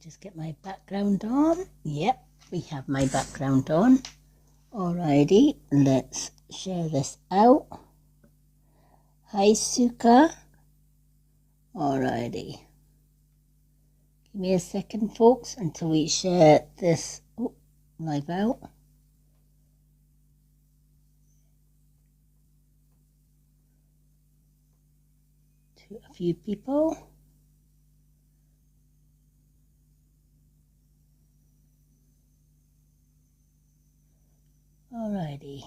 just get my background on. Yep, we have my background on. Alrighty, let's share this out. Hi, Suka. Alrighty. Give me a second, folks, until we share this live out. To a few people. Alrighty.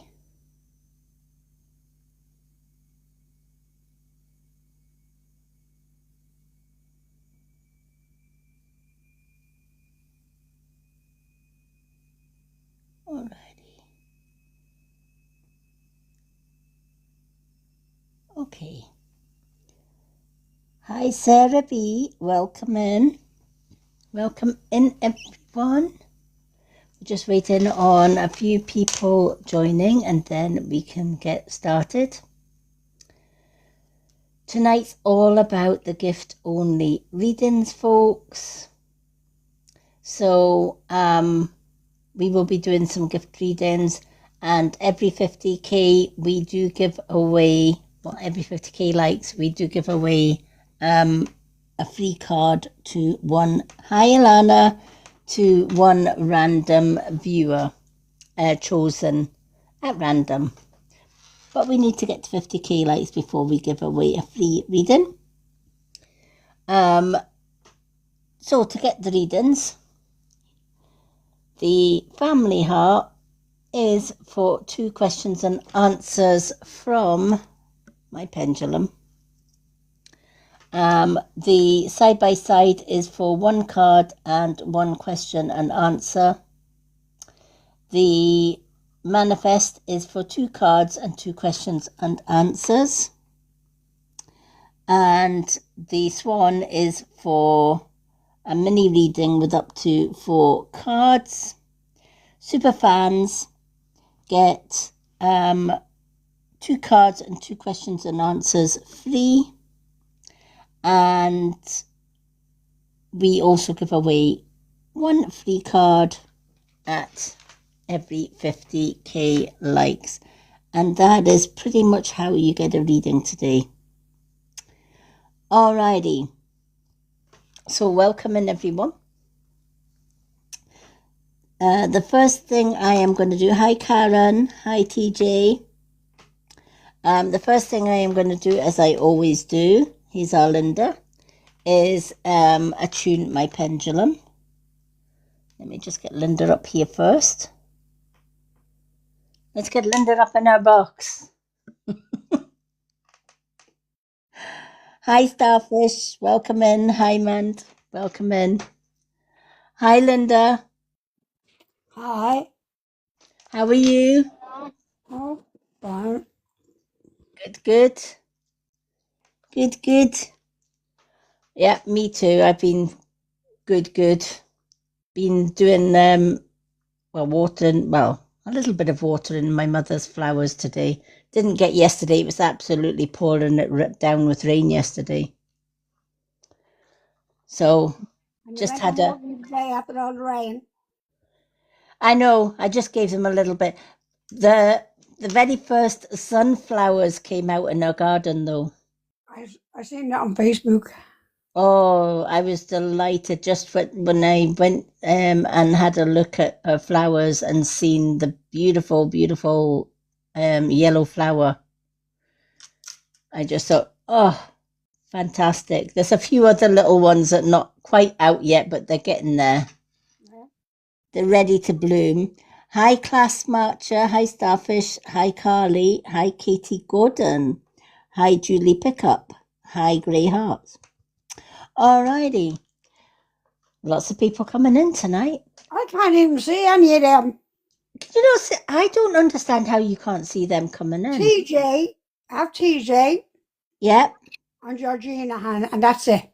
Alrighty. Okay. Hi, Sarah B. Welcome in. Welcome in, everyone. Just waiting on a few people joining and then we can get started. Tonight's all about the gift only readings, folks. So we will be doing some gift readings, and every 50k we do give away, well, every 50k likes we do give away a free card to one, hi Alana, to one random viewer chosen at random. But we need to get to 50k likes before we give away a free reading. So to get the readings, the family heart is for 2 questions and answers from my pendulum. The side by side is for 1 card and 1 question and answer. The manifest is for 2 cards and 2 questions and answers. And the swan is for a mini reading with up to 4 cards. Super fans get 2 cards and 2 questions and answers free. And we also give away 1 free card at every 50k likes. And that is pretty much how you get a reading today. Alrighty. So welcome in, everyone. The first thing I am going to do, hi Karen, hi TJ. The first thing I am going to do, as I always do, here's our Linda, is attune my pendulum. Let me just get Linda up here first. Let's get Linda up in our box. Hi Starfish, welcome in. Hi Mand, welcome in. Hi Linda. Hi. How are you? Oh, fine. Good. Yeah, me too. I've been good. Been doing watering, a little bit of watering my mother's flowers today. Didn't get yesterday. It was absolutely pouring it down with rain yesterday. So just had a day after all the rain. I know, I just gave them a little bit. The very first sunflowers came out in our garden though. I seen that on Facebook. Oh, I was delighted just when I went and had a look at her flowers and seen the beautiful yellow flower. I just thought, oh, fantastic. There's a few other little ones that are not quite out yet, but they're getting there. Yeah. They're ready to bloom. Hi, Class Marcher. Hi, Starfish. Hi, Carly. Hi, Katie Gordon. Hi, Julie Pickup. Hi, Grey Hearts. Alrighty. Lots of people coming in tonight. I can't even see any of them. You know, I don't understand how you can't see them coming in. TJ, I have TJ. Yep. And Georgina, and that's it.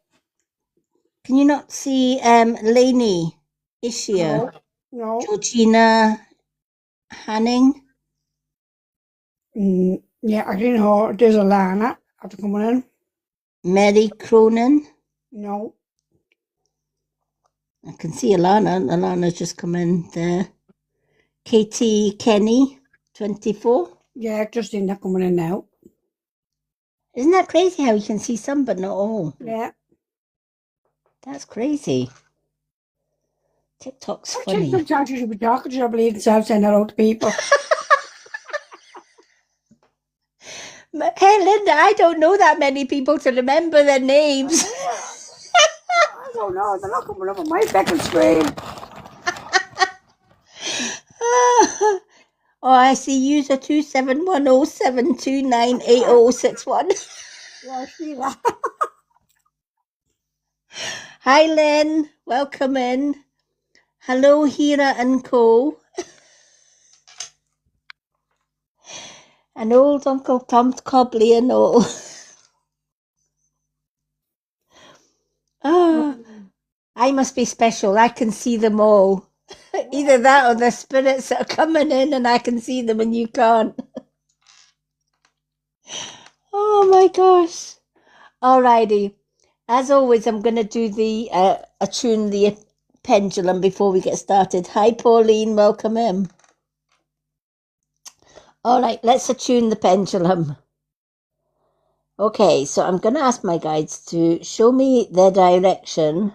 Can you not see Lainey, Ishia, No. Georgina Hanning? Yeah, I didn't know. There's Alana after coming in. Mary Cronin? No. I can see Alana. Alana's just come in there. Katie Kenny, 24. Yeah, just in that coming in now. Isn't that crazy how you can see some but not all? Yeah. That's crazy. TikTok's I think funny. sometimes you should be talking to your bleeding self saying hello to people. Hey, Linda, I don't know that many people to remember their names. I don't know, they're not coming up on my second screen. Oh, I see user 271072988061. Yeah, I see that. Hi, Lynn. Welcome in. Hello, Hira and Co. And old Uncle Tom Cobley and all. Oh, I must be special. I can see them all. Either that or the spirits that are coming in and I can see them and you can't. Oh my gosh. Alrighty. As always, I'm going to do the attune the pendulum before we get started. Hi, Pauline. Welcome in. All right, let's attune the pendulum. Okay, so I'm going to ask my guides to show me their direction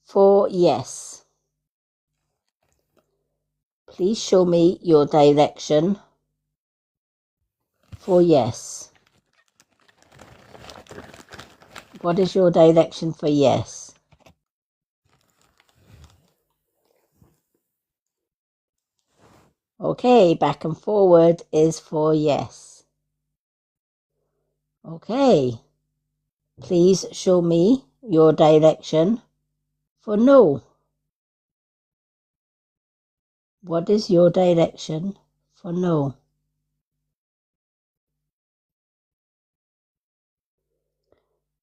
for yes. Please show me your direction for yes. What is your direction for yes? Okay, back and forward is for yes. Okay, please show me your direction for no. What is your direction for no?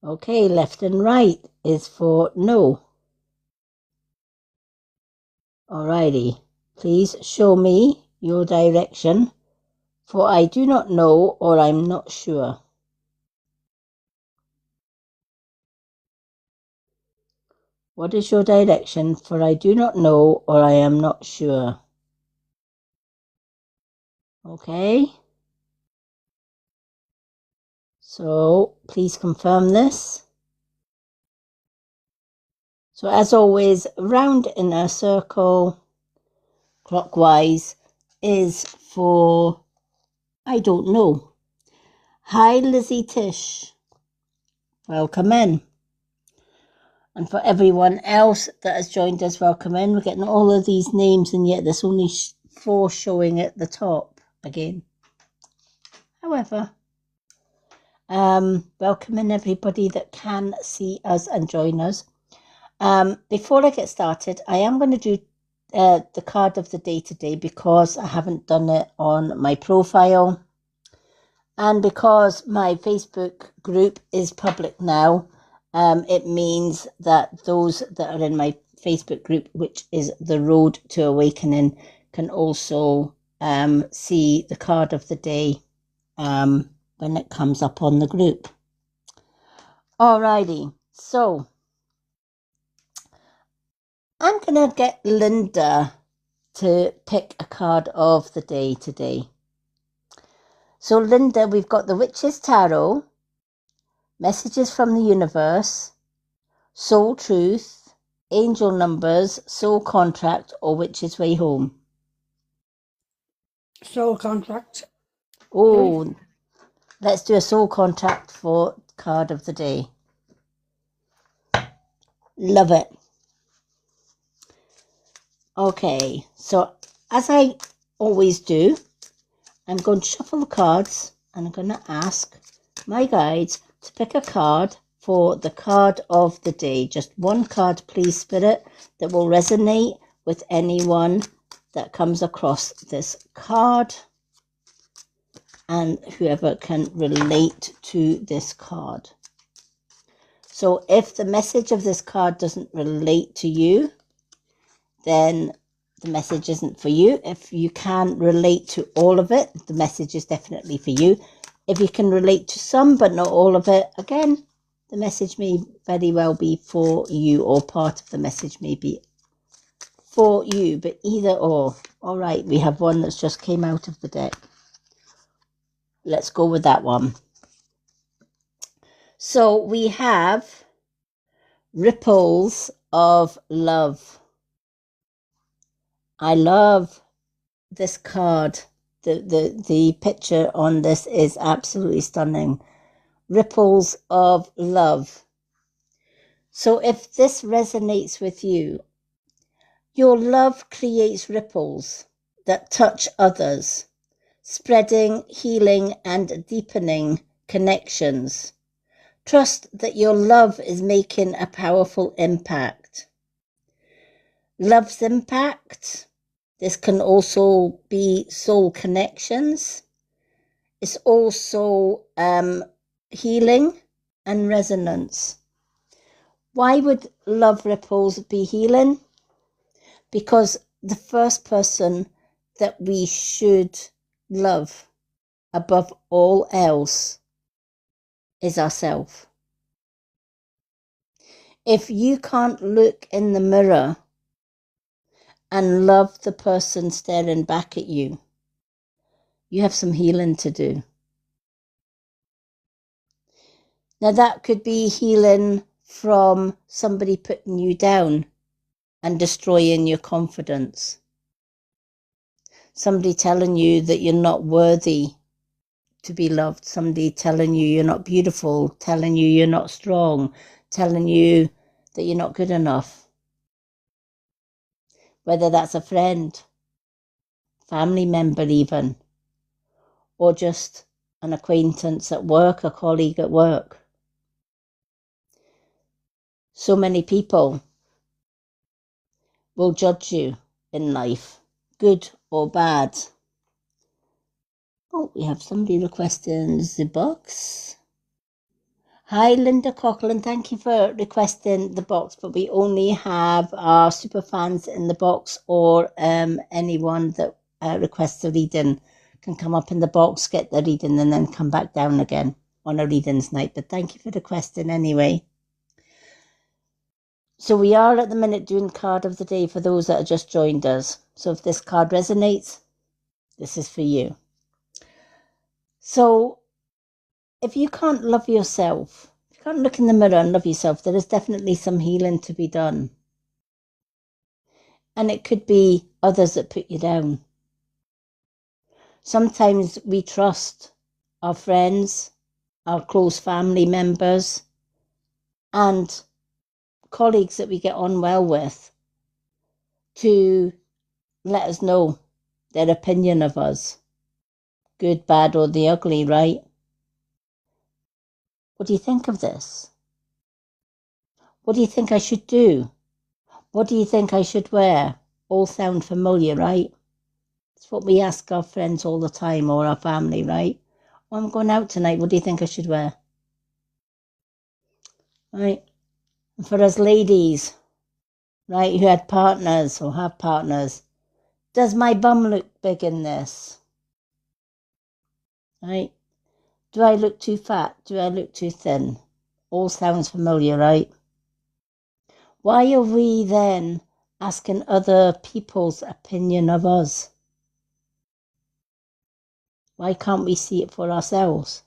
Okay, left and right is for no. Alrighty, please show me your direction for I do not know or I'm not sure. What is your direction for I do not know or I am not sure? Okay. So please confirm this. So as always, round in a circle clockwise is for I don't know. Hi, Lizzie Tish. Welcome in. And for everyone else that has joined us, welcome in. We're getting all of these names and yet there's only 4 showing at the top again. However, welcome in everybody that can see us and join us. Before I get started, I am going to do the card of the day today because I haven't done it on my profile. And because my Facebook group is public now, it means that those that are in my Facebook group, which is The Road to Awakening, can also see the card of the day when it comes up on the group. Alrighty, so I'm going to get Linda to pick a card of the day today. So Linda, we've got the Witch's Tarot, Messages from the Universe, Soul Truth, Angel Numbers, Soul Contract, or Witch's Way Home. Soul contract. Oh, let's do a Soul Contract for card of the day. Love it. Okay, so as I always do, I'm going to shuffle the cards and I'm going to ask my guides to pick a card for the card of the day. Just one card, please, Spirit, that will resonate with anyone that comes across this card and whoever can relate to this card. So if the message of this card doesn't relate to you, then the message isn't for you. If you can relate to all of it, the message is definitely for you. If you can relate to some but not all of it, again, The message may very well be for you, or part of the message may be for you, but either or. All right, we have one that's just came out of the deck. Let's go with that one. So we have Ripples of Love. I love this card. The picture on this is absolutely stunning. Ripples of Love. So if this resonates with you, your love creates ripples that touch others, spreading, healing, and deepening connections. Trust that your love is making a powerful impact. Love's impact. This can also be soul connections. It's also healing and resonance. Why would love ripples be healing? Because the first person that we should love above all else is ourselves. If you can't look in the mirror and love the person staring back at you, you have some healing to do. Now that could be healing from somebody putting you down and destroying your confidence. Somebody telling you that you're not worthy to be loved. Somebody telling you you're not beautiful, telling you you're not strong, telling you that you're not good enough. Whether that's a friend, family member even, or just an acquaintance at work, a colleague at work. So many people will judge you in life, good or bad. Oh, we have somebody requesting the box. Hi, Linda Coughlin. Thank you for requesting the box, but we only have our super fans in the box, or anyone that requests a reading can come up in the box, get the reading, and then come back down again on a readings night. But thank you for requesting anyway. So we are at the minute doing card of the day for those that have just joined us. So if this card resonates, this is for you. So if you can't love yourself, if you can't look in the mirror and love yourself, there is definitely some healing to be done. And it could be others that put you down. Sometimes we trust our friends, our close family members, and colleagues that we get on well with to let us know their opinion of us, good, bad, or the ugly, right? What do you think of this? What do you think I should do? What do you think I should wear? All sound familiar, right? It's what we ask our friends all the time, or our family, right? Oh, I'm going out tonight. What do you think I should wear? Right? And for us ladies, right, who had partners or have partners, does my bum look big in this? Right? Do I look too fat? Do I look too thin? All sounds familiar, right? Why are we then asking other people's opinion of us? Why can't we see it for ourselves?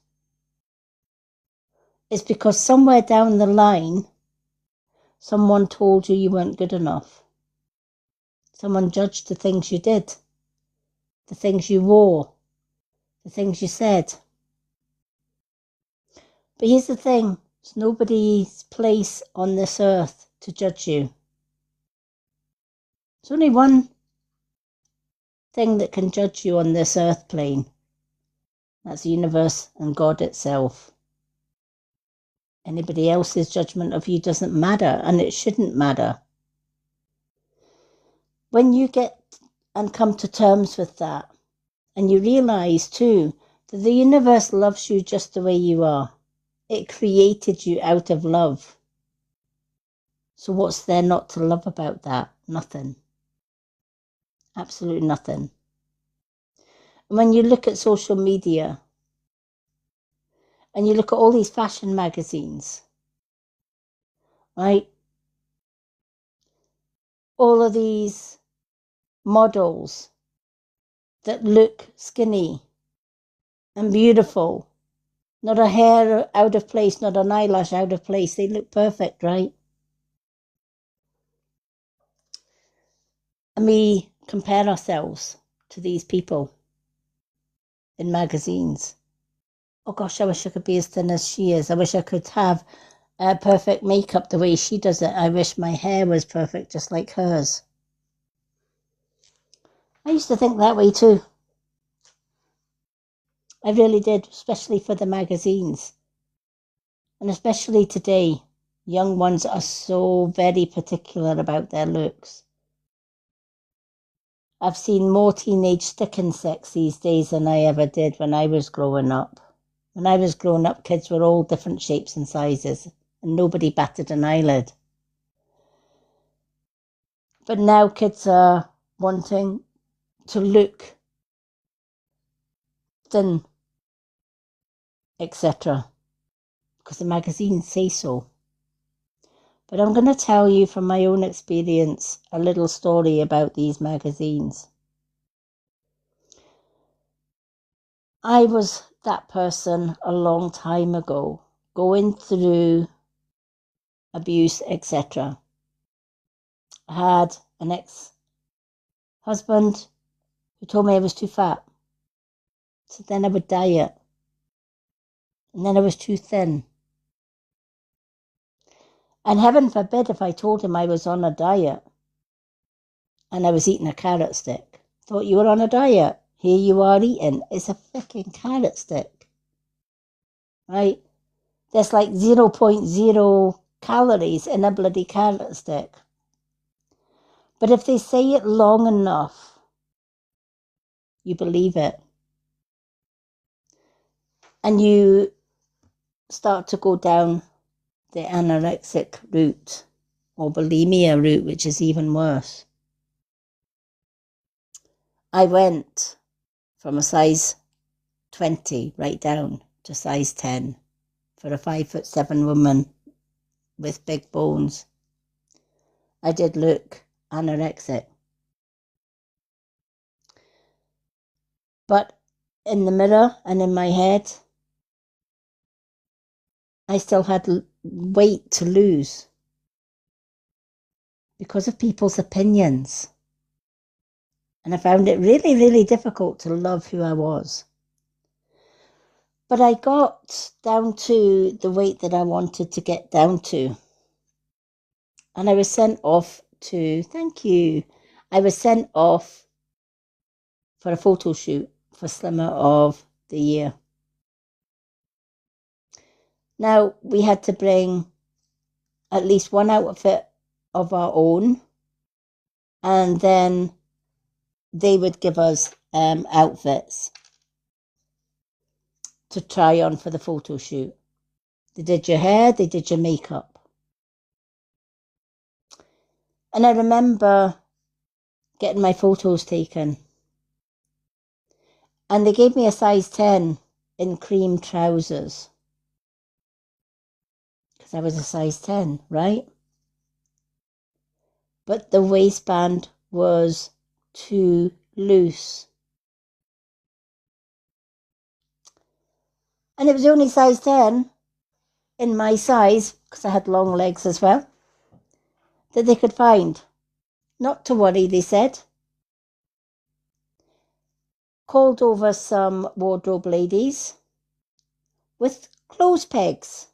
It's because somewhere down the line, someone told you weren't good enough. Someone judged the things you did, the things you wore, the things you said. But here's the thing, it's nobody's place on this earth to judge you. There's only one thing that can judge you on this earth plane. That's the universe and God itself. Anybody else's judgment of you doesn't matter, and it shouldn't matter. When you get and come to terms with that, and you realize too that the universe loves you just the way you are. It created you out of love. So what's there not to love about that? Nothing. Absolutely nothing. And when you look at social media and you look at all these fashion magazines, right? All of these models that look skinny and beautiful, not a hair out of place, not an eyelash out of place. They look perfect, right? And we compare ourselves to these people in magazines. Oh gosh, I wish I could be as thin as she is. I wish I could have perfect makeup the way she does it. I wish my hair was perfect just like hers. I used to think that way too. I really did, especially for the magazines. And especially today, young ones are so very particular about their looks. I've seen more teenage stick insects these days than I ever did when I was growing up. When I was growing up, kids were all different shapes and sizes, and nobody batted an eyelid. But now kids are wanting to look thin, etc., because the magazines say so. But I'm going to tell you from my own experience a little story about these magazines. I was that person a long time ago, going through abuse, etc. I had an ex-husband who told me I was too fat. So then I would diet. And then I was too thin. And heaven forbid if I told him I was on a diet and I was eating a carrot stick. Thought you were on a diet. Here you are eating. It's a freaking carrot stick. Right? There's like 0.0 calories in a bloody carrot stick. But if they say it long enough, you believe it. And you start to go down the anorexic route or bulimia route, which is even worse. I went from a size 20 right down to size 10 for a 5'7" woman with big bones. I did look anorexic. But in the mirror and in my head, I still had weight to lose because of people's opinions. And I found it really, really difficult to love who I was. But I got down to the weight that I wanted to get down to. And I was sent off to, thank you, I was sent off for a photo shoot for Slimmer of the Year. Now, we had to bring at least one outfit of our own, and then they would give us outfits to try on for the photo shoot. They did your hair, they did your makeup. And I remember getting my photos taken. And they gave me a size 10 in cream trousers. Because I was a size 10, right? But the waistband was too loose. And it was only size 10 in my size, because I had long legs as well, that they could find. Not to worry, they said. Called over some wardrobe ladies with clothes pegs.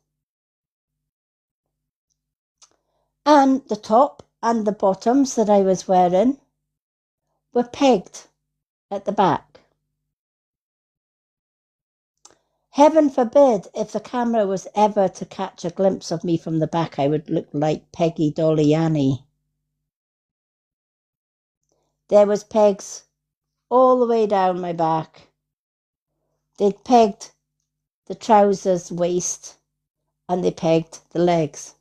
And the top and the bottoms that I was wearing were pegged at the back. Heaven forbid if the camera was ever to catch a glimpse of me from the back, I would look like Peggy Dolly Annie. There was pegs all the way down my back. They'd pegged the trousers waist and they pegged the legs.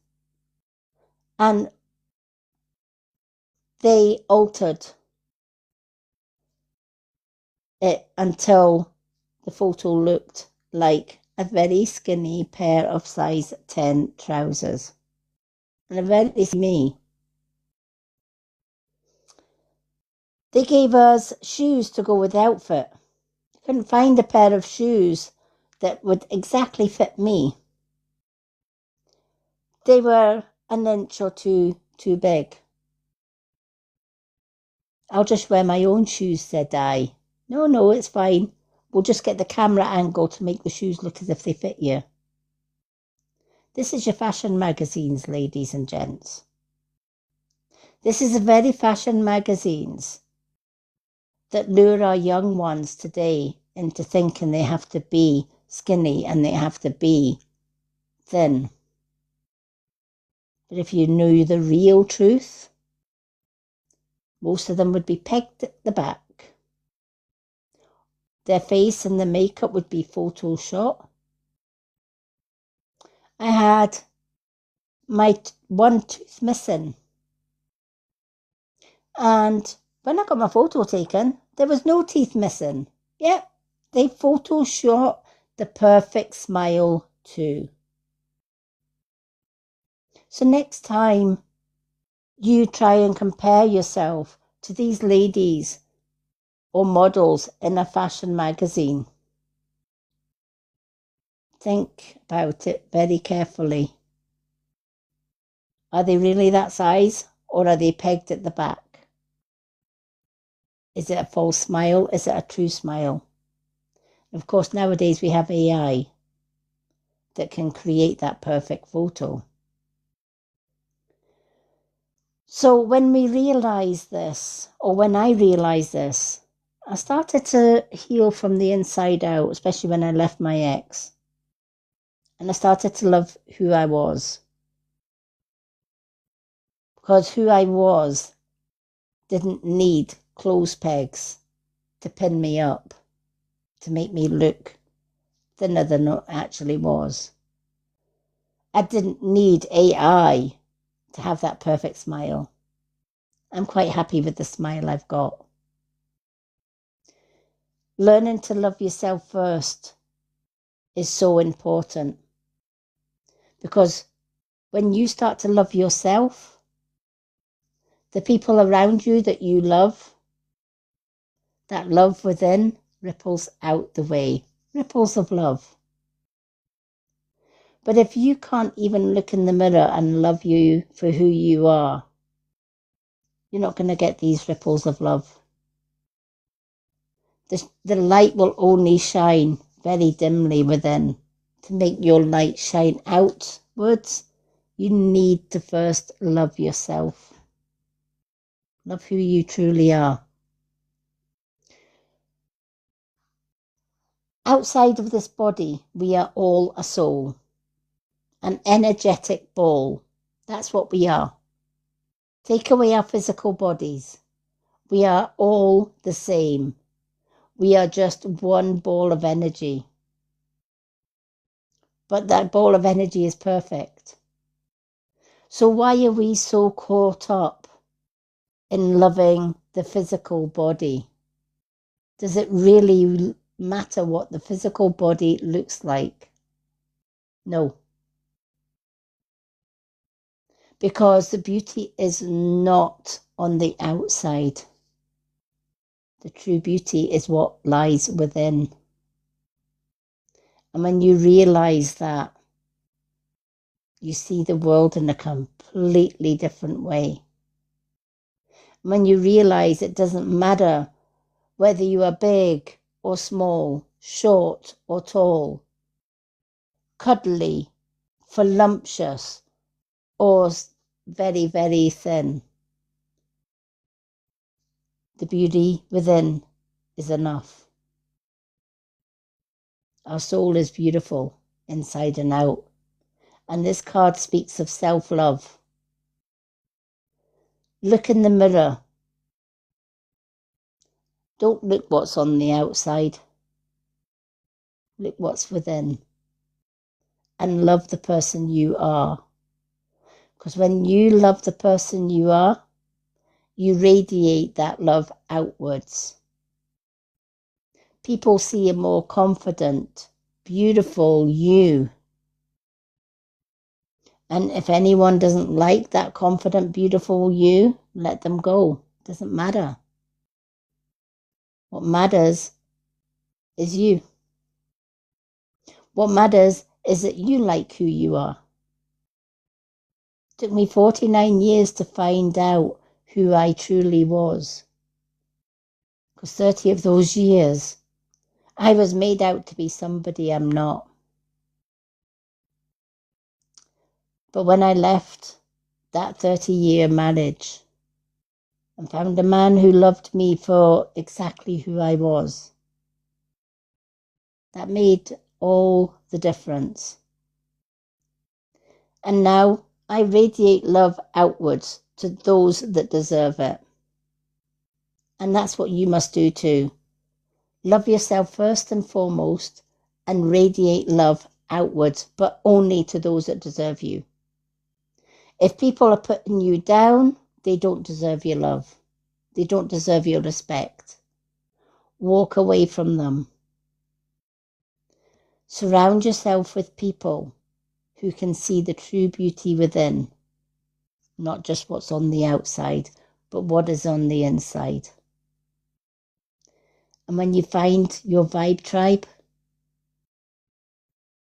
And they altered it until the photo looked like a very skinny pair of size 10 trousers. and eventually me. They gave us shoes to go with the outfit. Couldn't find a pair of shoes that would exactly fit me. They were an inch or two too big. I'll just wear my own shoes, said I. No, it's fine. We'll just get the camera angle to make the shoes look as if they fit you. This is your fashion magazines, ladies and gents. This is the very fashion magazines that lure our young ones today into thinking they have to be skinny and they have to be thin. But if you knew the real truth, most of them would be pegged at the back. Their face and the makeup would be photoshopped. I had my one tooth missing. And when I got my photo taken, there was no teeth missing. Yep, they photoshopped the perfect smile too. So next time you try and compare yourself to these ladies or models in a fashion magazine, think about it very carefully. Are they really that size, or are they pegged at the back? Is it a false smile? Is it a true smile? Of course, nowadays we have AI that can create that perfect photo. So when we realize this, or when I realized this, I started to heal from the inside out, especially when I left my ex. And I started to love who I was. Because who I was didn't need clothes pegs to pin me up, to make me look thinner than it actually was. I didn't need AI to have that perfect smile. I'm quite happy with the smile I've got. Learning to love yourself first is so important. Because when you start to love yourself, the people around you that you love, that love within ripples out the way, ripples of love. But if you can't even look in the mirror and love you for who you are, you're not going to get these ripples of love. The light will only shine very dimly within. To make your light shine outwards, you need to first love yourself. Love who you truly are. Outside of this body, we are all a soul, an energetic ball. That's what we are. Take away our physical bodies. We are all the same. We are just one ball of energy. But that ball of energy is perfect. So why are we so caught up in loving the physical body? Does it really matter what the physical body looks like? No. Because the beauty is not on the outside. The true beauty is what lies within. And when you realize that, you see the world in a completely different way. When you realize it doesn't matter whether you are big or small, short or tall, cuddly, voluptuous, or very, very thin. The beauty within is enough. Our soul is beautiful inside and out. And this card speaks of self-love. Look in the mirror. Don't look what's on the outside. Look what's within. And love the person you are. Because when you love the person you are, you radiate that love outwards. People see a more confident, beautiful you. And if anyone doesn't like that confident, beautiful you, let them go. Doesn't matter. What matters is you. What matters is that you like who you are. It took me 49 years to find out who I truly was. Because 30 of those years, I was made out to be somebody I'm not. But when I left that 30-year marriage and found a man who loved me for exactly who I was, that made all the difference. And now I radiate love outwards to those that deserve it. And that's what you must do too. Love yourself first and foremost and radiate love outwards, but only to those that deserve you. If people are putting you down, they don't deserve your love. They don't deserve your respect. Walk away from them. Surround yourself with people who can see the true beauty within, not just what's on the outside, but what is on the inside. And when you find your vibe tribe,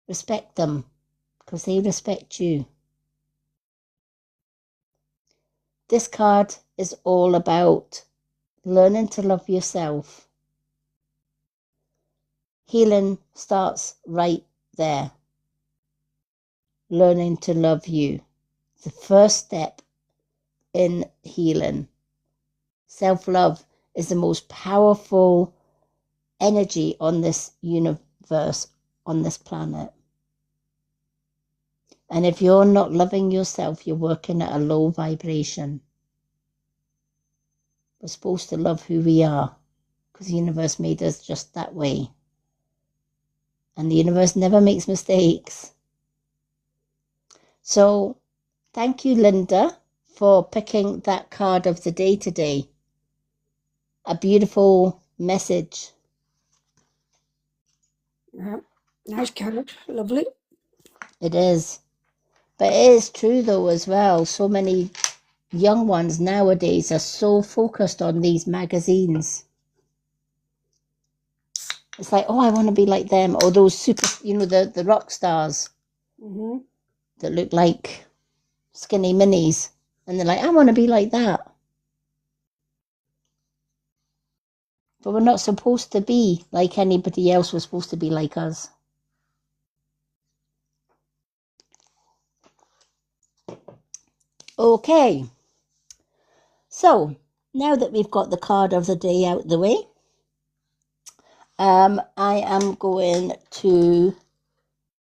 respect them because they respect you. This card is all about learning to love yourself. Healing starts right there. Learning to love you. The first step in healing. Self-love is the most powerful energy on this universe, on this planet. And if you're not loving yourself, you're working at a low vibration. We're supposed to love who we are because the universe made us just that way. And the universe never makes mistakes. So thank you, Linda, for picking that card of the day today. A beautiful message. Yeah. Nice card. Lovely. It is. But it is true, though, as well. So many young ones nowadays are so focused on these magazines. It's like, oh, I want to be like them. Or those super, the rock stars that look like skinny minis. And they're like, I want to be like that. But we're not supposed to be like anybody else. We're supposed to be like us. Okay. So, now that we've got the card of the day out the way, I am going to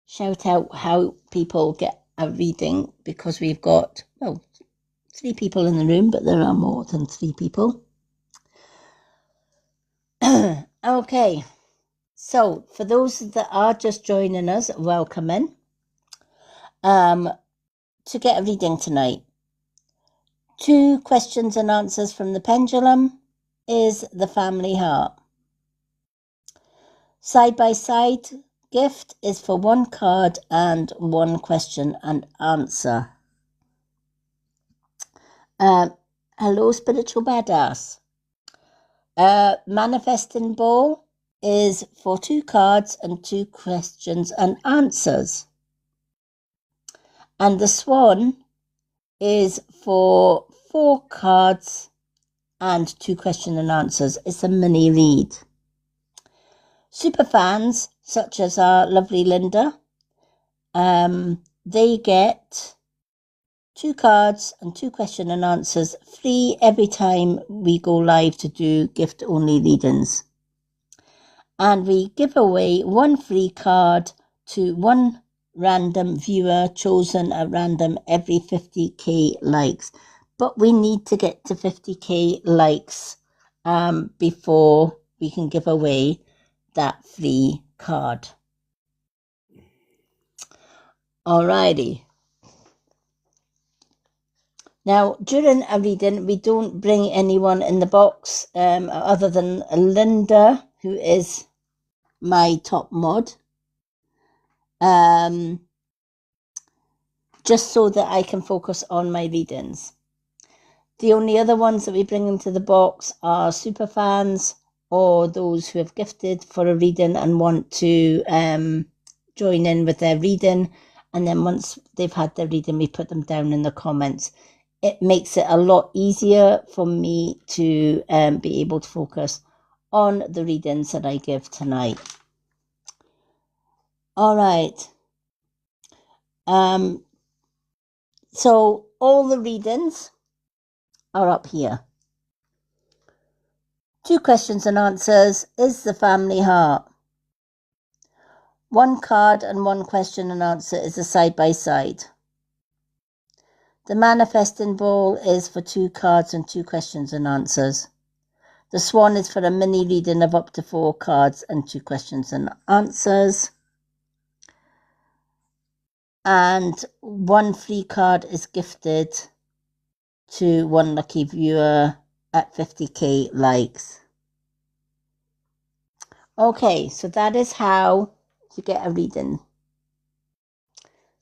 shout out how people get a reading because we've got, 3 people in the room, but there are more than 3 people. Okay, so for those that are just joining us, welcome in. To get a reading tonight, 2 questions and answers from the pendulum is the family heart. Side by side gift is for 1 card and 1 question and answer. Hello, spiritual badass. Manifesting ball is for 2 cards and 2 questions and answers. And the swan is for 4 cards and 2 questions and answers. It's a mini read. Super fans, such as our lovely Linda, they get 2 cards and 2 question and answers free every time we go live to do gift only readings. And we give away 1 free card to 1 random viewer chosen at random every 50k likes. But we need to get to 50k likes before we can give away that free card. Alrighty. Now, during a reading, we don't bring anyone in the box other than Linda, who is my top mod. just so that I can focus on my readings. The only other ones that we bring into the box are super fans or those who have gifted for a reading and want to join in with their reading. And then once they've had their reading, we put them down in the comments. It makes it a lot easier for me to be able to focus on the readings that I give tonight. All right. So all the readings are up here. 2 questions and answers. Is the family heart? 1 card and 1 question and answer is a side-by-side. The manifesting ball is for 2 cards and 2 questions and answers. The swan is for a mini reading of up to 4 cards and 2 questions and answers. And 1 free card is gifted to 1 lucky viewer at 50k likes. Okay, so that is how to get a reading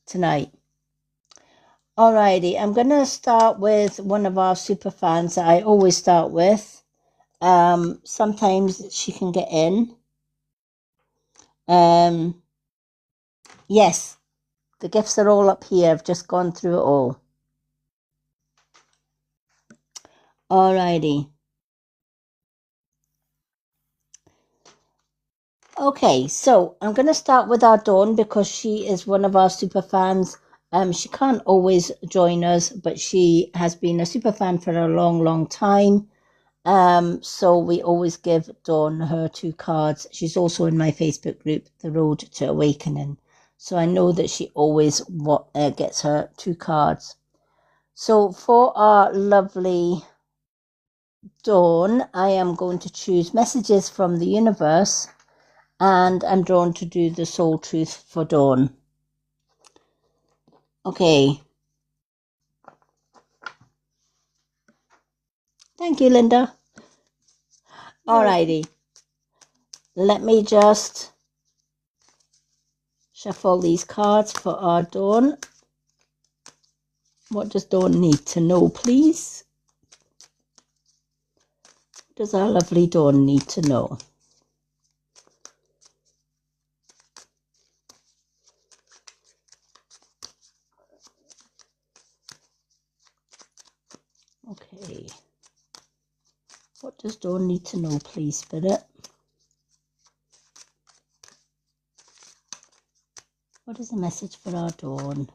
tonight. Alrighty, I'm going to start with one of our super fans that I always start with. Sometimes she can get in. Yes, the gifts are all up here. I've just gone through it all. Alrighty. Okay, so I'm going to start with our Dawn because she is one of our super fans. She can't always join us, but she has been a super fan for a long, long time. So we always give Dawn her 2 cards. She's also in my Facebook group, The Road to Awakening. So I know that she always gets her 2 cards. So for our lovely Dawn, I am going to choose Messages from the Universe. And I'm drawn to do the Soul Truth for Dawn. Okay. Thank you, Linda. Alrighty. Let me just shuffle these cards for our Dawn. What does Dawn need to know, please? What does our lovely Dawn need to know? Okay. What does Dawn need to know, please, Spirit? What is the message for our Dawn?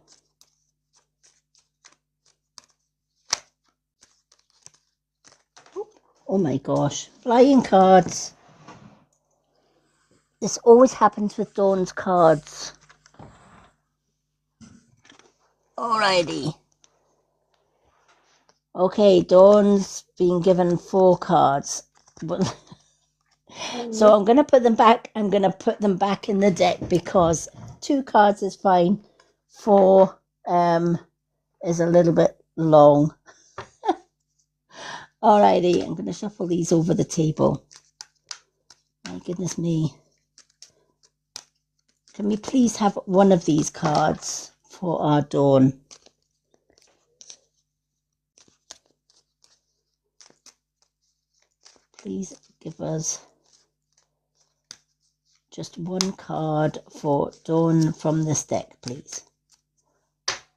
Oh my gosh. Flying cards. This always happens with Dawn's cards. Alrighty. Okay, Dawn's been given 4 cards. So I'm going to put them back. I'm going to put them back in the deck because 2 cards is fine. 4 is a little bit long. Alrighty, I'm going to shuffle these over the table. My goodness me. Can we please have one of these cards for our Dawn? Please give us just 1 card for Dawn from this deck, please.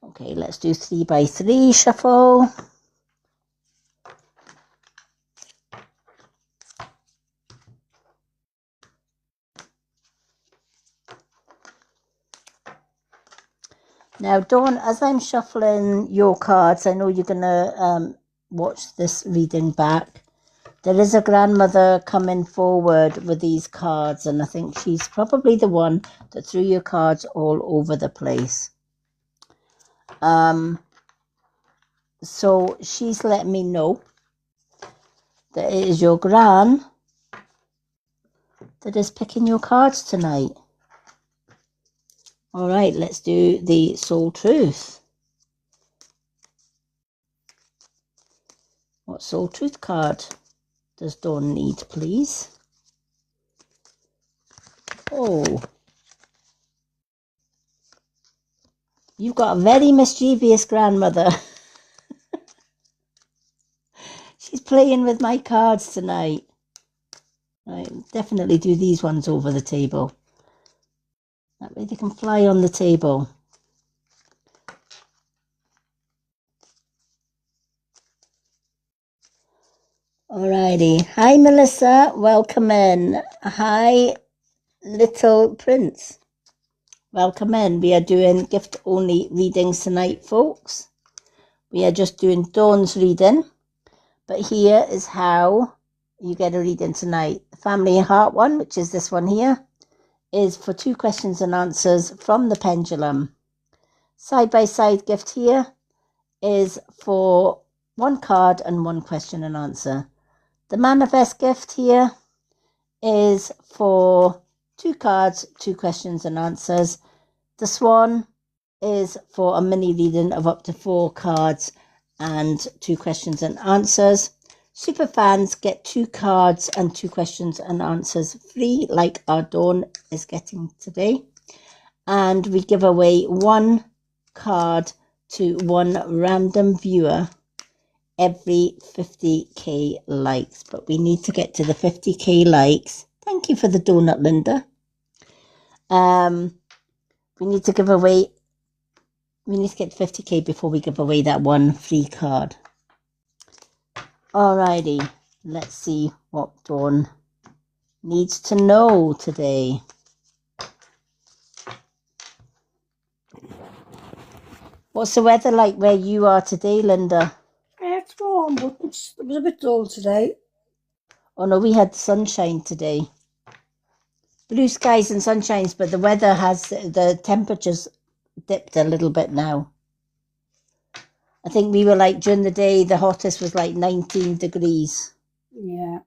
Okay, let's do 3 by 3 shuffle. Now, Dawn, as I'm shuffling your cards, I know you're going to watch this reading back. There is a grandmother coming forward with these cards, and I think she's probably the one that threw your cards all over the place. So she's letting me know that it is your gran that is picking your cards tonight. All right, let's do the Soul Truth. What Soul Truth card does Dawn need, please? Oh. You've got a very mischievous grandmother. She's playing with my cards tonight. I definitely do these ones over the table. That way they can fly on the table. Alrighty. Hi, Melissa. Welcome in. Hi, Little Prince. Welcome in. We are doing gift-only readings tonight, folks. We are just doing Dawn's reading. But here is how you get a reading tonight. The Family Heart one, which is this one here, is for 2 questions and answers from the pendulum. Side-by-side gift here is for 1 card and 1 question and answer. The Manifest gift here is for 2 cards, 2 questions and answers. The Swan is for a mini reading of up to 4 cards and 2 questions and answers. Super fans get 2 cards and 2 questions and answers free, like our Dawn is getting today. And we give away 1 card to 1 random viewer every 50k likes. But we need to get to the 50k likes. Thank you for the donut, Linda. We need to get to 50k before we give away that 1 free card. Alrighty, let's see what Dawn needs to know today. What's the weather like where you are today, Linda? It's warm, but it was a bit dull today. Oh no, we had sunshine today. Blue skies and sunshines, but the weather the temperatures dipped a little bit now. I think we were like, during the day, the hottest was like 19 degrees. Yeah.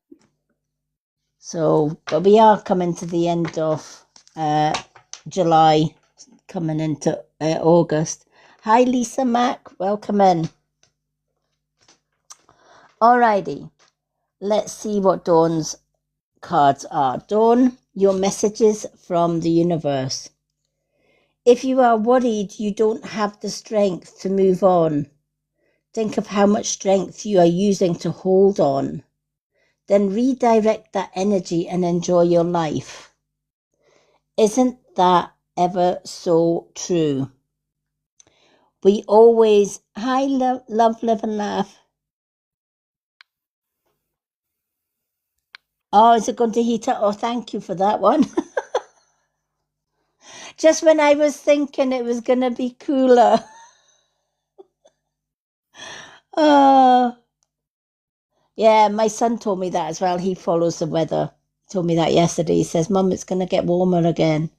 So, but we are coming to the end of July, coming into August. Hi, Lisa Mack. Welcome in. Alrighty. Let's see what Dawn's cards are. Dawn, your messages from the universe. If you are worried you don't have the strength to move on, think of how much strength you are using to hold on. Then redirect that energy and enjoy your life. Isn't that ever so true? We always, hi, love, live and laugh. Oh, is it going to heat up? Oh, thank you for that one. Just when I was thinking it was going to be cooler. Oh, yeah, my son told me that as well. He follows the weather. He told me that yesterday. He says, Mum, it's going to get warmer again.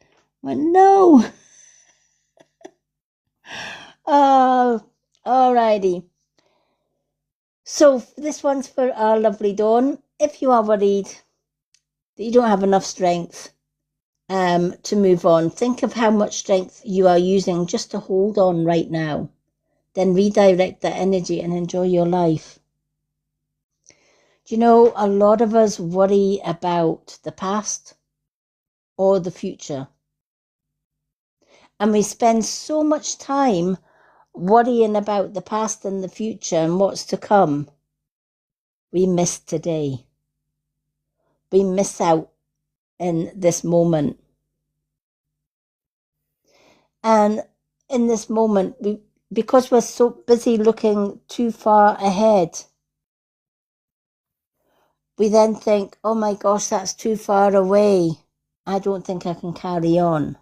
I went, no. Oh, alrighty. So this one's for our lovely Dawn. If you are worried that you don't have enough strength to move on, think of how much strength you are using just to hold on right now. Then redirect that energy and enjoy your life. Do you know, a lot of us worry about the past or the future. And we spend so much time worrying about the past and the future and what's to come. We miss today. We miss out in this moment. And in this moment, because we're so busy looking too far ahead, we then think, oh my gosh, that's too far away. I don't think I can carry on.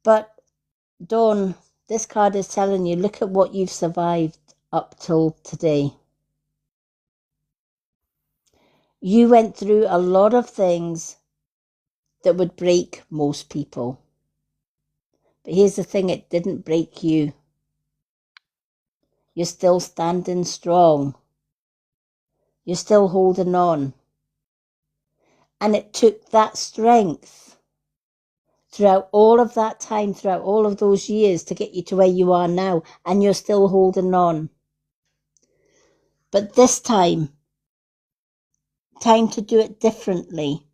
But Dawn, this card is telling you, look at what you've survived up till today. You went through a lot of things that would break most people. But here's the thing, it didn't break you. You're still standing strong. You're still holding on. And it took that strength throughout all of that time, throughout all of those years to get you to where you are now. And you're still holding on. But this time to do it differently.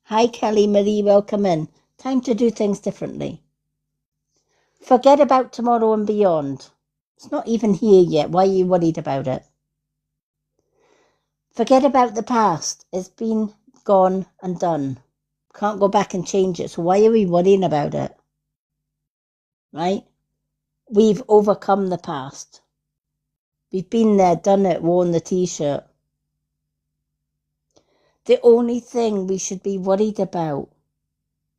Hi, Kelly Marie, welcome in. Time to do things differently. Forget about tomorrow and beyond. It's not even here yet. Why are you worried about it? Forget about the past. It's been, gone and done. Can't go back and change it. So why are we worrying about it? Right? We've overcome the past. We've been there, done it, worn the t-shirt. The only thing we should be worried about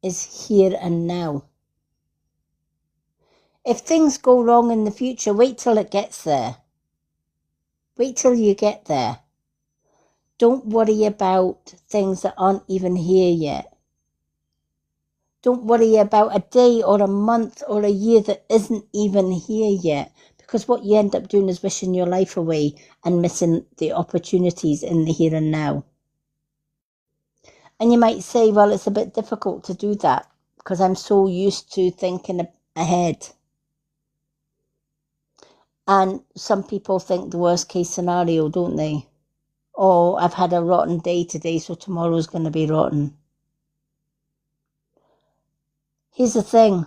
is here and now. If things go wrong in the future, wait till it gets there. Wait till you get there. Don't worry about things that aren't even here yet. Don't worry about a day or a month or a year that isn't even here yet, because what you end up doing is wishing your life away and missing the opportunities in the here and now. And you might say, well, it's a bit difficult to do that because I'm so used to thinking ahead. And some people think the worst case scenario, don't they? Oh, I've had a rotten day today, so tomorrow's going to be rotten. Here's the thing.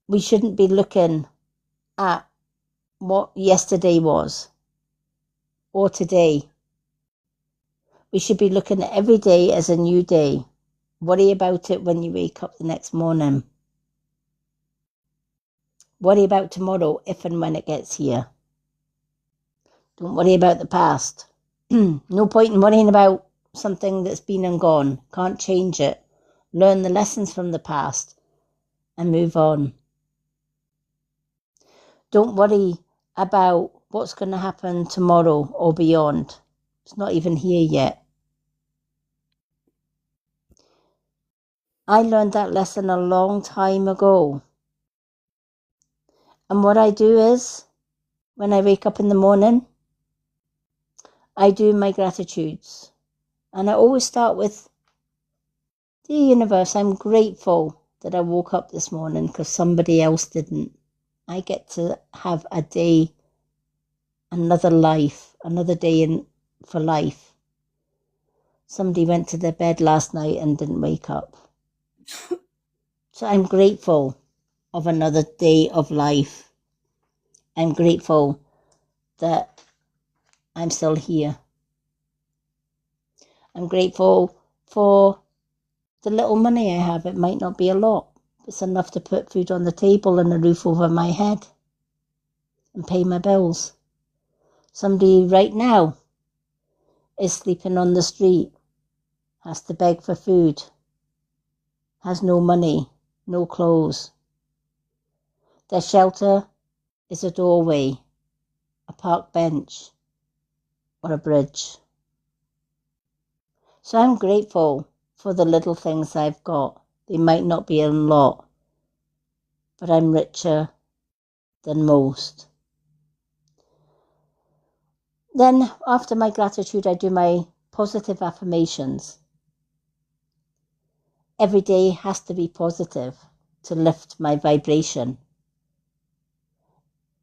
We shouldn't be looking at what yesterday was or today. We should be looking at every day as a new day. Worry about it when you wake up the next morning. Worry about tomorrow if and when it gets here. Don't worry about the past. No point in worrying about something that's been and gone. Can't change it. Learn the lessons from the past and move on. Don't worry about what's going to happen tomorrow or beyond. It's not even here yet. I learned that lesson a long time ago. And what I do is, when I wake up in the morning, I do my gratitudes. And I always start with, dear universe, I'm grateful that I woke up this morning because somebody else didn't. I get to have a day, another life, another day for life. Somebody went to their bed last night and didn't wake up. So I'm grateful of another day of life. I'm grateful that I'm still here. I'm grateful for the little money I have. It might not be a lot. It's enough to put food on the table and a roof over my head and pay my bills. Somebody right now is sleeping on the street, has to beg for food, has no money, no clothes. Their shelter is a doorway, a park bench, or a bridge. So I'm grateful for the little things I've got. They might not be a lot, but I'm richer than most. Then after my gratitude, I do my positive affirmations. Every day has to be positive to lift my vibration.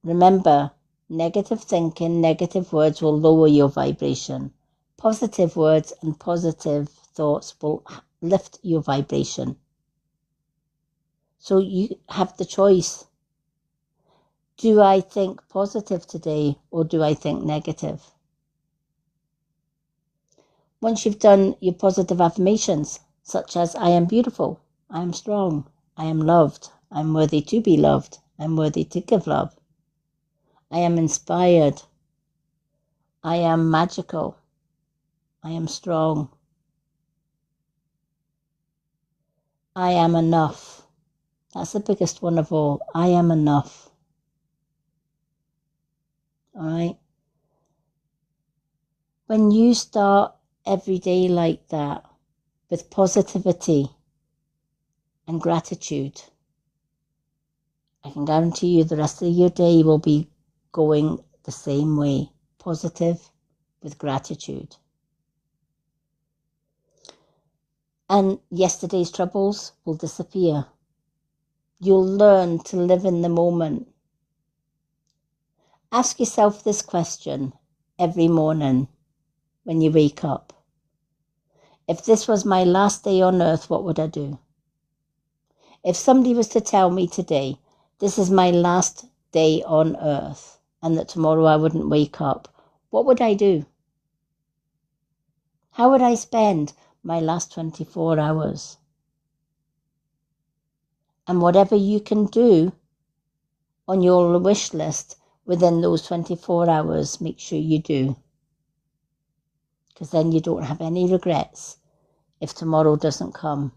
Remember, negative thinking, negative words will lower your vibration. Positive words and positive thoughts will lift your vibration. So you have the choice. Do I think positive today or do I think negative? Once you've done your positive affirmations, such as I am beautiful, I am strong, I am loved, I'm worthy to be loved, I'm worthy to give love, I am inspired, I am magical, I am strong, I am enough. That's the biggest one of all. I am enough. All right? When you start every day like that, with positivity and gratitude, I can guarantee you the rest of your day will be going the same way. Positive with gratitude. And yesterday's troubles will disappear. You'll learn to live in the moment. Ask yourself this question every morning when you wake up. If this was my last day on earth, what would I do? If somebody was to tell me today, this is my last day on earth, and that tomorrow I wouldn't wake up, what would I do? How would I spend my last 24 hours? And whatever you can do on your wish list within those 24 hours, make sure you do. Because then you don't have any regrets if tomorrow doesn't come.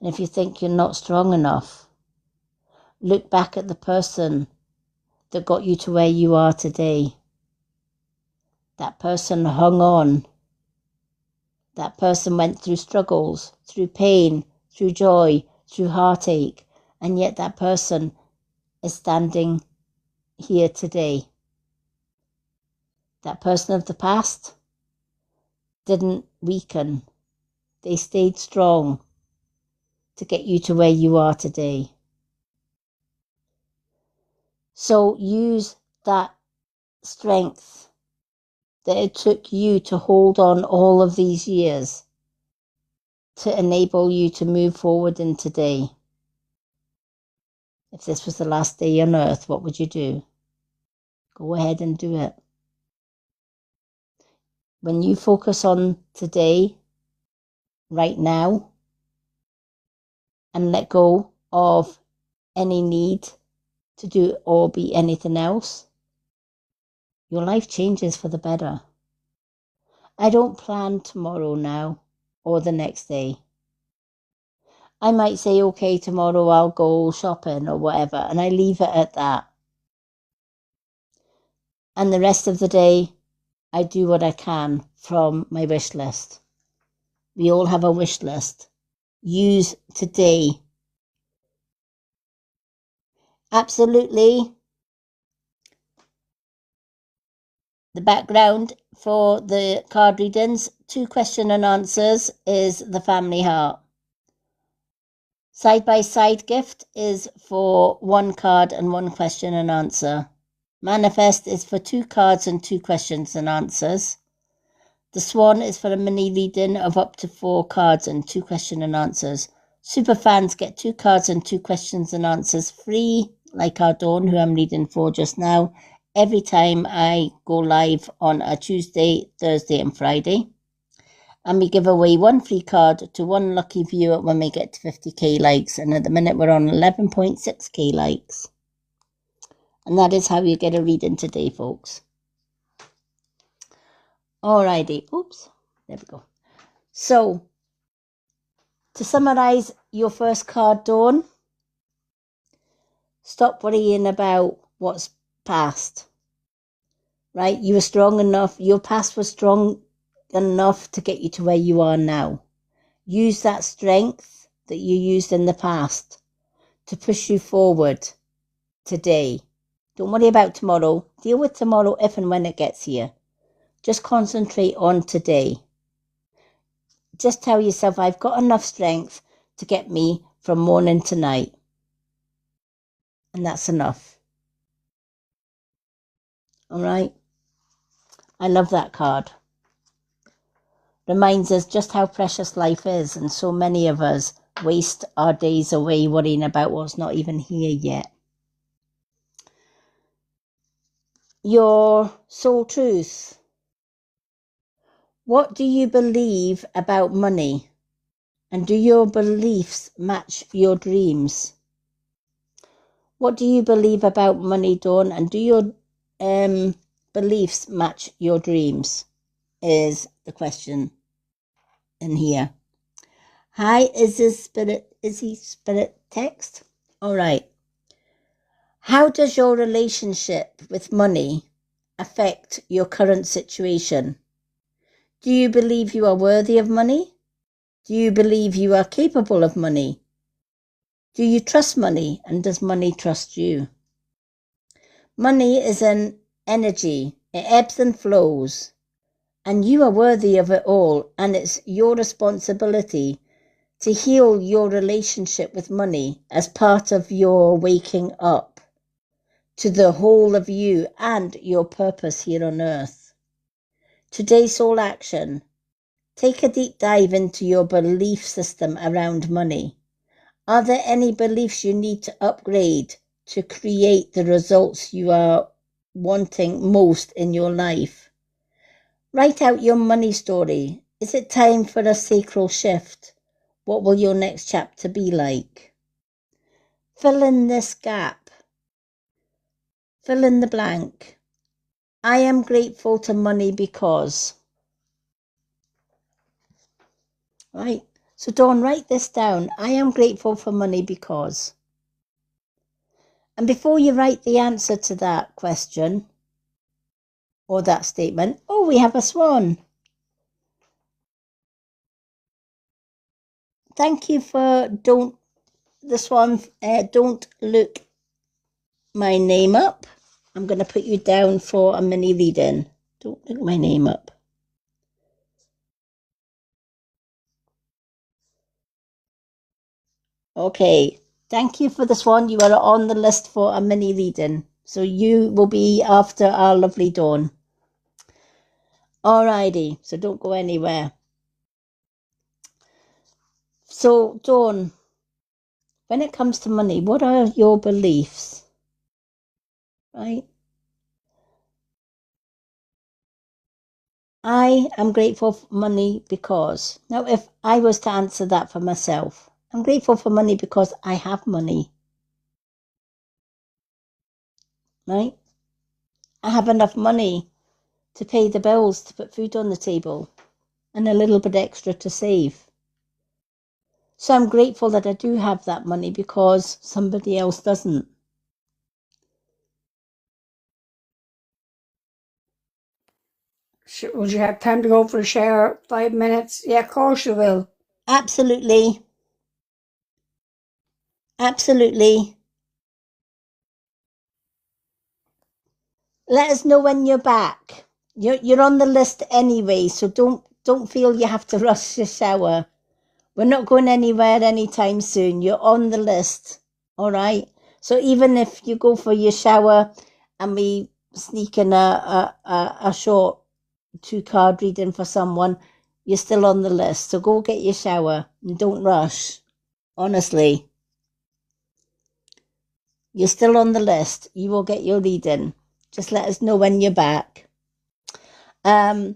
And if you think you're not strong enough, look back at the person that got you to where you are today. That person hung on. That person went through struggles, through pain, through joy, through heartache, and yet that person is standing here today. That person of the past didn't weaken. They stayed strong to get you to where you are today. So use that strength that it took you to hold on all of these years to enable you to move forward in today. If this was the last day on earth, what would you do? Go ahead and do it. When you focus on today, right now, and let go of any need to do or be anything else, your life changes for the better. I don't plan tomorrow now or the next day. I might say, okay, tomorrow I'll go shopping or whatever, and I leave it at that. And the rest of the day, I do what I can from my wish list. We all have a wish list. Use today. Absolutely. The background for the card readings, 2 question and answers, is the family heart. Side by side gift is for 1 card and 1 question and answer. Manifest is for 2 cards and 2 questions and answers. The Swan is for a mini reading of up to 4 cards and 2 question and answers. Super fans get 2 cards and 2 questions and answers free, like our Dawn, who I'm reading for just now, every time I go live on a Tuesday, Thursday and Friday. And we give away 1 free card to 1 lucky viewer when we get to 50k likes. And at the minute we're on 11.6k likes. And that is how you get a reading today, folks. Alrighty, oops, there we go. So, to summarise your first card, Dawn, stop worrying about what's past, right? You were strong enough, your past was strong enough to get you to where you are now. Use that strength that you used in the past to push you forward today. Don't worry about tomorrow. Deal with tomorrow if and when it gets here. Just concentrate on today. Just tell yourself, I've got enough strength to get me from morning to night. And that's enough. All right? I love that card. Reminds us just how precious life is, and so many of us waste our days away worrying about what's not even here yet. Your soul truth. What do you believe about money? And do your beliefs match your dreams? What do you believe about money, Dawn? And do your beliefs match your dreams? Is the question in here. Hi, is he spirit text? All right. How does your relationship with money affect your current situation? Do you believe you are worthy of money? Do you believe you are capable of money? Do you trust money, and does money trust you? Money is an energy. It ebbs and flows, and you are worthy of it all, and it's your responsibility to heal your relationship with money as part of your waking up to the whole of you and your purpose here on earth. Today's soul action. Take a deep dive into your belief system around money. Are there any beliefs you need to upgrade to create the results you are wanting most in your life? Write out your money story. Is it time for a sacral shift? What will your next chapter be like? Fill in this gap. Fill in the blank. I am grateful to money because. Right. So Dawn, write this down. I am grateful for money because. And before you write the answer to that question or that statement, oh, we have a swan. Thank you for don't look my name up. I'm going to put you down for a mini reading. Don't look my name up. Okay. Thank you for the swan. You are on the list for a mini reading. So you will be after our lovely Dawn. Alrighty. So don't go anywhere. So Dawn, when it comes to money, what are your beliefs? Right? I am grateful for money because. Now, if I was to answer that for myself, I'm grateful for money because I have money. Right? I have enough money to pay the bills, to put food on the table, and a little bit extra to save. So I'm grateful that I do have that money because somebody else doesn't. Would you have time to go for a shower? 5 minutes? Yeah, of course you will. Absolutely. Absolutely. Let us know when you're back. You're on the list anyway, so don't feel you have to rush your shower. We're not going anywhere anytime soon. You're on the list, all right? So even if you go for your shower and we sneak in a short 2-card reading for someone, you're still on the list. So go get your shower and don't rush. Honestly, you're still on the list. You will get your reading. Just let us know when you're back. Yeah,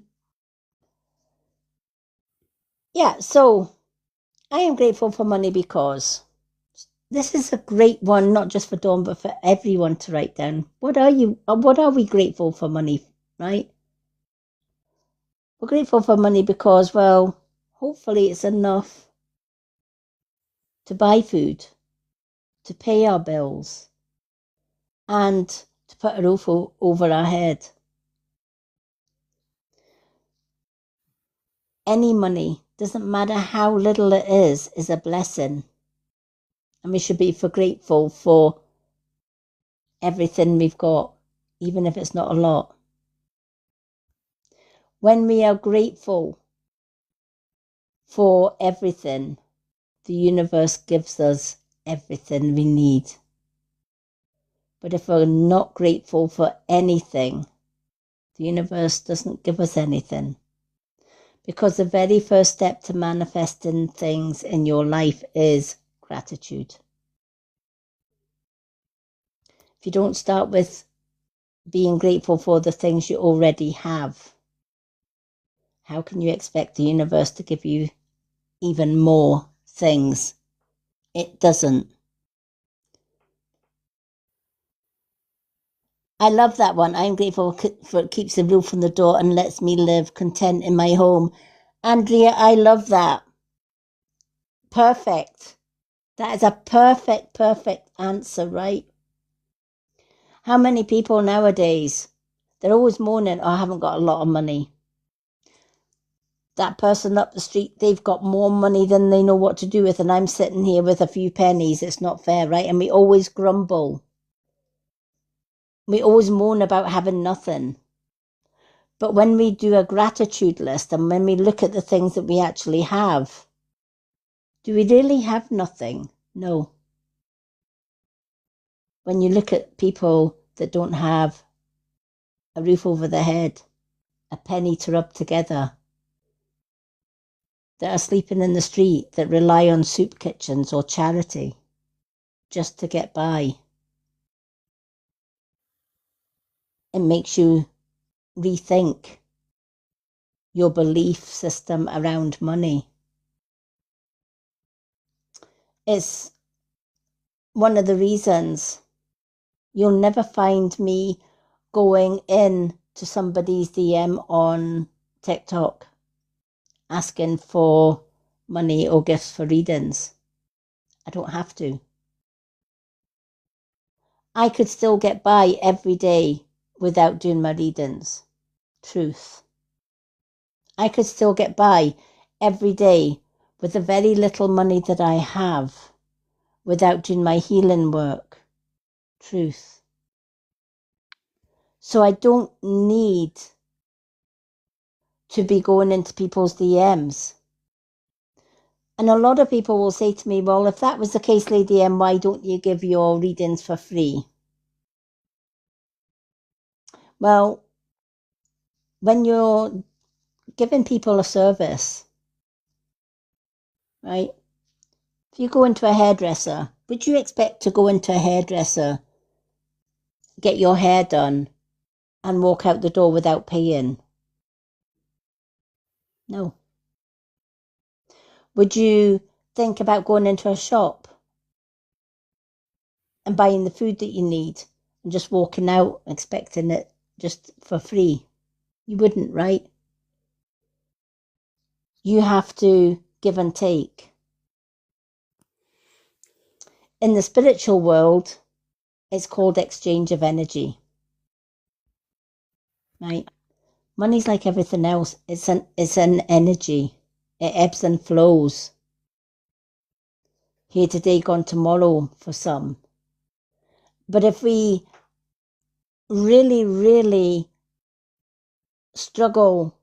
so I am grateful for money because this is a great one, not just for Dawn, but for everyone to write down. What are we grateful for money, right? We're grateful for money because, well, hopefully it's enough to buy food, to pay our bills, and to put a roof over our head. Any money, doesn't matter how little it is a blessing. And we should be grateful for everything we've got, even if it's not a lot. When we are grateful for everything, the universe gives us everything we need. But if we're not grateful for anything, the universe doesn't give us anything. Because the very first step to manifesting things in your life is gratitude. If you don't start with being grateful for the things you already have, how can you expect the universe to give you even more things? It doesn't. I love that one. I'm grateful for it keeps the roof on the door and lets me live content in my home. Andrea, I love that. Perfect. That is a perfect answer, right? How many people nowadays, they're always moaning, oh, I haven't got a lot of money. That person up the street, they've got more money than they know what to do with, and I'm sitting here with a few pennies. It's not fair, right? And we always grumble. We always moan about having nothing. But when we do a gratitude list and when we look at the things that we actually have, do we really have nothing? No. When you look at people that don't have a roof over their head, a penny to rub together, that are sleeping in the street that rely on soup kitchens or charity just to get by. It makes you rethink your belief system around money. It's one of the reasons you'll never find me going in to somebody's DM on TikTok asking for money or gifts for readings. I don't have to. I could still get by every day without doing my readings. Truth. I could still get by every day with the very little money that I have without doing my healing work. Truth. So I don't need to be going into people's DMs. And a lot of people will say to me, well, if that was the case, Lady M, why don't you give your readings for free? Well, when you're giving people a service, right? If you go into a hairdresser, would you expect to go into a hairdresser, get your hair done, and walk out the door without paying? No. Would you think about going into a shop and buying the food that you need and just walking out expecting it just for free? You wouldn't, right? You have to give and take. In the spiritual world, it's called exchange of energy, right? Money's like everything else. It's an energy. It ebbs and flows. Here today, gone tomorrow for some. But if we really, really struggle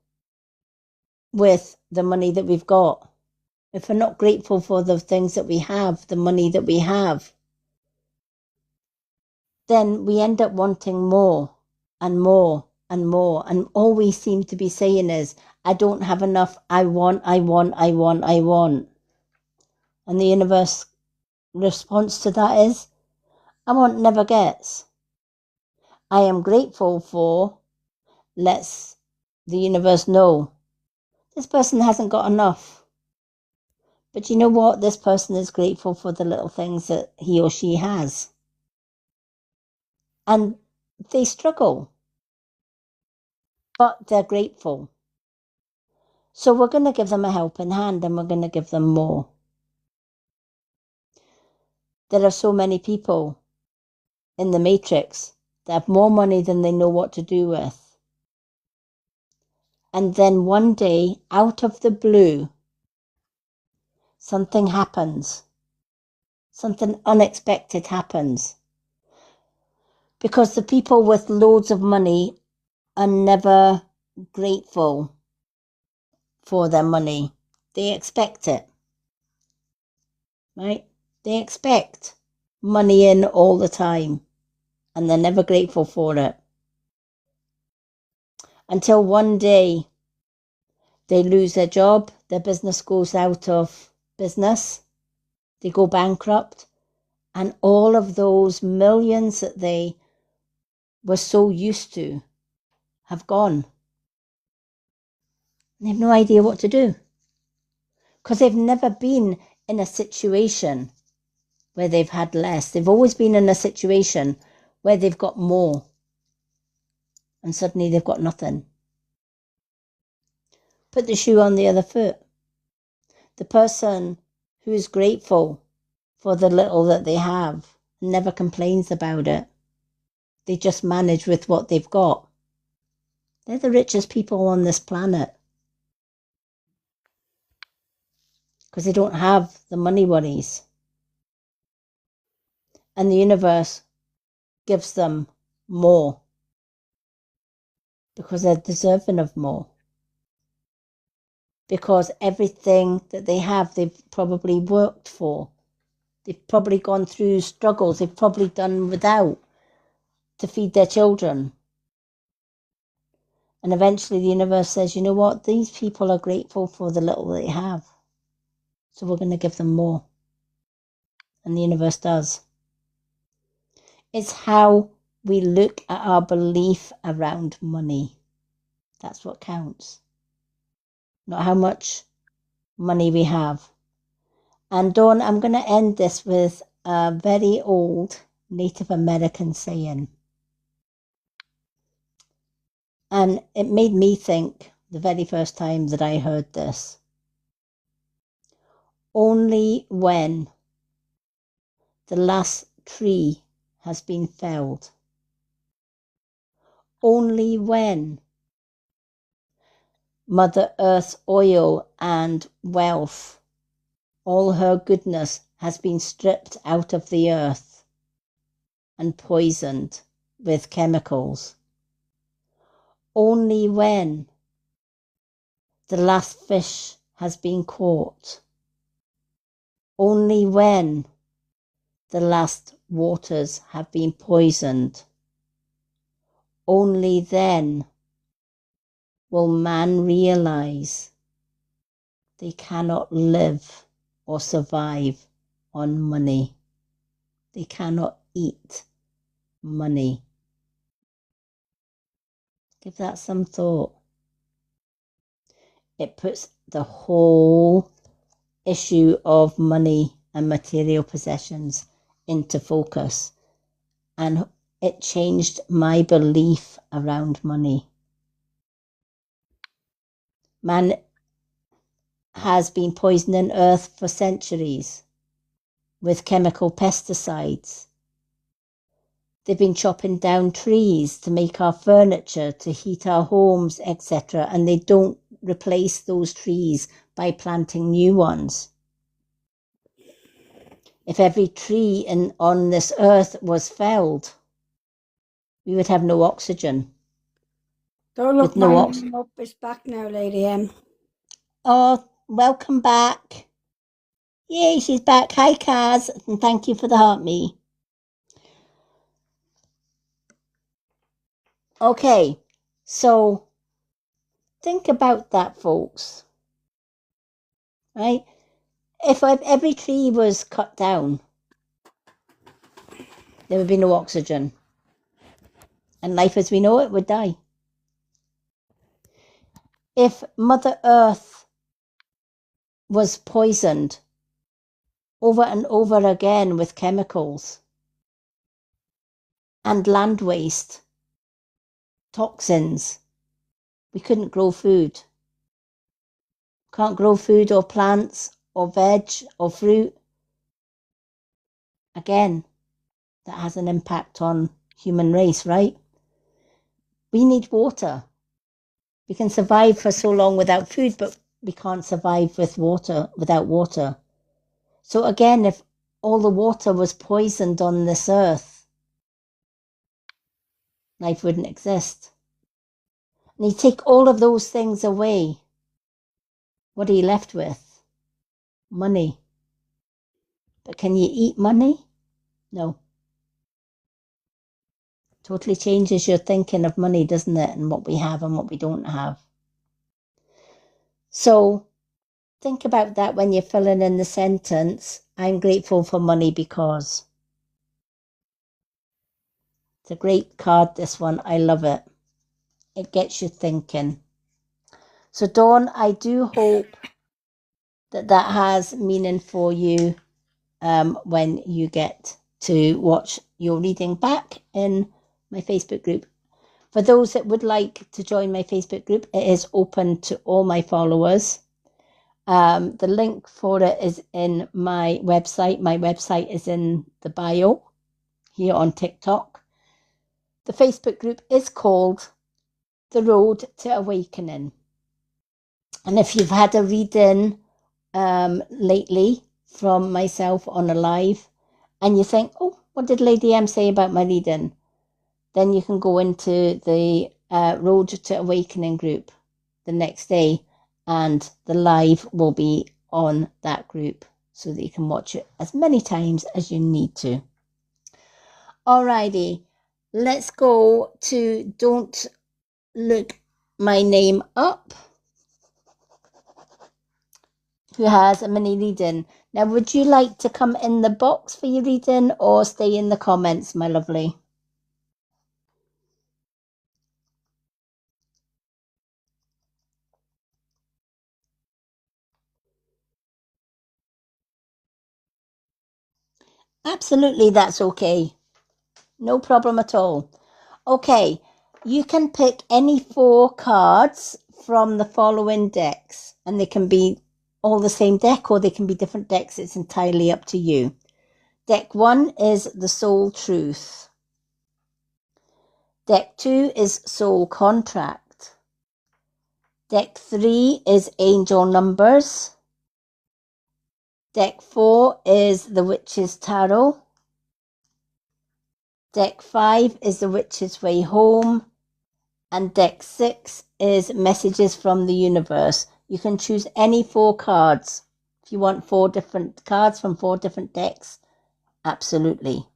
with the money that we've got, if we're not grateful for the things that we have, the money that we have, then we end up wanting more and more and more. And all we seem to be saying is, I don't have enough. I want. And the universe response to that is, I want never gets. I am grateful for, lets the universe know, this person hasn't got enough. But you know what? This person is grateful for the little things that he or she has. And they struggle, but they're grateful. So we're going to give them a helping hand and we're going to give them more. There are so many people in the matrix that have more money than they know what to do with. And then one day, out of the blue, something happens. Something unexpected happens. Because the people with loads of money are never grateful for their money. They expect it. Right? They expect money in all the time. And they're never grateful for it. Until one day they lose their job, their business goes out of business, they go bankrupt, and all of those millions that they were so used to have gone. They have no idea what to do. Because they've never been in a situation where they've had less. They've always been in a situation where they've got more. And suddenly they've got nothing. Put the shoe on the other foot. The person who is grateful for the little that they have never complains about it. They just manage with what they've got. They're the richest people on this planet. Because they don't have the money worries. And the universe gives them more. Because they're deserving of more. Because everything that they have, they've probably worked for. They've probably gone through struggles. They've probably done without to feed their children. And eventually the universe says, you know what? These people are grateful for the little they have. So we're going to give them more. And the universe does. It's how we look at our belief around money. That's what counts. Not how much money we have. And Dawn, I'm going to end this with a very old Native American saying. And it made me think the very first time that I heard this. Only when the last tree has been felled, only when Mother Earth's oil and wealth, all her goodness, has been stripped out of the earth and poisoned with chemicals. Only when the last fish has been caught. Only when the last waters have been poisoned. Only then will man realize they cannot live or survive on money. They cannot eat money. Give that some thought. It puts the whole issue of money and material possessions into focus. And it changed my belief around money. Man has been poisoning earth for centuries with chemical pesticides. They've been chopping down trees to make our furniture, to heat our homes, etc. And they don't replace those trees by planting new ones. If every tree on this earth was felled, we would have no oxygen. Don't look, With no my oxygen. mum up is back now, Lady M. Oh, welcome back. Yay, she's back. Hi, Kaz, and thank you for the heart me. Okay, so think about that, folks. Right? If every tree was cut down, there would be no oxygen. And life as we know it would die. If Mother Earth was poisoned over and over again with chemicals and land waste, toxins, we couldn't grow food. Can't grow food or plants or veg or fruit. Again, that has an impact on human race, right? We need water. We can survive for so long without food, but we can't survive without water. So again, if all the water was poisoned on this earth, life wouldn't exist. And you take all of those things away, what are you left with? Money. But can you eat money? No. Totally changes your thinking of money, doesn't it? And what we have and what we don't have. So think about that when you're filling in the sentence. I'm grateful for money because. It's a great card, this one. I love it. It gets you thinking. So Dawn, I do hope that has meaning for you when you get to watch your reading back in my Facebook group. For those that would like to join my Facebook group, it is open to all my followers. The link for it is in my website. My website is in the bio here on TikTok. The Facebook group is called The Road to Awakening. And if you've had a reading lately from myself on a live and you think, oh, what did Lady M say about my reading? Then you can go into the Road to Awakening group the next day and the live will be on that group so that you can watch it as many times as you need to. Alrighty, let's go to Don't Look my name up who has a mini reading. Now, would you like to come in the box for your reading or stay in the comments, my lovely? Absolutely, that's okay. No problem at all. Okay, you can pick any 4 cards from the following decks, and they can be all the same deck or they can be different decks. It's entirely up to you. Deck 1 is the Soul Truth. Deck 2 is Soul Contract. Deck 3 is Angel Numbers. Deck 4 is the Witch's Tarot. Deck 5 is the Witch's Way Home. And deck 6 is Messages from the Universe. You can choose any 4 cards. If you want 4 different cards from 4 different decks, absolutely,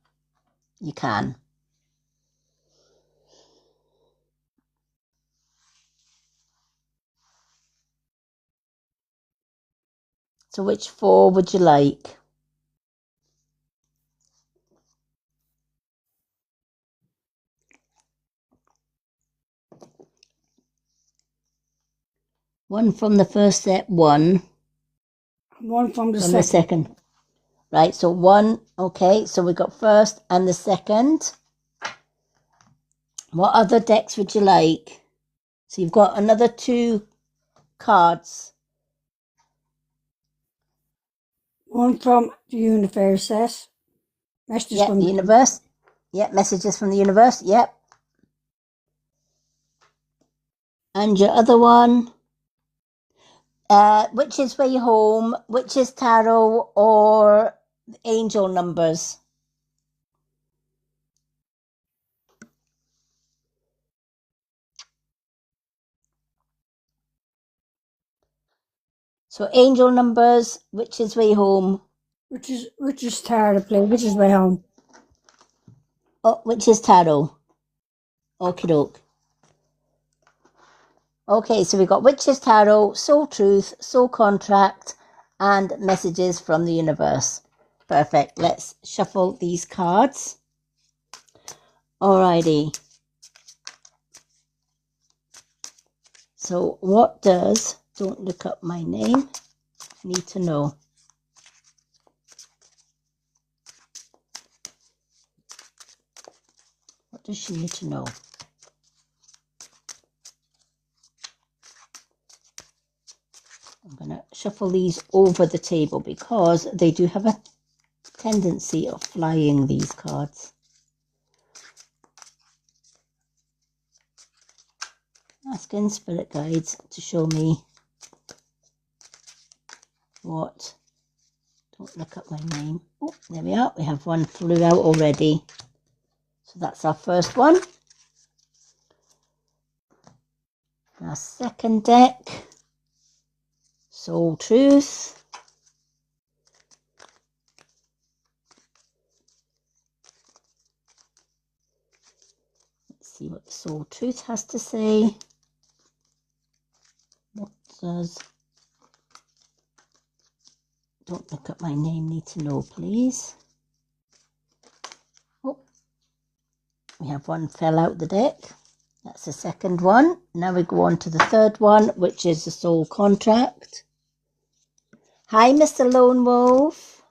you can. So which 4 would you like? One from the first set, 1. One from the From second. the second. Right, so 1, okay, so we got first and the second. What other decks would you like? So you've got another 2 cards. One from the universe. Messages Yep, from the universe. Yep, Messages from the Universe. Yep. And your other one, Witch's Way Home, Witch's Tarot, or Angel Numbers. So Angel Numbers, Witch's Way Home. which is tired of playing, which is way home. Oh, Witch's Tarot. Okie doke. Okay, so we've got Witch's Tarot, Soul Truth, Soul Contract, and Messages from the Universe. Perfect. Let's shuffle these cards. Alrighty. So what does Don't Look Up My Name need to know? What does she need to know? I'm going to shuffle these over the table because they do have a tendency of flying, these cards. Asking spirit guides to show me what Don't Look Up My Name. Oh, there we are. We have one flew out already. So that's our first one. Our second deck, Soul Truth. Let's see what the Soul Truth has to say. What does Don't Look Up My Name need to know, please? Oh, we have one fell out the deck. That's the second one. Now we go on to the third one, which is the Soul Contract. Hi, Mr. Lone Wolf.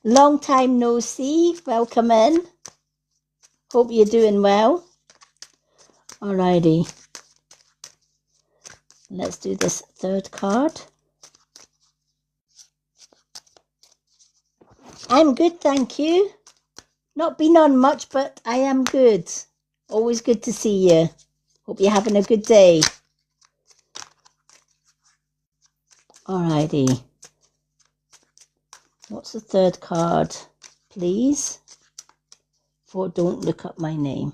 Long time no see. Welcome in. Hope you're doing well. Alrighty. Let's do this third card. I'm good, thank you. Not been on much, but I am good. Always good to see you. Hope you're having a good day. Alrighty. What's the third card, please? For Don't Look Up My Name.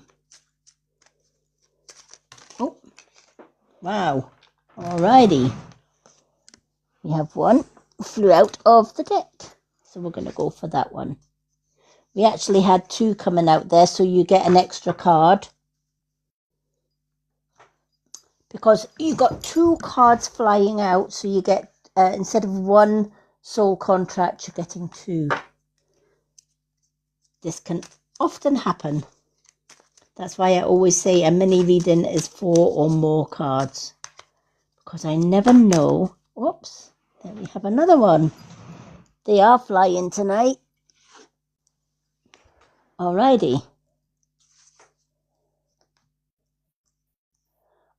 Oh, wow. Alrighty. We have one flew out of the deck. So we're going to go for that one. We actually had 2 coming out there, so you get an extra card. because you got 2 cards flying out, so you get, instead of 1 soul contract, you're getting 2. This can often happen. That's why I always say a mini reading is 4 or more cards, because I never know. Whoops, there we have another one. They are flying tonight. Alrighty.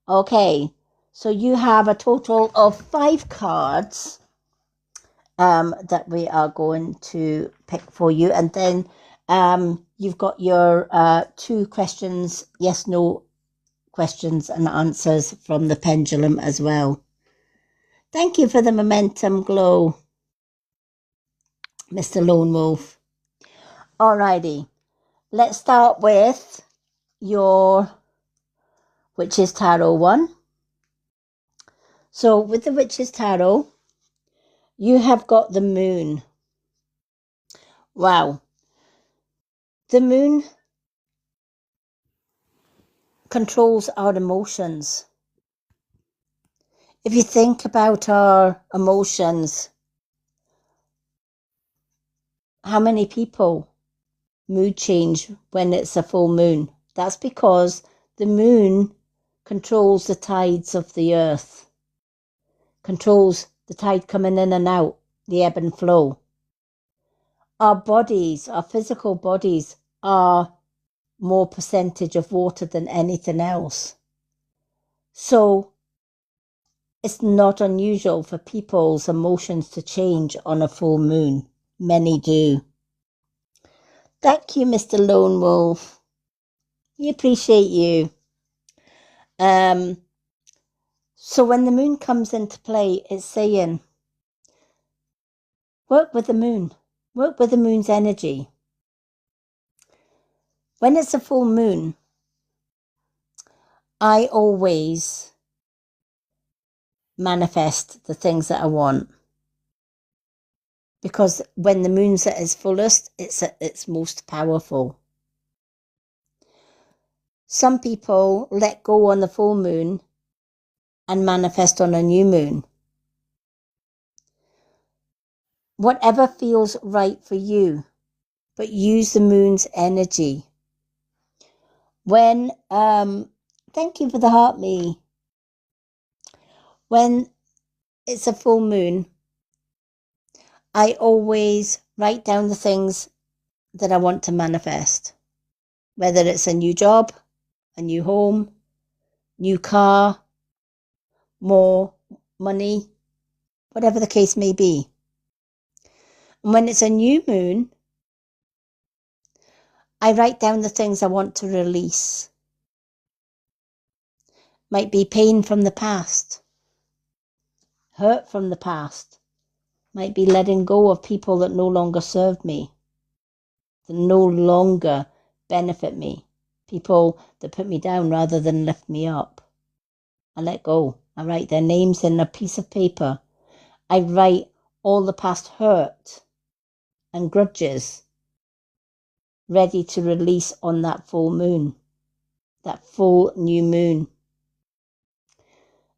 Okay, so you have a total of 5 cards that we are going to pick for you, and then you've got your 2 questions, yes, no questions and answers from the pendulum as well. Thank you for the momentum glow, Mr. Lone Wolf. Alrighty, let's start with your Witch's Tarot one. So with the Witch's Tarot, you have got the Moon. Wow. The Moon controls our emotions. If you think about our emotions, how many people mood change when it's a full moon? That's because the moon controls the tides of the earth, controls the tide coming in and out, the ebb and flow. Our bodies, our physical bodies, are more percentage of water than anything else. So it's not unusual for people's emotions to change on a full moon. Many do. Thank you, Mr. Lone Wolf. We appreciate you. So when the moon comes into play, it's saying, work with the moon. Work with the moon's energy. When it's a full moon, I always manifest the things that I want. Because when the moon's at its fullest, it's at its most powerful. Some people let go on the full moon and manifest on a new moon. Whatever feels right for you, but use the moon's energy. When, thank you for the heart, me. When it's a full moon, I always write down the things that I want to manifest. Whether it's a new job, a new home, new car, more money, whatever the case may be. And when it's a new moon, I write down the things I want to release. Might be pain from the past, hurt from the past. Might be letting go of people that no longer serve me, that no longer benefit me, people that put me down rather than lift me up. I let go. I write their names in a piece of paper. I write all the past hurt and grudges ready to release on that full moon, that full new moon.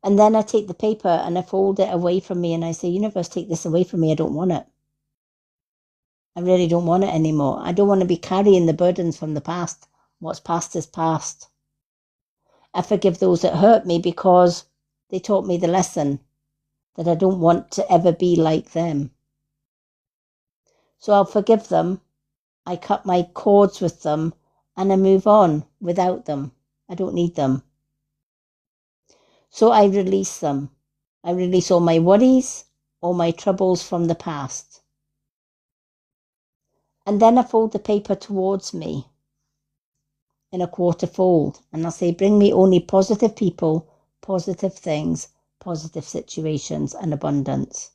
And then I take the paper and I fold it away from me and I say, universe, take this away from me. I don't want it. I really don't want it anymore. I don't want to be carrying the burdens from the past. What's past is past. I forgive those that hurt me because they taught me the lesson that I don't want to ever be like them. So I'll forgive them. I cut my cords with them and I move on without them. I don't need them. So I release them. I release all my worries, all my troubles from the past. And then I fold the paper towards me in a quarter fold. And I'll say, bring me only positive people, positive things, positive situations and abundance.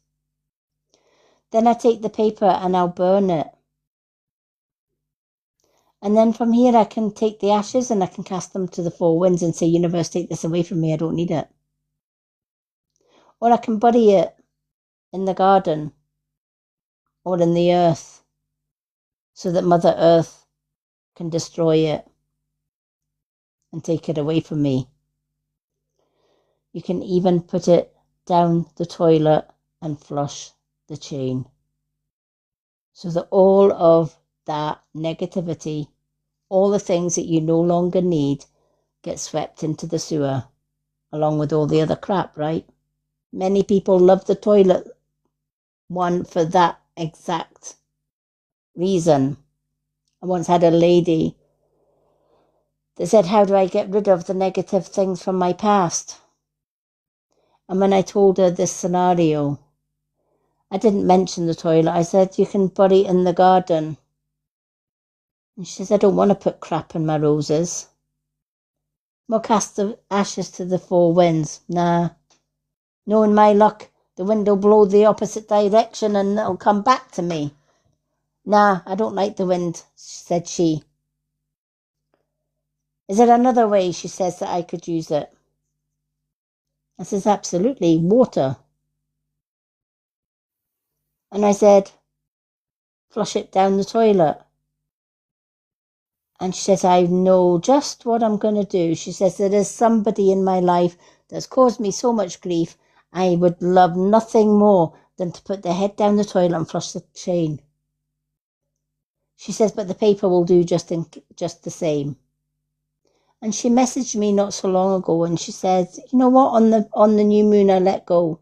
Then I take the paper and I'll burn it. And then from here I can take the ashes and I can cast them to the four winds and say, universe, take this away from me. I don't need it. Or I can bury it in the garden or in the earth so that Mother Earth can destroy it and take it away from me. You can even put it down the toilet and flush the chain. So that all of that negativity, all the things that you no longer need, get swept into the sewer, along with all the other crap, right? Many people love the toilet one for that exact reason. I once had a lady that said, how do I get rid of the negative things from my past? And when I told her this scenario, I didn't mention the toilet. I said, you can bury it in the garden. And she says, I don't want to put crap in my roses. Well, cast the ashes to the four winds. Nah. Knowing my luck, the wind will blow the opposite direction and it'll come back to me. Nah, I don't like the wind, said she. Is there another way, she says, that I could use it? I says, absolutely, water. And I said, flush it down the toilet. And she says, I know just what I'm going to do. She says, there is somebody in my life that's caused me so much grief. I would love nothing more than to put their head down the toilet and flush the chain. She says, but the paper will do just the same. And she messaged me not so long ago and she said, you know what, on the new moon I let go.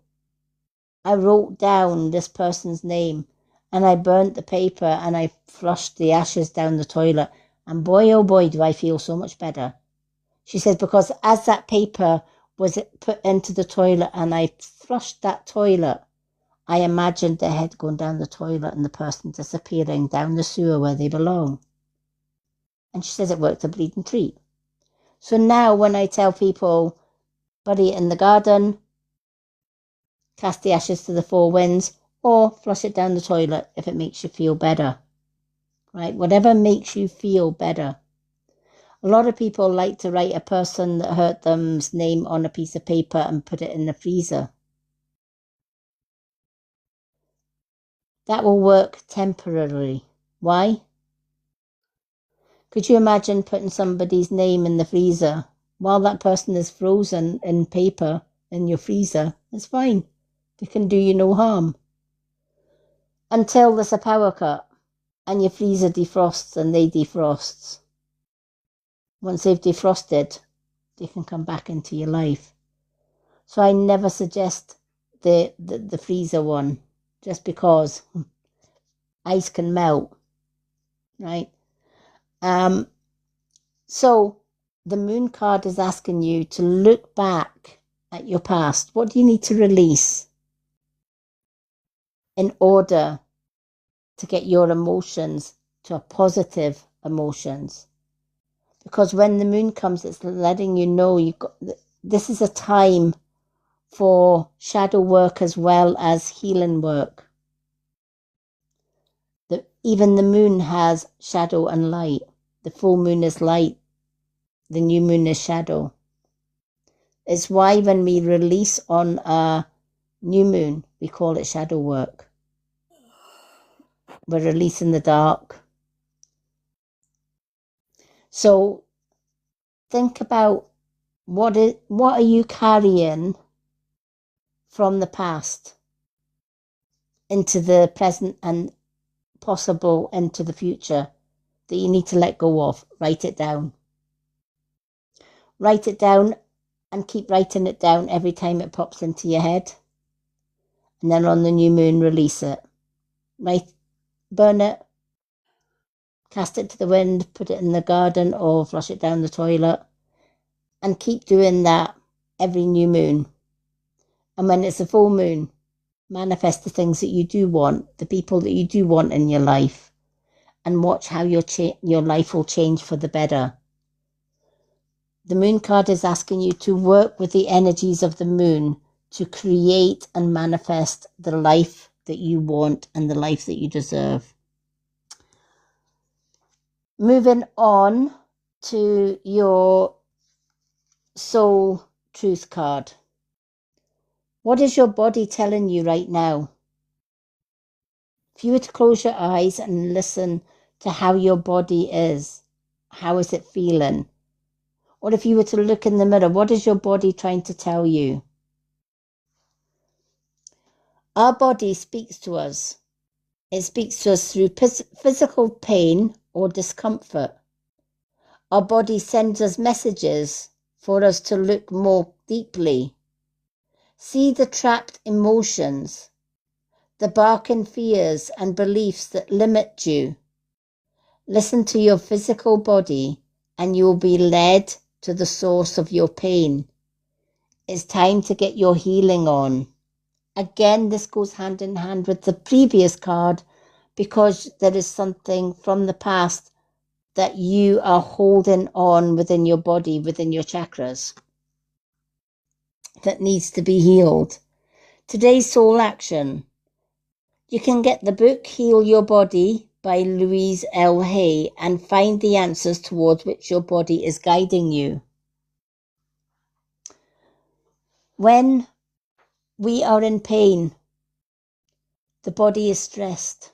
I wrote down this person's name and I burnt the paper and I flushed the ashes down the toilet. And boy, oh boy, do I feel so much better. She said, because as that paper was put into the toilet and I flushed that toilet, I imagined their head going down the toilet and the person disappearing down the sewer where they belong. And she says it worked a bleeding treat. So now when I tell people, bury it in the garden, cast the ashes to the four winds, or flush it down the toilet if it makes you feel better. Right? Whatever makes you feel better. A lot of people like to write a person that hurt them's name on a piece of paper and put it in the freezer. That will work temporarily. Why? Could you imagine putting somebody's name in the freezer while that person is frozen in paper in your freezer? It's fine. They can do you no harm. Until there's a power cut and your freezer defrosts and they defrost. Once they've defrosted, they can come back into your life. So I never suggest the freezer one, just because ice can melt, right? So the moon card is asking you to look back at your past. What do you need to release in order to get your emotions to a positive emotions? Because when the moon comes, it's letting you know this is a time for shadow work as well as healing work. Even the moon has shadow and light. The full moon is light. The new moon is shadow. It's why when we release on a new moon, we call it shadow work. We're releasing the dark. So think about what are you carrying from the past into the present and possible into the future that you need to let go of. Write it down. Write it down and keep writing it down every time it pops into your head. And then on the new moon, release it. Burn it, cast it to the wind, put it in the garden or flush it down the toilet. And keep doing that every new moon. And when it's a full moon, manifest the things that you do want, the people that you do want in your life, and watch how your life will change for the better. The moon card is asking you to work with the energies of the moon to create and manifest the life that you want and the life that you deserve. Moving on to your soul truth card. What is your body telling you right now? If you were to close your eyes and listen to how your body is, how is it feeling? Or if you were to look in the mirror, what is your body trying to tell you? Our body speaks to us. It speaks to us through physical pain or discomfort. Our body sends us messages for us to look more deeply. See the trapped emotions, the barking fears and beliefs that limit you. Listen to your physical body and you will be led to the source of your pain. It's time to get your healing on. Again, this goes hand in hand with the previous card because there is something from the past that you are holding on within your body, within your chakras, that needs to be healed. Today's soul action. You can get the book Heal Your Body by Louise L. Hay and find the answers towards which your body is guiding you. When we are in pain, the body is stressed.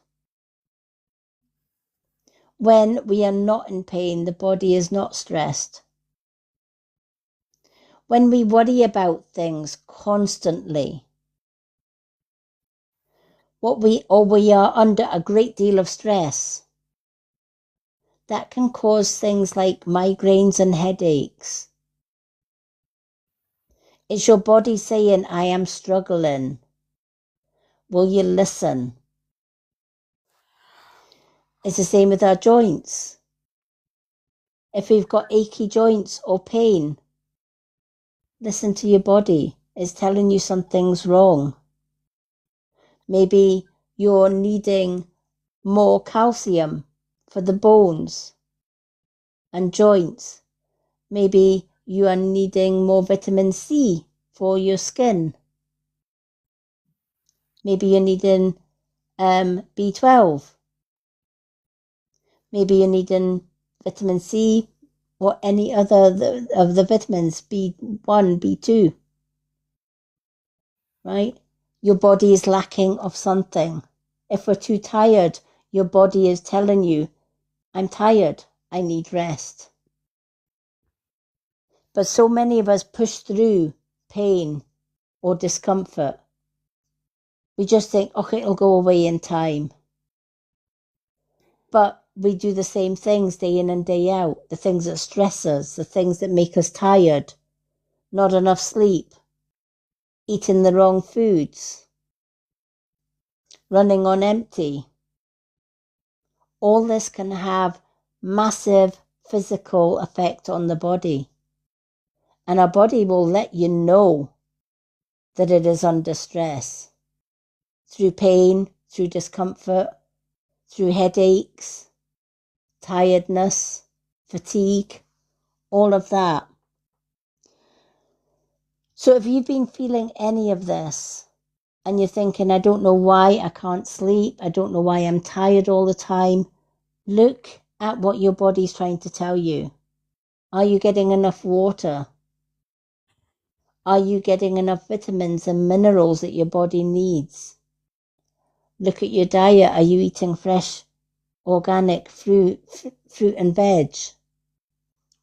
When we are not in pain, the body is not stressed. When we worry about things constantly, we are under a great deal of stress, that can cause things like migraines and headaches. It's your body saying, I am struggling. Will you listen? It's the same with our joints. If we've got achy joints or pain, listen to your body. It's telling you something's wrong. Maybe you're needing more calcium for the bones and joints. Maybe you are needing more vitamin C for your skin. Maybe you're needing B12. Maybe you're needing vitamin C or any other of the vitamins, B1, B2, right? Your body is lacking of something. If we're too tired, your body is telling you, I'm tired, I need rest. But so many of us push through pain or discomfort. We just think, okay, it'll go away in time. But we do the same things day in and day out. The things that stress us, the things that make us tired, not enough sleep, eating the wrong foods, running on empty. All this can have massive physical effect on the body. And our body will let you know that it is under stress through pain, through discomfort, through headaches, tiredness, fatigue, all of that. So if you've been feeling any of this and you're thinking, I don't know why I can't sleep, I don't know why I'm tired all the time, look at what your body's trying to tell you. Are you getting enough water? Are you getting enough vitamins and minerals that your body needs? Look at your diet. Are you eating fresh, organic fruit and veg?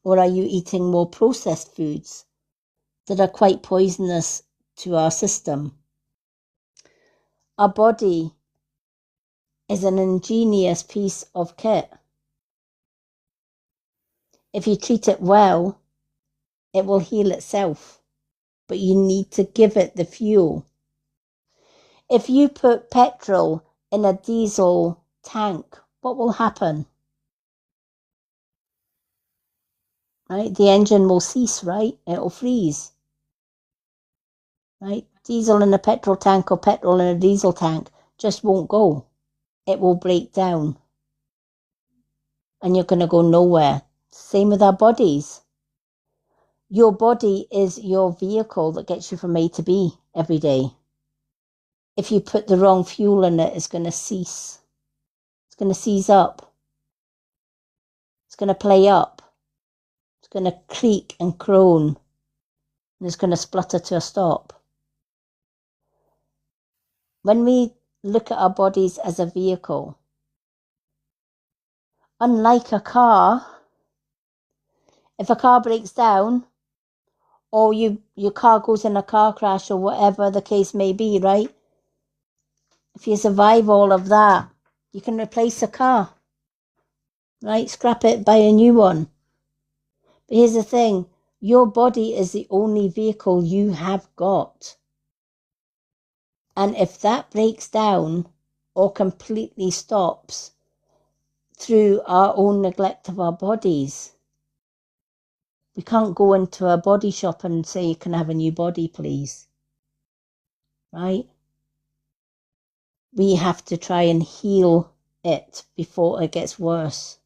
Or are you eating more processed foods that are quite poisonous to our system? Our body is an ingenious piece of kit. If you treat it well, it will heal itself, but you need to give it the fuel. If you put petrol in a diesel tank, what will happen? Right? The engine will cease, right? It will freeze. Right? Diesel in a petrol tank or petrol in a diesel tank just won't go. It will break down. And you're going to go nowhere. Same with our bodies. Your body is your vehicle that gets you from A to B every day. If you put the wrong fuel in it, it's going to cease. It's going to seize up. It's going to play up. It's going to creak and groan. And it's going to splutter to a stop. When we look at our bodies as a vehicle, unlike a car, If a car breaks down, or your car goes in a car crash or whatever the case may be, right? If you survive all of that, you can replace a car, right? Scrap it, buy a new one. But here's the thing, your body is the only vehicle you have got. And if that breaks down or completely stops through our own neglect of our bodies, we can't go into a body shop and say, you can have a new body, please. Right? We have to try and heal it before it gets worse.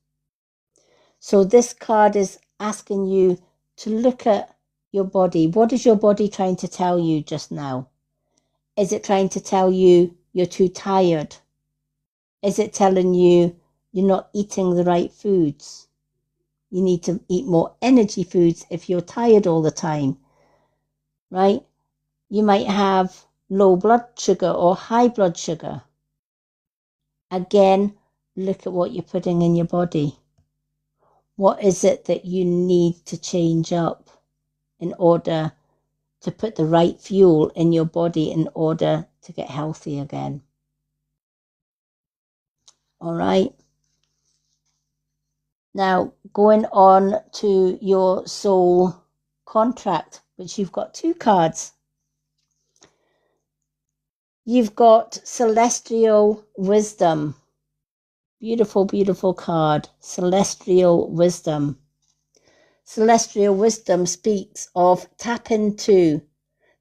So this card is asking you to look at your body. What is your body trying to tell you just now? Is it trying to tell you you're too tired? Is it telling you you're not eating the right foods? You need to eat more energy foods if you're tired all the time, right? You might have low blood sugar or high blood sugar. Again, look at what you're putting in your body. What is it that you need to change up in order to put the right fuel in your body in order to get healthy again? All right. Now, going on to your soul contract, which you've got 2 cards. You've got Celestial Wisdom. Beautiful, beautiful card. Celestial Wisdom. Celestial Wisdom speaks of tap into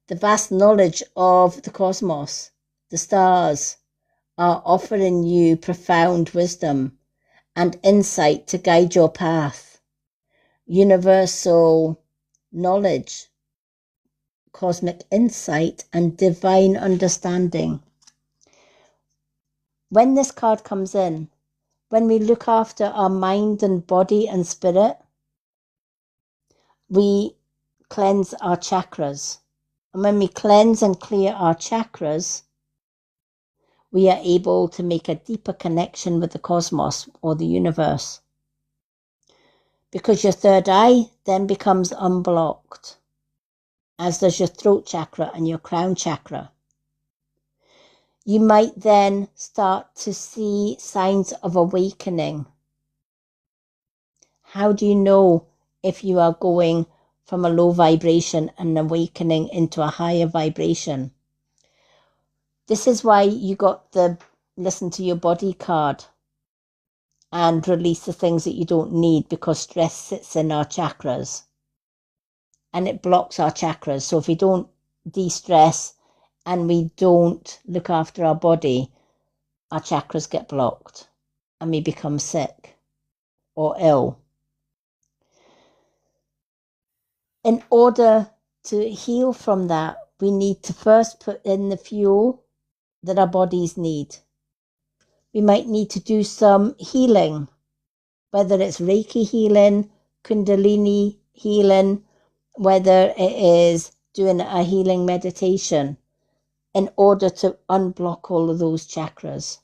the vast knowledge of the cosmos. The stars are offering you profound wisdom and insight to guide your path. Universal knowledge, cosmic insight, and divine understanding. When this card comes in, when we look after our mind and body and spirit, we cleanse our chakras. And when we cleanse and clear our chakras, we are able to make a deeper connection with the cosmos or the universe. Because your third eye then becomes unblocked, as does your throat chakra and your crown chakra. You might then start to see signs of awakening. How do you know if you are going from a low vibration and awakening into a higher vibration? This is why you got the listen to your body card and release the things that you don't need, because stress sits in our chakras and it blocks our chakras. So if we don't de-stress and we don't look after our body, our chakras get blocked and we become sick or ill. In order to heal from that, we need to first put in the fuel that our bodies need. We might need to do some healing, whether it's Reiki healing, Kundalini healing, whether it is doing a healing meditation, in order to unblock all of those chakras.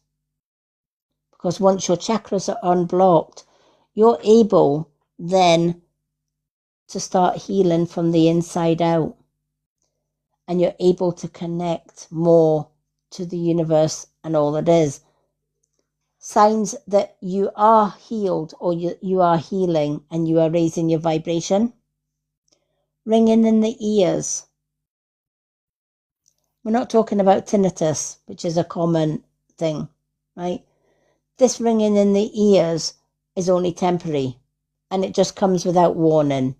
Because once your chakras are unblocked, you're able then to start healing from the inside out. And you're able to connect more to the universe and all it is. Signs that you are healed or you are healing and you are raising your vibration. Ringing in the ears. We're not talking about tinnitus, which is a common thing, right? This ringing in the ears is only temporary and it just comes without warning.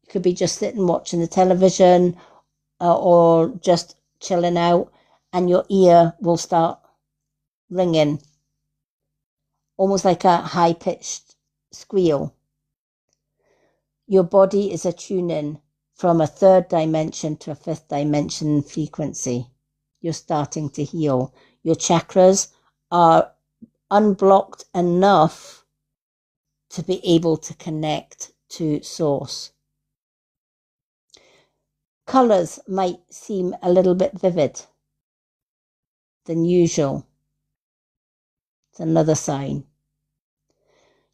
You could be just sitting watching the television or just chilling out and your ear will start ringing, almost like a high-pitched squeal. Your body is attuning from a 3rd dimension to a 5th dimension frequency. You're starting to heal. Your chakras are unblocked enough to be able to connect to source. Colours might seem a little bit vivid than usual. It's another sign.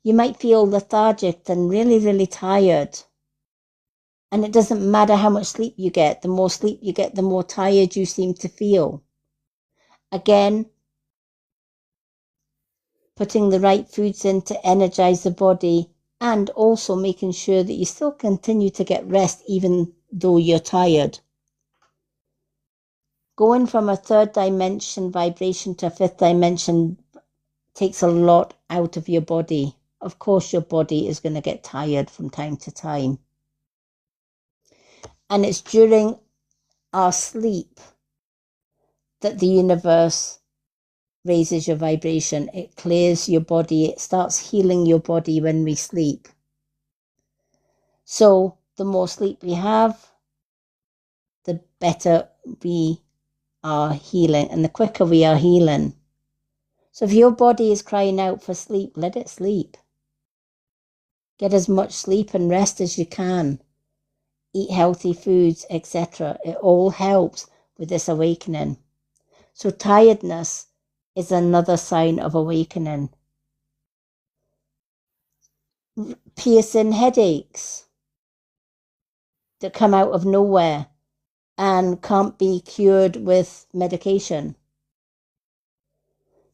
You might feel lethargic and really, really tired And it doesn't matter how much sleep you get. The more sleep you get, the more tired you seem to feel. Again, putting the right foods in to energize the body, and also making sure that you still continue to get rest even though you're tired. Going from a third dimension vibration to a fifth dimension takes a lot out of your body. Of course, your body is going to get tired from time to time. And it's during our sleep that the universe raises your vibration. It clears your body. It starts healing your body when we sleep. So the more sleep we have, the better we are healing and the quicker we are healing. So if your body is crying out for sleep, let it sleep. Get as much sleep and rest as you can. Eat healthy foods, etc. It all helps with this awakening. So tiredness is another sign of awakening. Piercing headaches that come out of nowhere and can't be cured with medication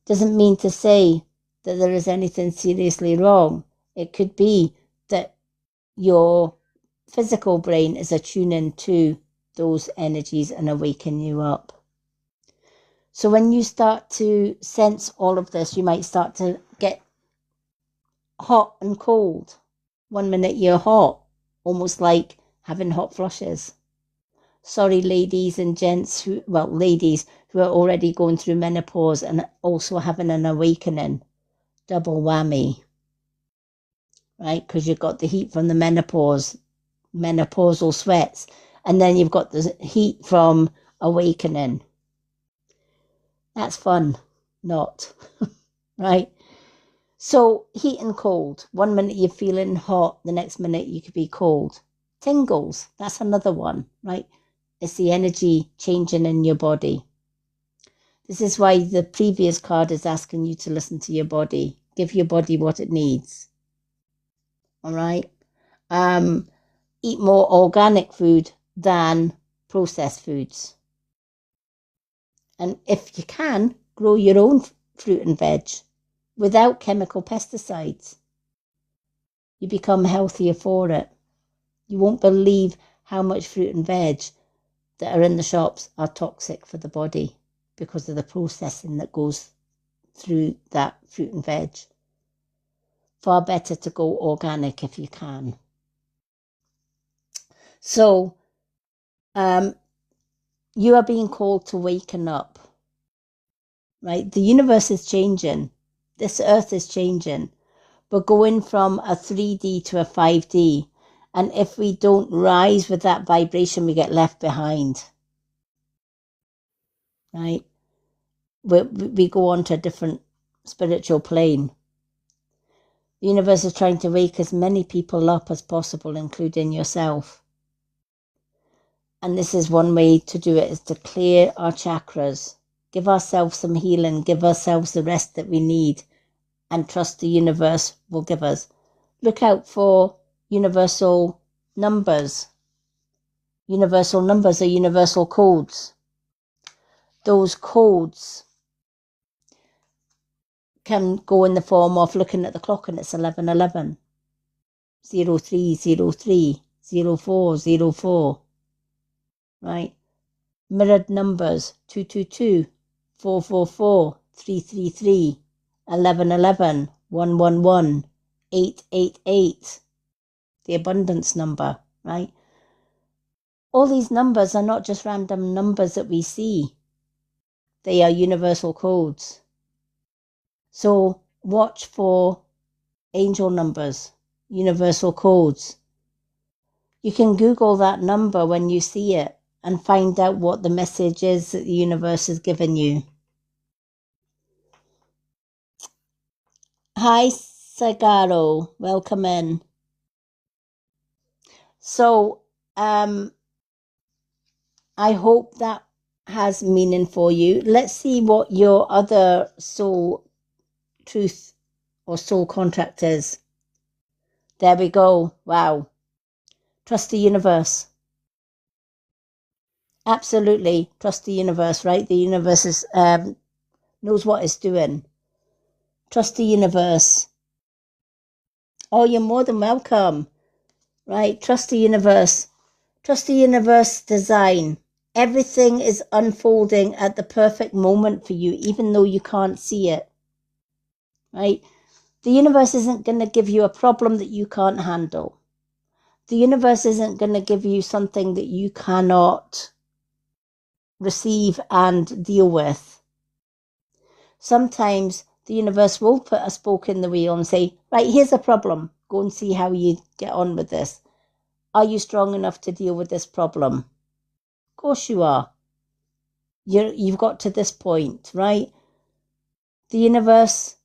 doesn't mean to say that there is anything seriously wrong. It could be that your physical brain is attuning to those energies and awaken you up. So when you start to sense all of this, you might start to get hot and cold. 1 minute you're hot, almost like having hot flushes. Sorry, ladies and gents ladies who are already going through menopause and also having an awakening. Double whammy, right? Because you've got the heat from the menopausal sweats, and then you've got the heat from awakening. That's fun, not, right? So heat and cold. 1 minute you're feeling hot, the next minute you could be cold. Tingles, that's another one, right? It's the energy changing in your body. This is why the previous card is asking you to listen to your body. Give your body what it needs. All right? Eat more organic food than processed foods. And if you can, grow your own fruit and veg without chemical pesticides. You become healthier for it. You won't believe how much fruit and veg that are in the shops are toxic for the body because of the processing that goes through that fruit and veg. Far better to go organic if you can. So, you are being called to waken up, right? The universe is changing. This earth is changing. We're going from a 3D to a 5D. And if we don't rise with that vibration, we get left behind, right? We go on to a different spiritual plane. The universe is trying to wake as many people up as possible, including yourself. And this is one way to do it, is to clear our chakras, give ourselves some healing, give ourselves the rest that we need, and trust the universe will give us. Look out for universal numbers. Universal numbers are universal codes. Those codes can go in the form of looking at the clock and it's 11:11, 03:03, 04:04, right? Mirrored numbers 222, 444, 333, 1111, 111, 888, the abundance number, right? All these numbers are not just random numbers that we see. They are universal codes. So watch for angel numbers, universal codes. You can Google that number when you see it and find out what the message is that the universe has given you. Hi, Sagaro. Welcome in. So, I hope that has meaning for you. Let's see what your other soul truth or soul contract is. There we go. Wow. Trust the universe. Absolutely. Trust the universe, right? The universe is, knows what it's doing. Trust the universe. Oh, you're more than welcome. Right? Trust the universe. Trust the universe design. Everything is unfolding at the perfect moment for you, even though you can't see it. Right? The universe isn't going to give you a problem that you can't handle. The universe isn't going to give you something that you cannot receive and deal with. Sometimes the universe will put a spoke in the wheel and say, right, here's a problem. Go and see how you get on with this. Are you strong enough to deal with this problem? Of course you are. You've got to this point, right? The universe,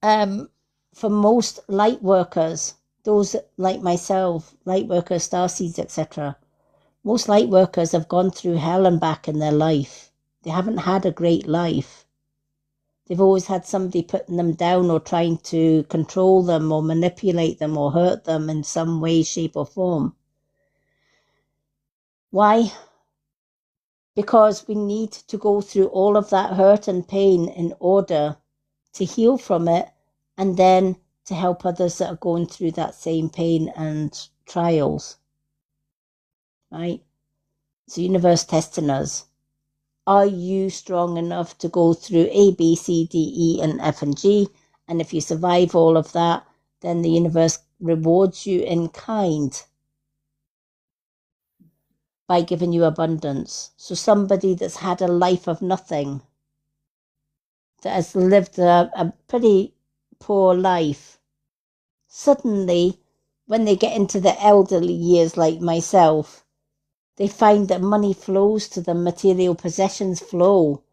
for most light workers, those like myself, light workers, starseeds, etc., most light workers have gone through hell and back in their life. They haven't had a great life. They've always had somebody putting them down or trying to control them or manipulate them or hurt them in some way, shape or form. Why? Because we need to go through all of that hurt and pain in order to heal from it and then to help others that are going through that same pain and trials. Right? It's the universe testing us. Are you strong enough to go through A, B, C, D, E, and F and G? And if you survive all of that, then the universe rewards you in kind by giving you abundance. So somebody that's had a life of nothing, that has lived a pretty poor life, suddenly, when they get into the elderly years like myself, they find that money flows to them, material possessions flow,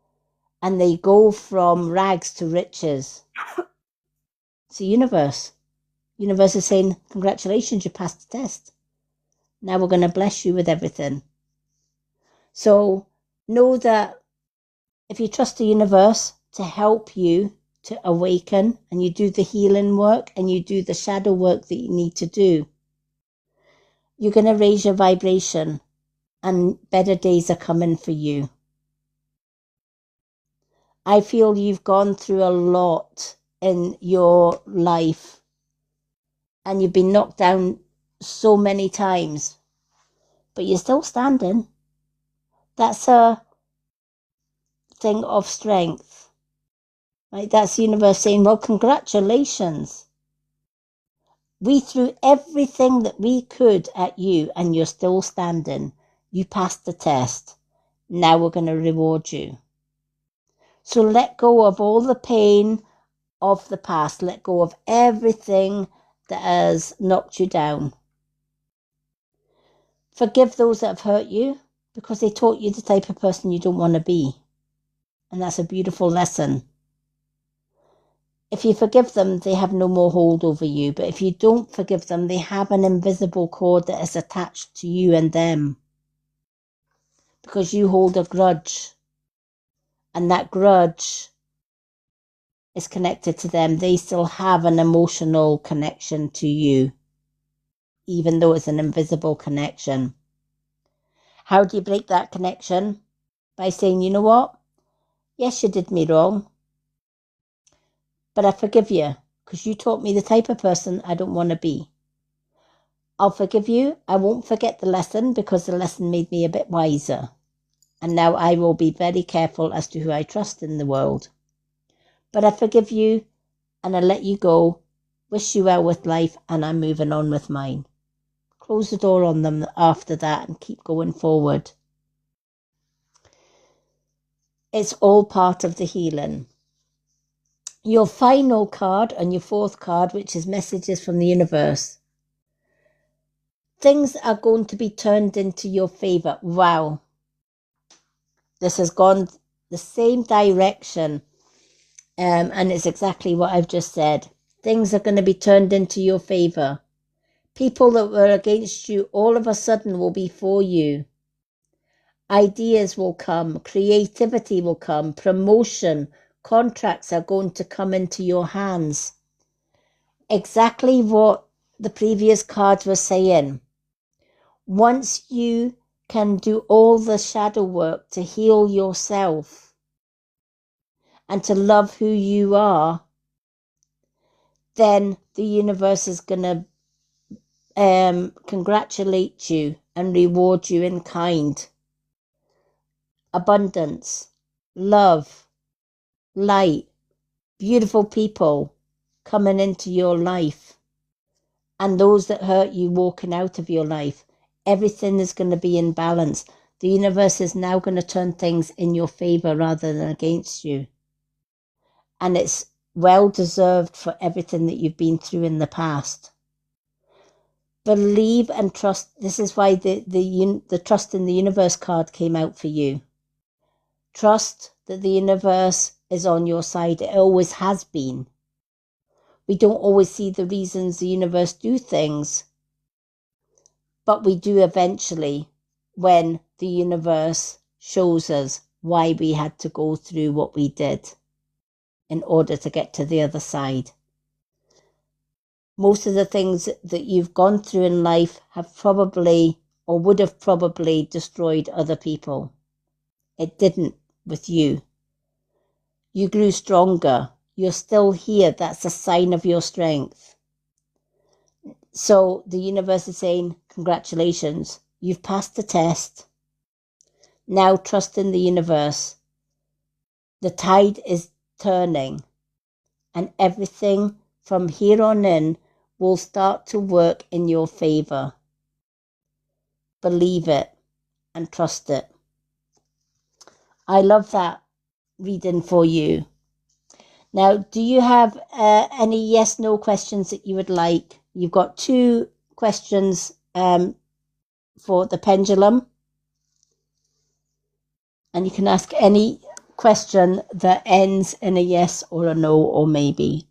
and they go from rags to riches. It's the universe. The universe is saying, congratulations, you passed the test. Now we're going to bless you with everything. So know that if you trust the universe to help you to awaken, and you do the healing work and you do the shadow work that you need to do, you're going to raise your vibration and better days are coming for you. I feel you've gone through a lot in your life and you've been knocked down so many times, but you're still standing. That's a thing of strength. Right? That's the universe saying, well, congratulations. We threw everything that we could at you and you're still standing. You passed the test. Now we're going to reward you. So let go of all the pain of the past. Let go of everything that has knocked you down. Forgive those that have hurt you because they taught you the type of person you don't want to be. And that's a beautiful lesson. If you forgive them, they have no more hold over you. But if you don't forgive them, they have an invisible cord that is attached to you and them. Because you hold a grudge. And that grudge is connected to them. They still have an emotional connection to you, even though it's an invisible connection. How do you break that connection? By saying, you know what? Yes, you did me wrong. But I forgive you because you taught me the type of person I don't want to be. I'll forgive you. I won't forget the lesson because the lesson made me a bit wiser. And now I will be very careful as to who I trust in the world. But I forgive you and I let you go, wish you well with life, and I'm moving on with mine. Close the door on them after that and keep going forward. It's all part of the healing. Your final card and your fourth card, which is messages from the universe. Things are going to be turned into your favor. Wow. This has gone the same direction. And it's exactly what I've just said. Things are going to be turned into your favor. People that were against you all of a sudden will be for you. Ideas will come. Creativity will come. Promotion. Contracts are going to come into your hands. Exactly what the previous cards were saying. Once you can do all the shadow work to heal yourself and to love who you are, then the universe is going to congratulate you and reward you in kind. Abundance, love, light, beautiful people coming into your life, and those that hurt you walking out of your life. Everything is going to be in balance. The universe is now going to turn things in your favor rather than against you. And it's well deserved for everything that you've been through in the past. Believe and trust. This is why the trust in the universe card came out for you. Trust that the universe is on your side. It always has been. We don't always see the reasons the universe do things, but we do eventually when the universe shows us why we had to go through what we did in order to get to the other side. Most of the things that you've gone through in life have probably or would have probably destroyed other people. It didn't with you. You grew stronger. You're still here. That's a sign of your strength. So the universe is saying, congratulations, you've passed the test. Now trust in the universe. The tide is turning, and everything from here on in will start to work in your favor. Believe it and trust it. I love that reading for you. Now, do you have any yes/no questions that you would like? You've got 2 questions for the pendulum, and you can ask any question that ends in a yes or a no or maybe.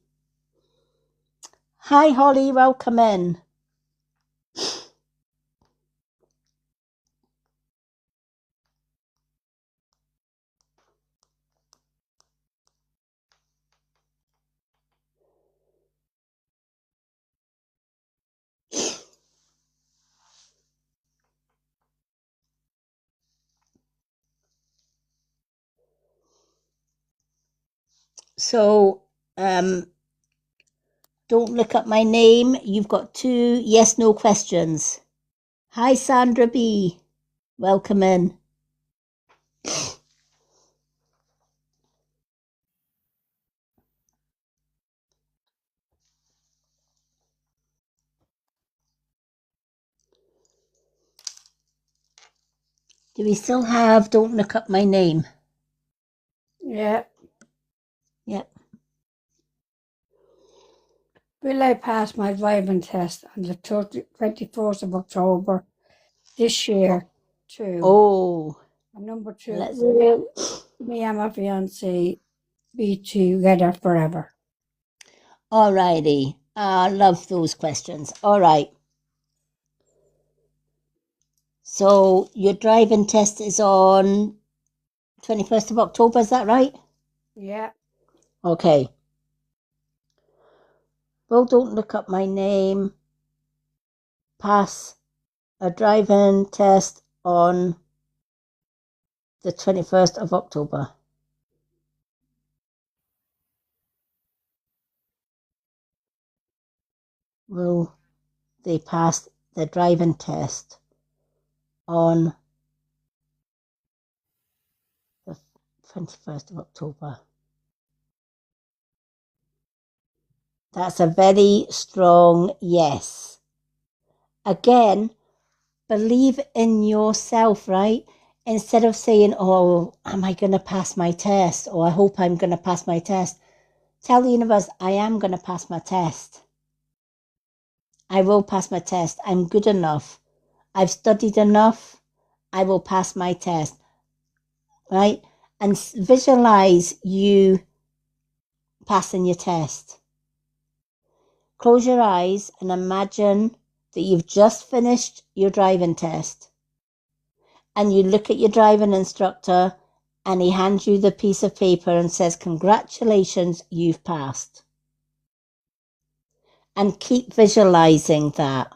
Hi, Holly, welcome in. So, don't look up my name. You've got 2 yes/no questions. Hi, Sandra B. Welcome in. Do we still have don't look up my name? Yeah. Yep. Will I pass my driving test on the 24th of October this year too? Oh. And number 2, Let's- will me and my fiancé be together forever? Alrighty. I love those questions. All right. So your driving test is on 21st of October, is that right? Yeah. Okay. Well, don't look up my name. Pass a driving test on the 21st of October. Will they pass the driving test on the 21st of October? That's a very strong yes. Again, believe in yourself, right? Instead of saying, oh, am I going to pass my test? Or I hope I'm going to pass my test. Tell the universe, I am going to pass my test. I will pass my test. I'm good enough. I've studied enough. I will pass my test. Right? And visualize you passing your test. Close your eyes and imagine that you've just finished your driving test. And you look at your driving instructor and he hands you the piece of paper and says, congratulations, you've passed. And keep visualizing that.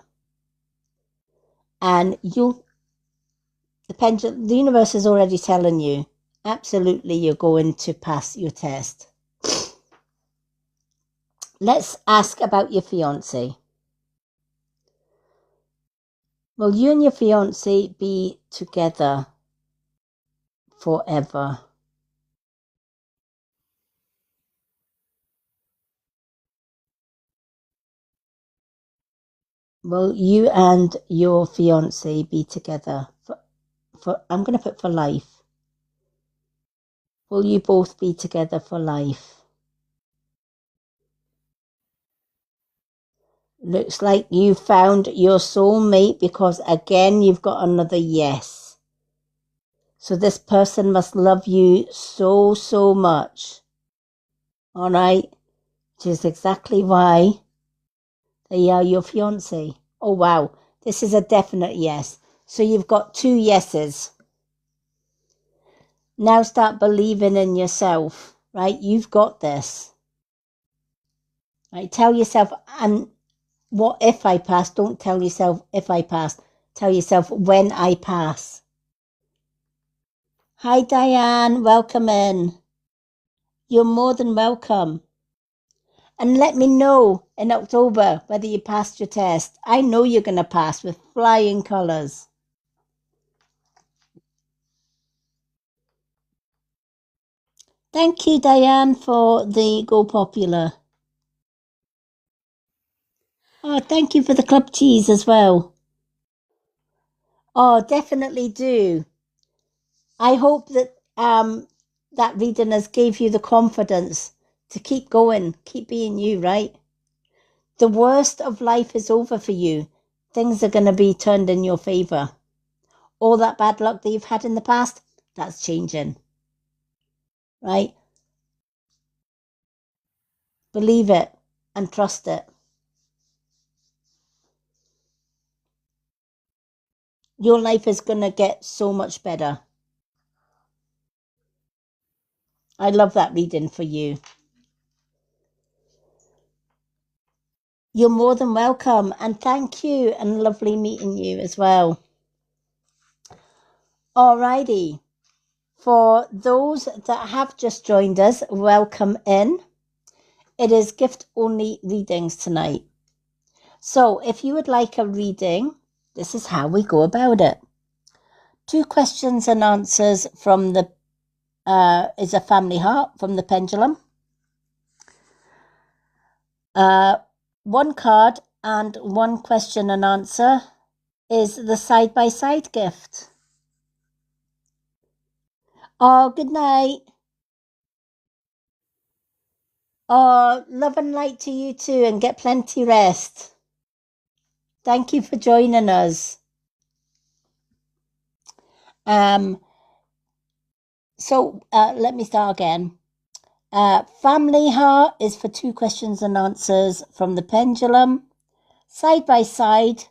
And the universe is already telling you, absolutely, you're going to pass your test. Let's ask about your fiancé. Will you and your fiancé be together forever? Will you and your fiancé be together for I'm going to put for life. Will you both be together for life? Looks like you found your soulmate, because again, you've got another yes. So this person must love you so, so much. All right. Which is exactly why they are your fiancé. Oh, wow. This is a definite yes. So you've got 2 yeses. Now start believing in yourself, right? You've got this. Right? Tell yourself, and what if I pass? Don't tell yourself if I pass. Tell yourself when I pass. Hi, Diane. Welcome in. You're more than welcome. And let me know in October whether you passed your test. I know you're going to pass with flying colours. Thank you, Diane, for the Go Popular. Oh, thank you for the club cheese as well. Oh, definitely do. I hope that that reading has gave you the confidence to keep going, keep being you, right? The worst of life is over for you. Things are going to be turned in your favour. All that bad luck that you've had in the past, that's changing, right? Believe it and trust it. Your life is going to get so much better. I love that reading for you. You're more than welcome, and thank you, and lovely meeting you as well. Alrighty. For those that have just joined us, welcome in. It is gift-only readings tonight. So if you would like a reading, this is how we go about it. 2 questions and answers from the is a family heart from the pendulum. 1 card and 1 question and answer is the side-by-side gift. Oh, good night. Oh, love and light to you too, and get plenty rest. Thank you for joining us. So let me start again. Family heart is for 2 questions and answers from the pendulum. Side by side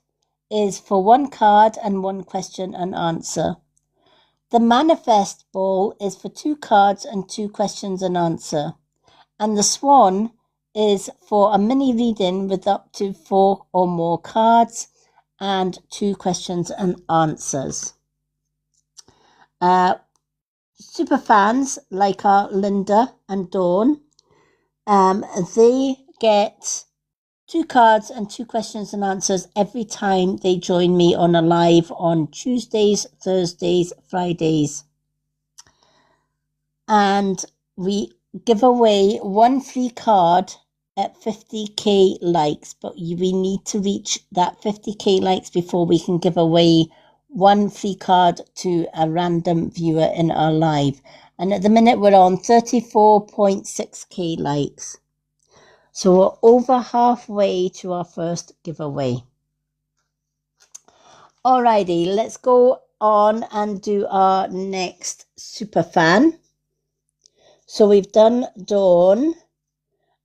is for 1 card and 1 question and answer. The manifest ball is for 2 cards and 2 questions and answer. And the swan is for a mini reading with up to 4 or more cards and 2 questions and answers. Super fans like our Linda and Dawn, they get 2 cards and 2 questions and answers every time they join me on a live on Tuesdays, Thursdays, Fridays. And we give away 1 free card at 50k likes, but we need to reach that 50k likes before we can give away 1 free card to a random viewer in our live. And at the minute we're on 34.6k likes. So we're over halfway to our first giveaway. Alrighty, let's go on and do our next super fan. So we've done Dawn.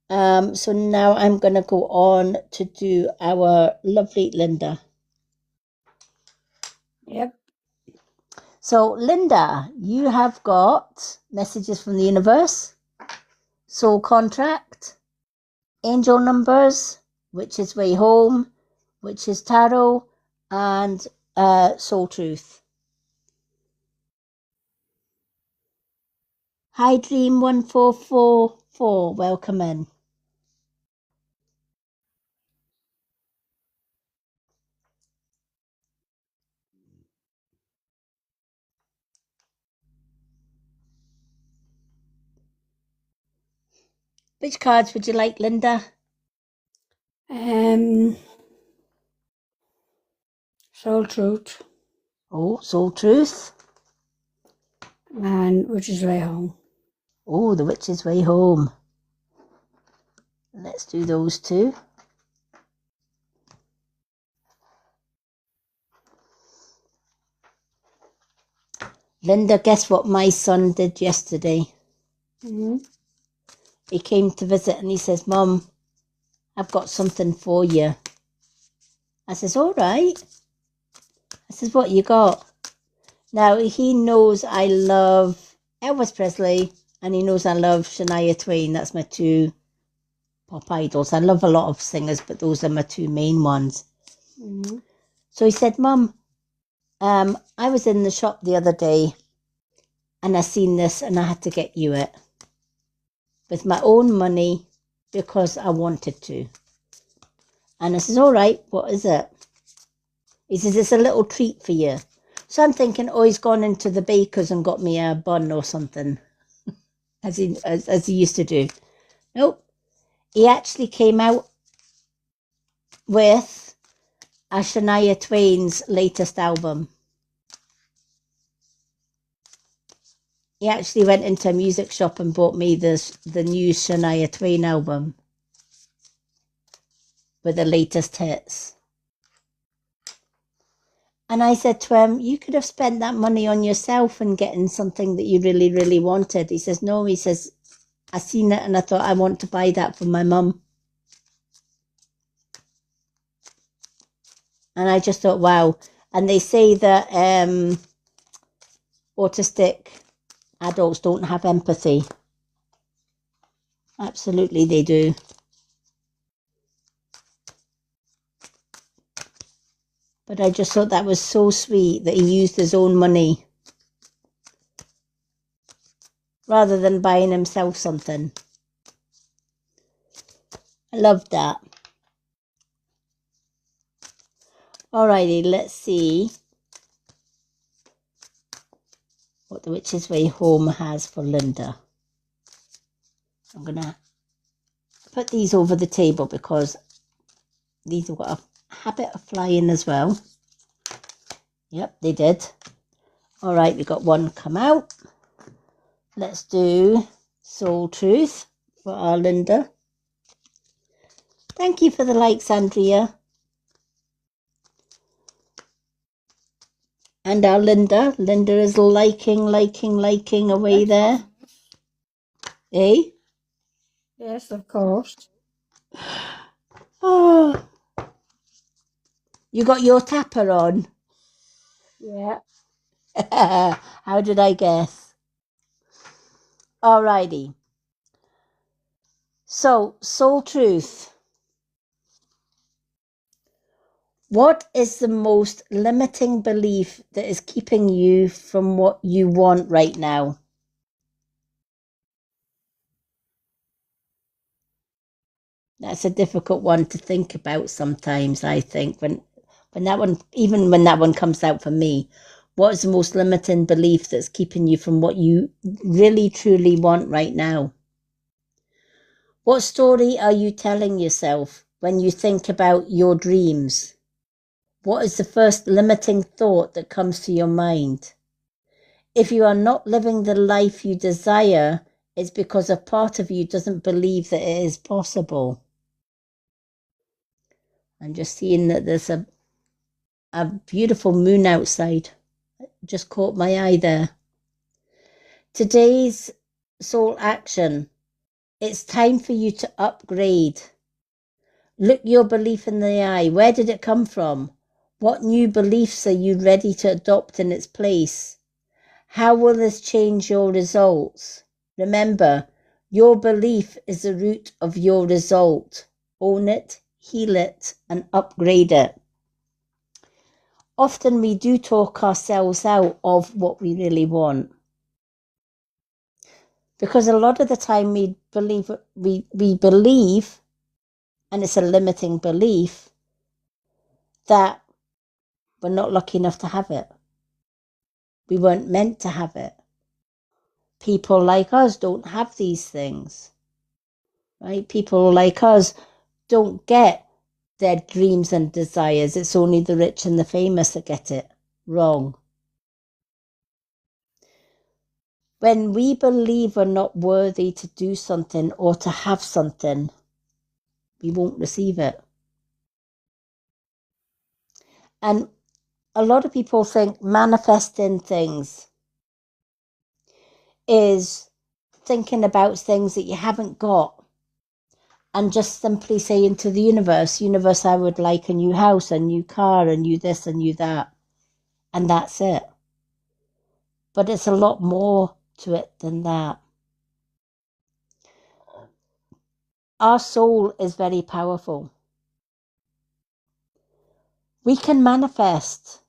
So now I'm going to go on to do our lovely Linda. Yep. So Linda, you have got messages from the universe, soul contract, angel numbers, which is way home, which is tarot, and Soul Truth. Hi, Dream 1444. Welcome in. Which cards would you like, Linda? Soul Truth. Oh, Soul Truth. And Witch's Way Home. Oh, The Witch's Way Home. Let's do those two. Linda, guess what my son did yesterday? Mm-hmm. He came to visit and he says, Mum, I've got something for you. I says, all right. I says, what you got? Now, he knows I love Elvis Presley and he knows I love Shania Twain. That's my two pop idols. I love a lot of singers, but those are my two main ones. Mm-hmm. So he said, Mum, I was in the shop the other day and I seen this and I had to get you it with my own money because I wanted to. And I says, all right, what is it? He says, it's a little treat for you. So I'm thinking, oh, he's gone into the baker's and got me a bun or something, as he used to do. Nope. He actually came out with a Shania Twain's latest album. He actually went into a music shop and bought me the new Shania Twain album with the latest hits. And I said to him, you could have spent that money on yourself and getting something that you really, really wanted. He says, no, he says, I seen it and I thought I want to buy that for my mum. And I just thought, wow. And they say that autistic adults don't have empathy. Absolutely, they do. But I just thought that was so sweet that he used his own money rather than buying himself something. I love that. Alrighty, let's see what the Witch's Way Home has for Linda. I'm going to put these over the table because these have got a habit of flying as well. Yep, they did. All right, we got one come out. Let's do Soul Truth for our Linda. Thank you for the likes, Andrea. And our Linda. Linda is liking away there. Eh? Yes, of course. Oh. You got your tapper on? Yeah. How did I guess? Alrighty. So, Soul Truth. What is the most limiting belief that is keeping you from what you want right now? That's a difficult one to think about sometimes, I think, when that one, even when that one comes out for me. What is the most limiting belief that's keeping you from what you really, truly want right now? What story are you telling yourself when you think about your dreams? What is the first limiting thought that comes to your mind? If you are not living the life you desire, it's because a part of you doesn't believe that it is possible. I'm just seeing that there's a beautiful moon outside. Just caught my eye there. Today's soul action. It's time for you to upgrade. Look your belief in the eye. Where did it come from? What new beliefs are you ready to adopt in its place? How will this change your results? Remember, your belief is the root of your result. Own it, heal it, and upgrade it. often we do talk ourselves out of what we really want. Because a lot of the time we believe, and it's a limiting belief, that we're not lucky enough to have it. We weren't meant to have it. People like us don't have these things, right? People like us don't get their dreams and desires. It's only the rich and the famous that get it. Wrong. When we believe we're not worthy to do something or to have something, we won't receive it. And a lot of people think manifesting things is thinking about things that you haven't got and just simply saying to the universe, I would like a new house, a new car, a new this, a new that. And that's it. But it's a lot more to it than that. Our soul is very powerful. We can manifest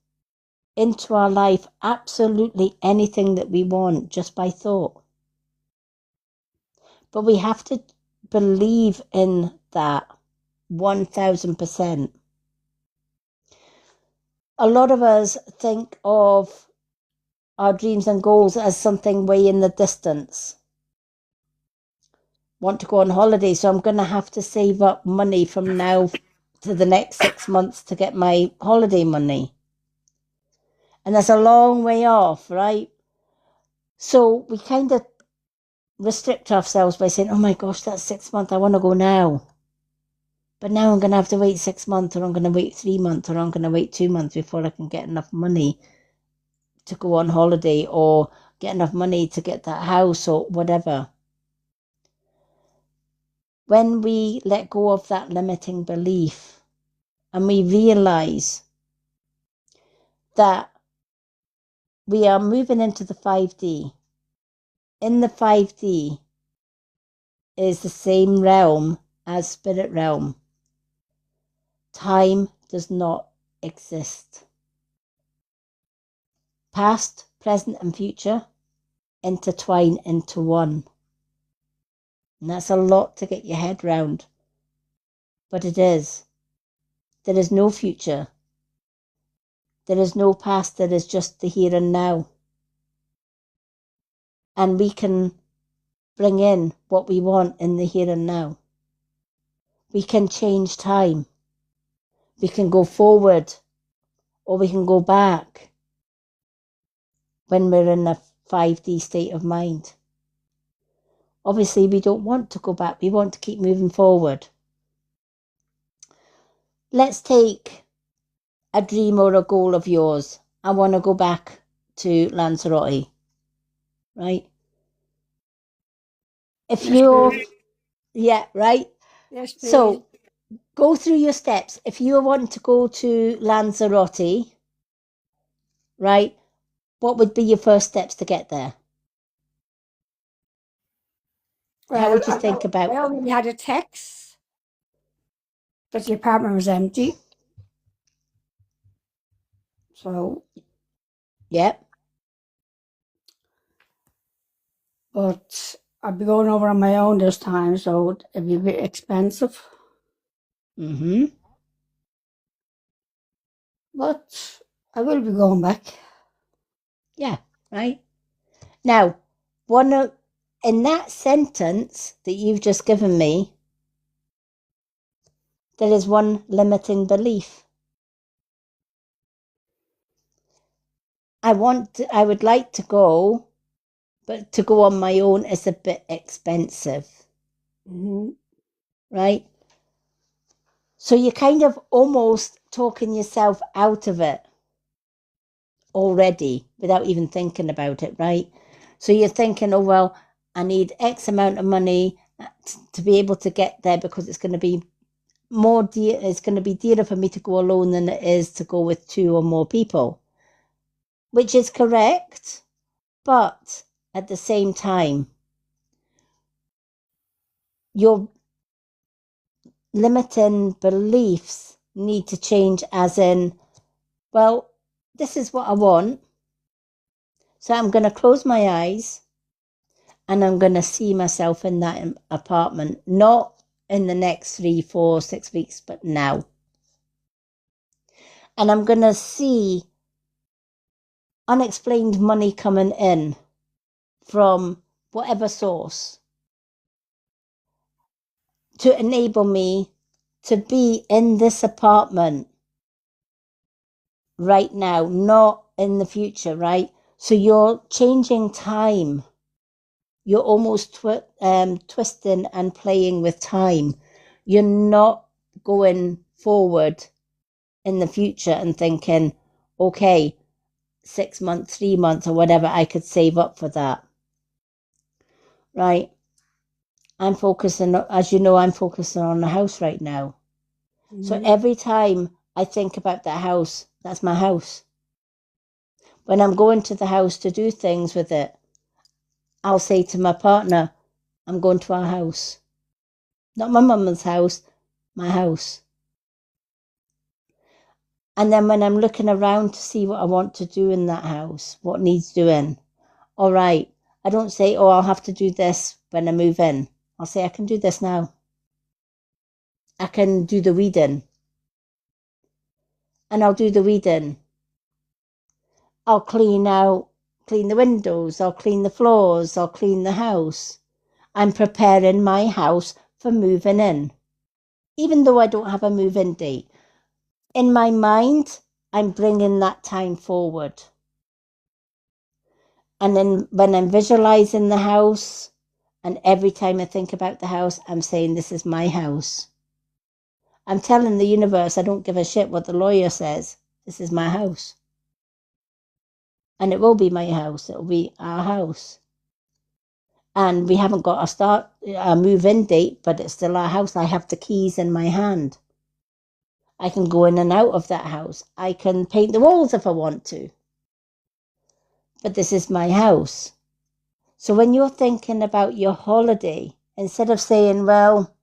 into our life absolutely anything that we want just by thought. But we have to believe in that 1000%. A lot of us think of our dreams and goals as something way in the distance. Want to go on holiday, so I'm going to have to save up money from now to the next 6 months to get my holiday money. And that's a long way off, right? So we kind of restrict ourselves by saying, oh my gosh, that's 6 months, I want to go now. But now I'm going to have to wait 6 months, or I'm going to wait 3 months, or I'm going to wait 2 months before I can get enough money to go on holiday or get enough money to get that house or whatever. When we let go of that limiting belief and we realize that we are moving into the 5D, in the 5D is the same realm as spirit realm. Time does not exist. Past, present, and future intertwine into one. And that's a lot to get your head round. But it is. There is no future. There is no past. There is just the here and now. And we can bring in what we want in the here and now. We can change time. We can go forward or we can go back when we're in a 5D state of mind. Obviously, we don't want to go back. We want to keep moving forward. Let's take a dream or a goal of yours. I want to go back to Lanzarote, right? If you're, yeah, right? Yes, please. So go through your steps. If you want to go to Lanzarote, right, what would be your first steps to get there? How would you think about? Well, we had a text that the apartment was empty. So, Yep. but I'd be going over on my own this time, so it'd be a bit expensive. Mm-hmm. But I will be going back. Yeah, right. Now, in that sentence that you've just given me, there is one limiting belief. I would like to go, but to go on my own is a bit expensive. Mm-hmm. Right? So you're kind of almost talking yourself out of it already without even thinking about it, right? So you're thinking, oh, well, I need X amount of money to be able to get there because it's going to be it's going to be dearer for me to go alone than it is to go with 2 or more people, which is correct. But at the same time, your limiting beliefs need to change, as in, well, this is what I want. So I'm going to close my eyes and I'm going to see myself in that apartment, not in the next 3, 4, 6 weeks, but now. And I'm going to see unexplained money coming in from whatever source to enable me to be in this apartment right now, not in the future, right? So you're changing time. You're almost twisting and playing with time. You're not going forward in the future and thinking, okay, 6 months, 3 months or whatever, I could save up for that. Right? I'm focusing, as you know, I'm focusing on the house right now. Mm-hmm. So every time I think about that house, that's my house. When I'm going to the house to do things with it, I'll say to my partner, I'm going to our house. Not my mum's house, my house. And then when I'm looking around to see what I want to do in that house, what needs doing, all right, I don't say, oh, I'll have to do this when I move in. I'll say, I can do this now. I can do the weeding. And I'll do the weeding. I'll clean the windows, I'll clean the floors, I'll clean the house. I'm preparing my house for moving in. Even though I don't have a move-in date. In my mind, I'm bringing that time forward. And then when I'm visualizing the house, and every time I think about the house, I'm saying, this is my house. I'm telling the universe, I don't give a shit what the lawyer says. This is my house. And it will be my house. It will be our house. And we haven't got a move-in date, but it's still our house. I have the keys in my hand. I can go in and out of that house. I can paint the walls if I want to. But this is my house. So when you're thinking about your holiday, instead of saying, well,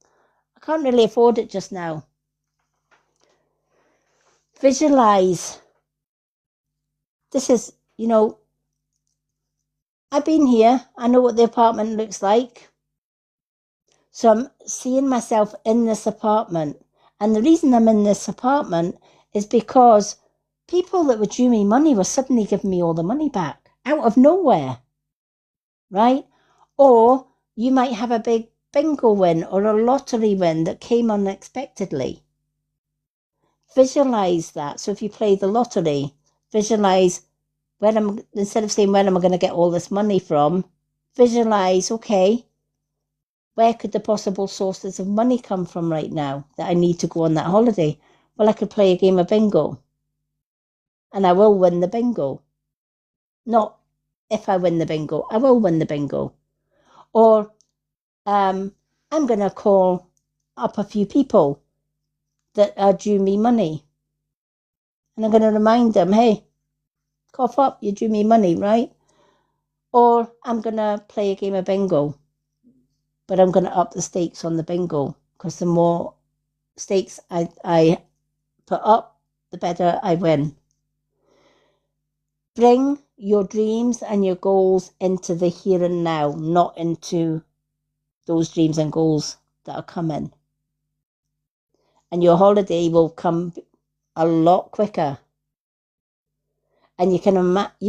I can't really afford it just now, visualize. This is, I've been here. I know what the apartment looks like. So I'm seeing myself in this apartment. And the reason I'm in this apartment is because people that were due me money were suddenly giving me all the money back out of nowhere, right? Or you might have a big bingo win or a lottery win that came unexpectedly. Visualize that. So if you play the lottery, visualize instead of saying, where am I going to get all this money from? Visualize, okay, where could the possible sources of money come from right now that I need to go on that holiday? Well, I could play a game of bingo. And I will win the bingo. Not if I win the bingo. I will win the bingo. Or I'm going to call up a few people that are due me money. And I'm going to remind them, hey, cough up, you due me money, right? Or I'm going to play a game of bingo. But I'm going to up the stakes on the bingo, because the more stakes I put up, the better I win. Bring your dreams and your goals into the here and now, not into those dreams and goals that are coming. And your holiday will come a lot quicker. And you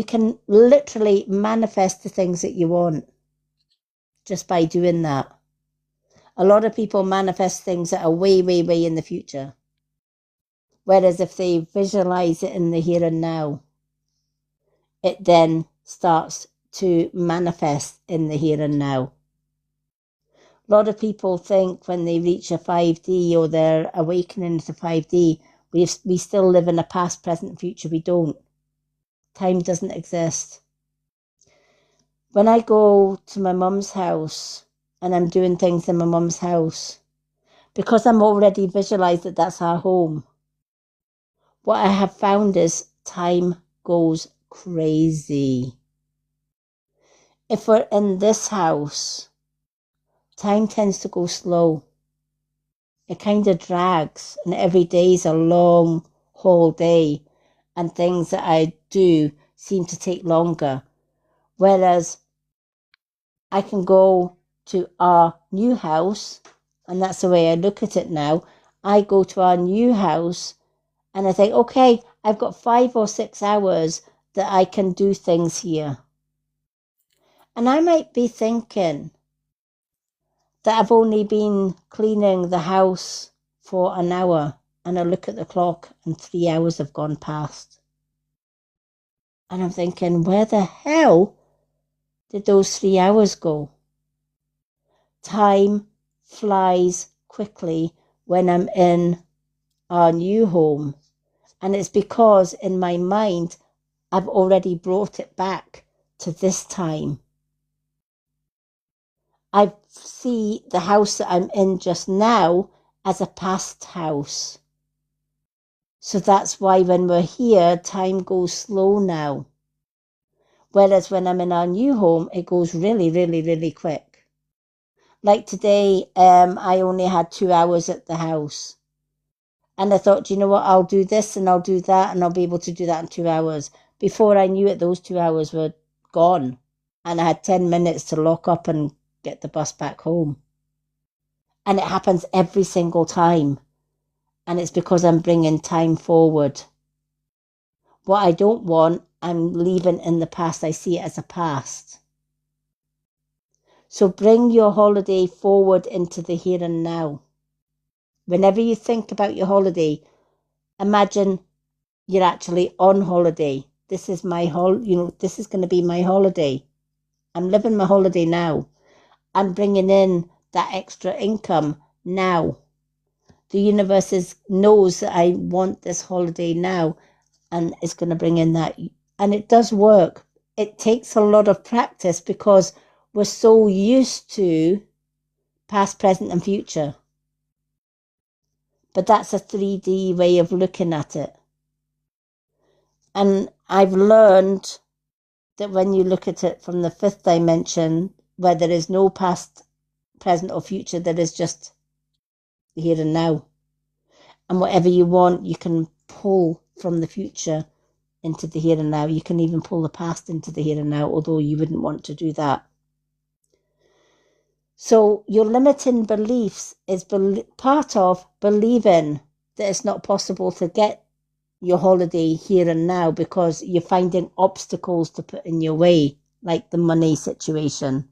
can literally manifest the things that you want just by doing that. A lot of people manifest things that are way, way, way in the future. Whereas if they visualize it in the here and now, it then starts to manifest in the here and now. A lot of people think when they reach a 5D or they're awakening to 5D, we still live in a past, present, future. We don't. Time doesn't exist. When I go to my mum's house and I'm doing things in my mum's house, because I'm already visualized that that's our home, what I have found is time goes crazy. If we're in this house, time tends to go slow. It kind of drags, and every day is a long whole day. and things that I do seem to take longer. Whereas I can go to our new house, and that's the way I look at it now. I go to our new house and I think, okay, I've got 5 or 6 hours that I can do things here. And I might be thinking that I've only been cleaning the house for an hour, and I look at the clock and 3 hours have gone past. And I'm thinking, where the hell did those 3 hours go? Time flies quickly when I'm in our new home. And it's because in my mind, I've already brought it back to this time. I see the house that I'm in just now as a past house. So that's why when we're here, time goes slow now. Whereas when I'm in our new home, it goes really, really, really quick. Like today, I only had 2 hours at the house. And I thought, you know what, I'll do this and I'll do that and I'll be able to do that in 2 hours. Before I knew it, those 2 hours were gone. And I had 10 minutes to lock up and get the bus back home. And it happens every single time. And it's because I'm bringing time forward. What I don't want, I'm leaving in the past. I see it as a past. So bring your holiday forward into the here and now. Whenever you think about your holiday, imagine you're actually on holiday. This is my this is going to be my holiday. I'm living my holiday now. I'm bringing in that extra income now. The universe knows that I want this holiday now, and it's going to bring in that. And it does work. It takes a lot of practice because we're so used to past, present, and future. But that's a 3D way of looking at it. And I've learned that when you look at it from the 5th dimension, where there is no past, present, or future, there is just here and now. And whatever you want, you can pull from the future into the here and now. You can even pull the past into the here and now, although you wouldn't want to do that. So your limiting beliefs is part of believing that it's not possible to get your holiday here and now because you're finding obstacles to put in your way, like the money situation.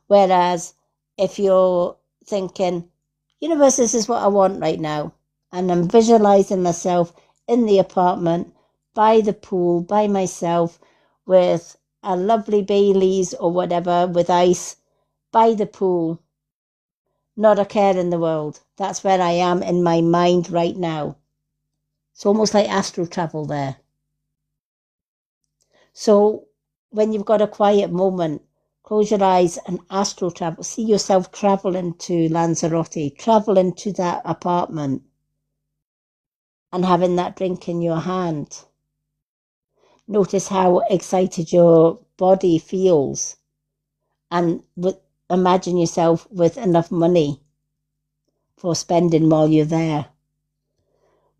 Whereas if you're thinking, universe, this is what I want right now, and I'm visualizing myself in the apartment, by the pool, by myself, with a lovely Baileys or whatever, with ice, by the pool, not a care in the world. That's where I am in my mind right now. It's almost like astral travel there. So when you've got a quiet moment, close your eyes and astral travel. See yourself traveling to Lanzarote, traveling to that apartment and having that drink in your hand. Notice how excited your body feels, and imagine yourself with enough money for spending while you're there.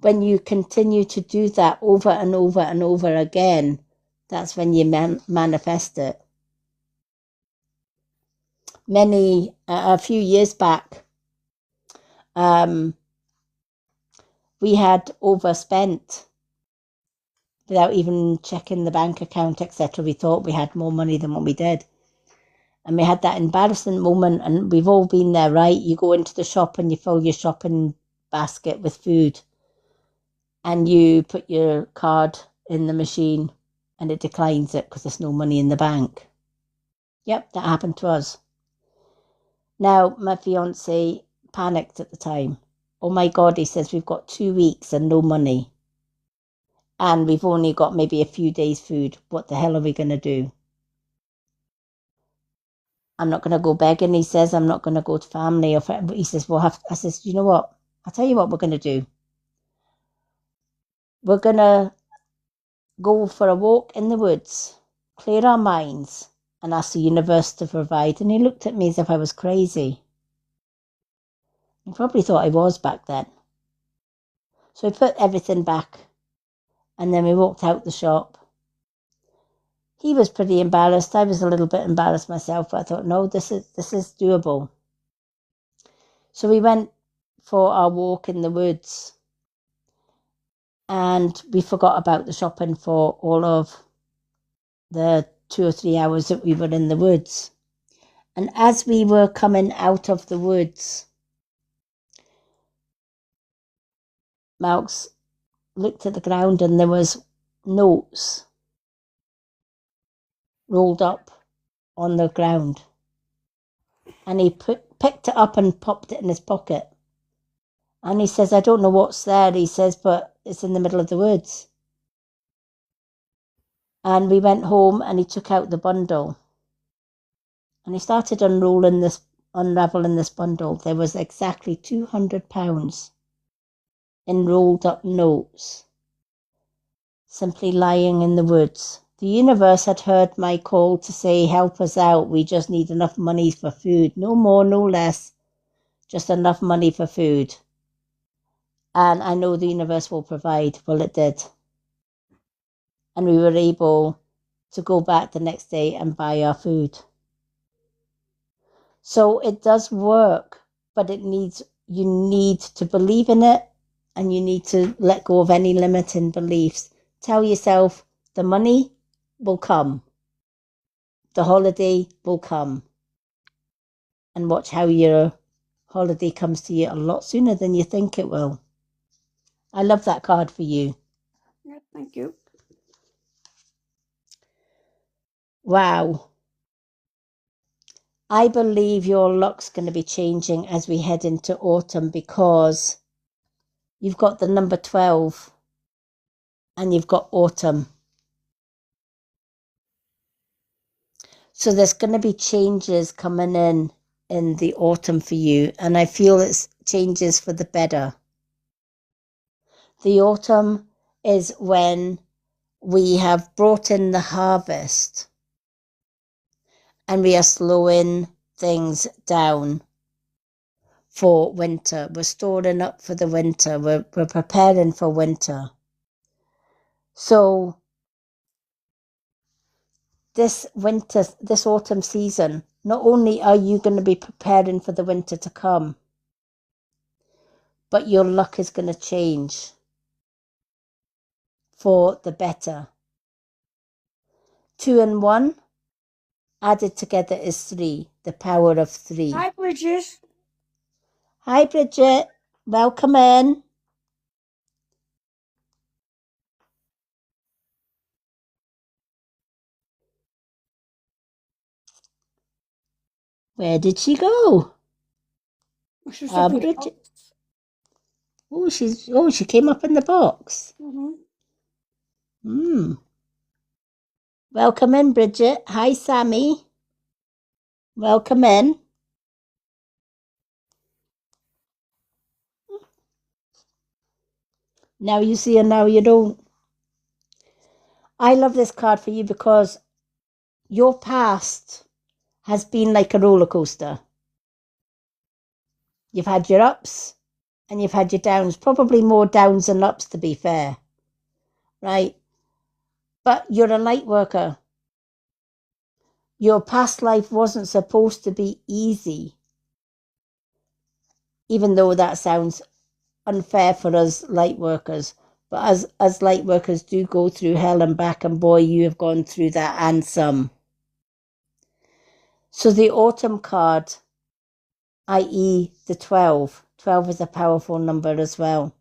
When you continue to do that over and over and over again, that's when you manifest it. A few years back, we had overspent without even checking the bank account, etc. We thought we had more money than what we did. And we had that embarrassing moment, and we've all been there, right? You go into the shop and you fill your shopping basket with food, and you put your card in the machine and it declines it because there's no money in the bank. Yep, that happened to us. Now, my fiance panicked at the time. Oh my God, he says, we've got 2 weeks and no money. And we've only got maybe a few days' food. What the hell are we going to do? I'm not going to go begging, he says. I'm not going to go to family or friends. He says, I says, you know what? I'll tell you what we're going to do. We're going to go for a walk in the woods, clear our minds, and ask the universe to provide. And he looked at me as if I was crazy. He probably thought I was back then. So he put everything back And then we walked out the shop. He was pretty embarrassed. I was a little bit embarrassed myself, but I thought, no, this is doable. So we went for our walk in the woods, and we forgot about the shopping for all of the 2 or 3 hours that we were in the woods. And as we were coming out of the woods, Malx looked at the ground and there was notes rolled up on the ground. And he picked it up and popped it in his pocket. And he says, I don't know what's there, he says, but it's in the middle of the woods. And we went home and he took out the bundle. And he started unraveling this bundle. There was exactly £200 in rolled up notes, simply lying in the woods. The universe had heard my call to say, help us out. We just need enough money for food. No more, no less. Just enough money for food. And I know the universe will provide. Well, it did. And we were able to go back the next day and buy our food. So it does work, but you need to believe in it, and you need to let go of any limiting beliefs. Tell yourself the money will come. The holiday will come. And watch how your holiday comes to you a lot sooner than you think it will. I love that card for you. Yeah, thank you. Wow. I believe your luck's going to be changing as we head into autumn, because you've got the number 12 and you've got autumn. So there's going to be changes coming in the autumn for you, and I feel it's changes for the better. The autumn is when we have brought in the harvest and we are slowing things down for winter. We're storing up for the winter. We're preparing for winter. So this autumn season, not only are you going to be preparing for the winter to come, but your luck is going to change for the better. 2 and 1 added together is 3, the power of 3. Hi, Bridget. Hi, Bridget. Welcome in. Where did she go? Bridget. Oh, she came up in the box. Welcome in, Bridget. Hi, Sammy. Welcome in. Now you see and now you don't. I love this card for you because your past has been like a roller coaster. You've had your ups and you've had your downs, probably more downs than ups, to be fair. Right? But you're a light worker. Your past life wasn't supposed to be easy. Even though that sounds unfair for us light workers. But as light workers do go through hell and back, and boy, you have gone through that and some. So the autumn card, i.e. the 12 is a powerful number as well,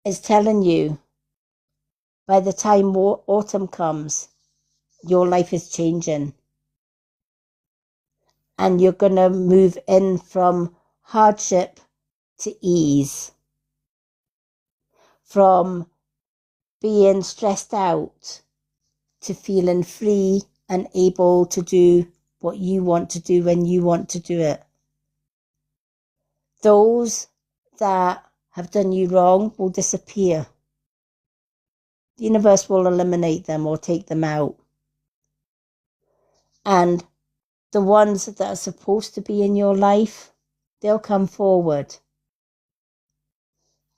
is telling you by the time autumn comes, your life is changing. And you're going to move in from hardship to ease. From being stressed out to feeling free and able to do what you want to do when you want to do it. Those that have done you wrong will disappear. The universe will eliminate them or take them out. And the ones that are supposed to be in your life, they'll come forward.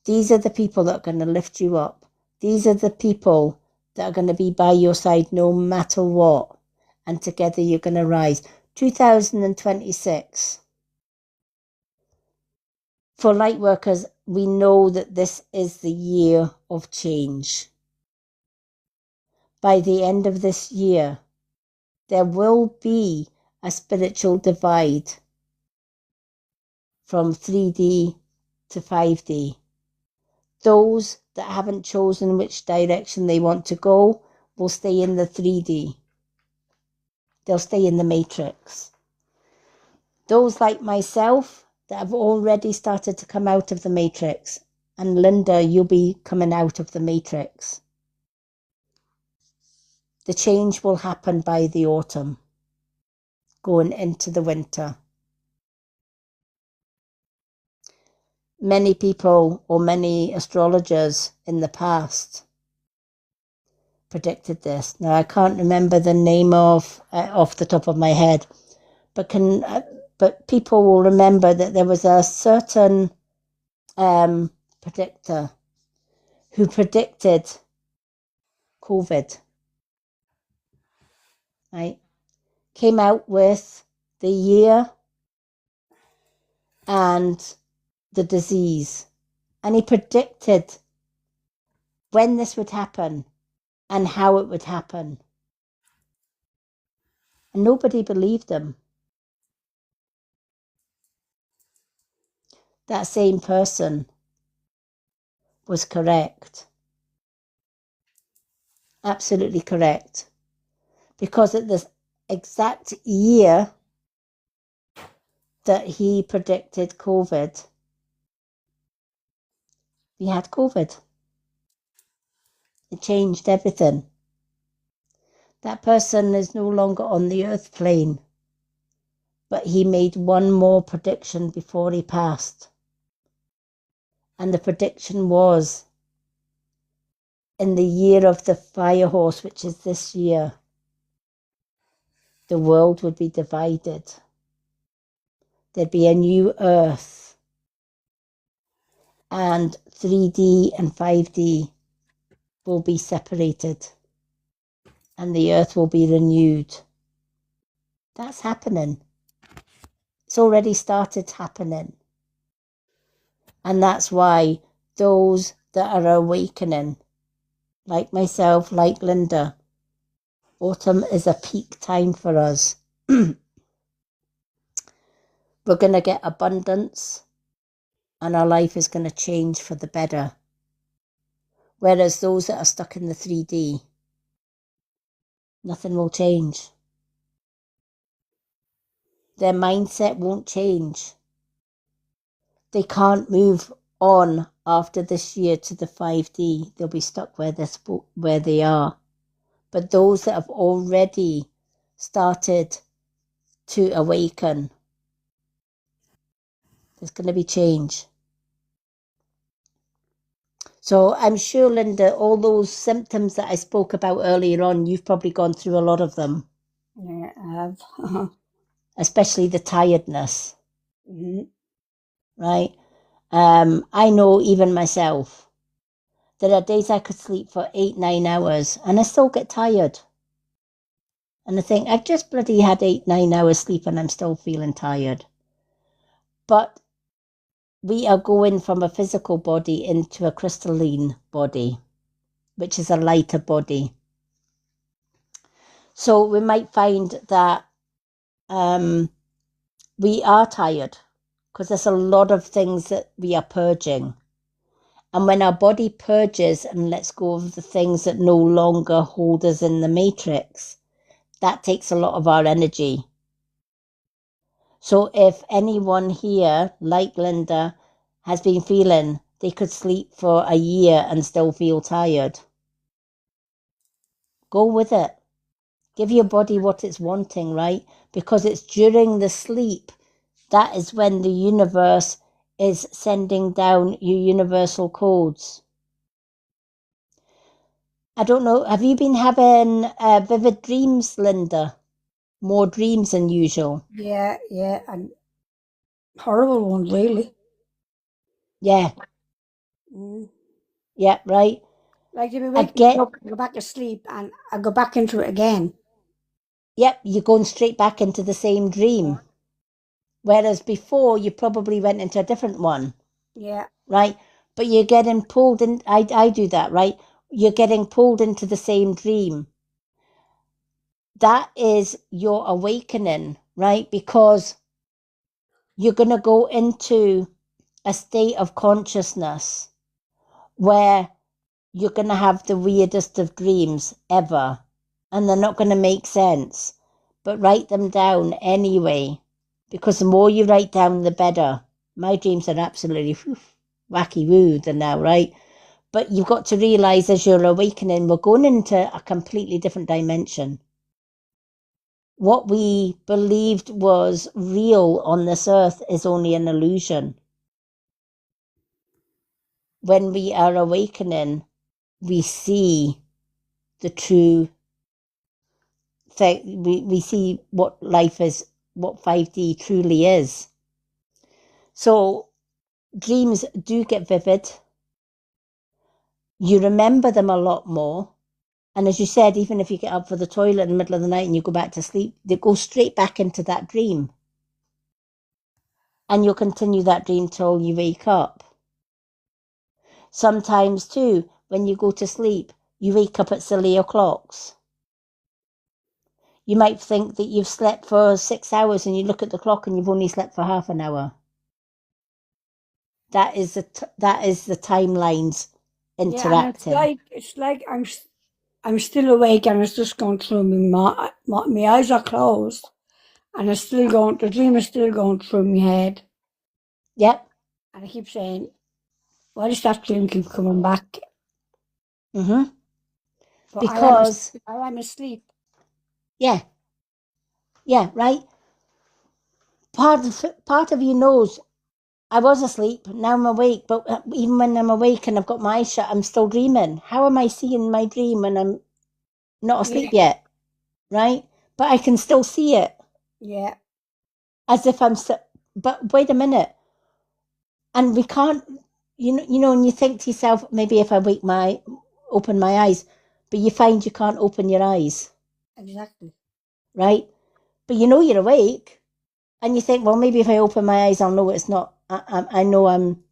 These are the people that are going to lift you up. These are the people that are going to be by your side no matter what. And together you're going to rise. 2026. For light workers, we know that this is the year of change. By the end of this year, there will be a spiritual divide from 3D to 5D. Those that haven't chosen which direction they want to go will stay in the 3D. They'll stay in the matrix. Those like myself that have already started to come out of the matrix, and Linda, you'll be coming out of the matrix. The change will happen by the autumn, going into the winter. Many people or many astrologers in the past predicted this. Now, I can't remember the name of off the top of my head, but people will remember that there was a certain predictor who predicted COVID, right? Came out with the year and the disease, and he predicted when this would happen and how it would happen. And nobody believed him. That same person was correct. Absolutely correct. Because at this exact year that he predicted COVID, we had COVID. It changed everything. That person is no longer on the earth plane, but he made one more prediction before he passed. And the prediction was, in the year of the fire horse, which is this year, the world would be divided. There'd be a new earth, and 3D and 5D will be separated, and the earth will be renewed. That's happening. It's already started happening. And that's why those that are awakening, like myself, like Linda, autumn is a peak time for us. We're going to get abundance, and our life is going to change for the better. Whereas those that are stuck in the 3D, nothing will change. Their mindset won't change. They can't move on after this year to the 5D. They'll be stuck where they are. But those that have already started to awaken, there's going to be change. So I'm sure, Linda, all those symptoms that I spoke about earlier on, you've probably gone through a lot of them. Yeah, I have. Especially the tiredness. Mm-hmm. Right? I know even myself, there are days I could sleep for 8-9 hours and I still get tired. And I think, I've just bloody had 8-9 hours sleep and I'm still feeling tired. But we are going from a physical body into a crystalline body, which is a lighter body. So we might find that we are tired because there's a lot of things that we are purging. And when our body purges and lets go of the things that no longer hold us in the matrix, that takes a lot of our energy. So if anyone here, like Linda, has been feeling they could sleep for a year and still feel tired, go with it. Give your body what it's wanting, right? Because it's during the sleep, that is when the universe is sending down your universal codes. I don't know, have you been having vivid dreams, Linda? More dreams than usual? Yeah, and horrible one, really. Yeah. Mm. Yeah, right. Like if you I wake me get, up, I go back to sleep, and I go back into it again. yep, you're going straight back into the same Yeah. dream. Whereas before, you probably went into a different one, Yeah. right? But you're getting pulled in. I do that, right? You're getting pulled into the same dream. That is your awakening, right? Because you're going to go into a state of consciousness where you're going to have the weirdest of dreams ever, and they're not going to make sense. But write them down anyway, because the more you write down, the better. My dreams are absolutely wacky woo now, right? But you've got to realize as you're awakening, we're going into a completely different dimension. What we believed was real on this earth is only an illusion. When we are awakening, we see the true thing. We see what life is, what 5D truly is. So dreams do get vivid. You remember them a lot more. And as you said, even if you get up for the toilet in the middle of the night and you go back to sleep, they go straight back into that dream. And you'll continue that dream till you wake up. Sometimes, too, when you go to sleep, you wake up at silly o'clocks. You might think that you've slept for 6 hours and you look at the clock and you've only slept for half an hour. That is the timelines Yeah, and interacting. it's like I'm still awake, and it's just going through me. My eyes are closed, and it's still going. The dream is still going through my head, Yep. and I keep saying, "Why does that dream keep coming back?" Mm-hmm. But Because, I am asleep. yeah, yeah, right. Part of you knows I was asleep. Now I'm awake, but even when I'm awake and I've got my eyes shut, I'm still dreaming. How am I seeing my dream when I'm not asleep Yeah, yet? Right? But I can still see it yeah, as if I'm. But wait a minute, and we can't. And you think to yourself, maybe if I open my eyes, but you find you can't open your eyes, exactly. right? But you know you're awake, and you think, well, maybe if I open my eyes, I'll know it's not. I know I'm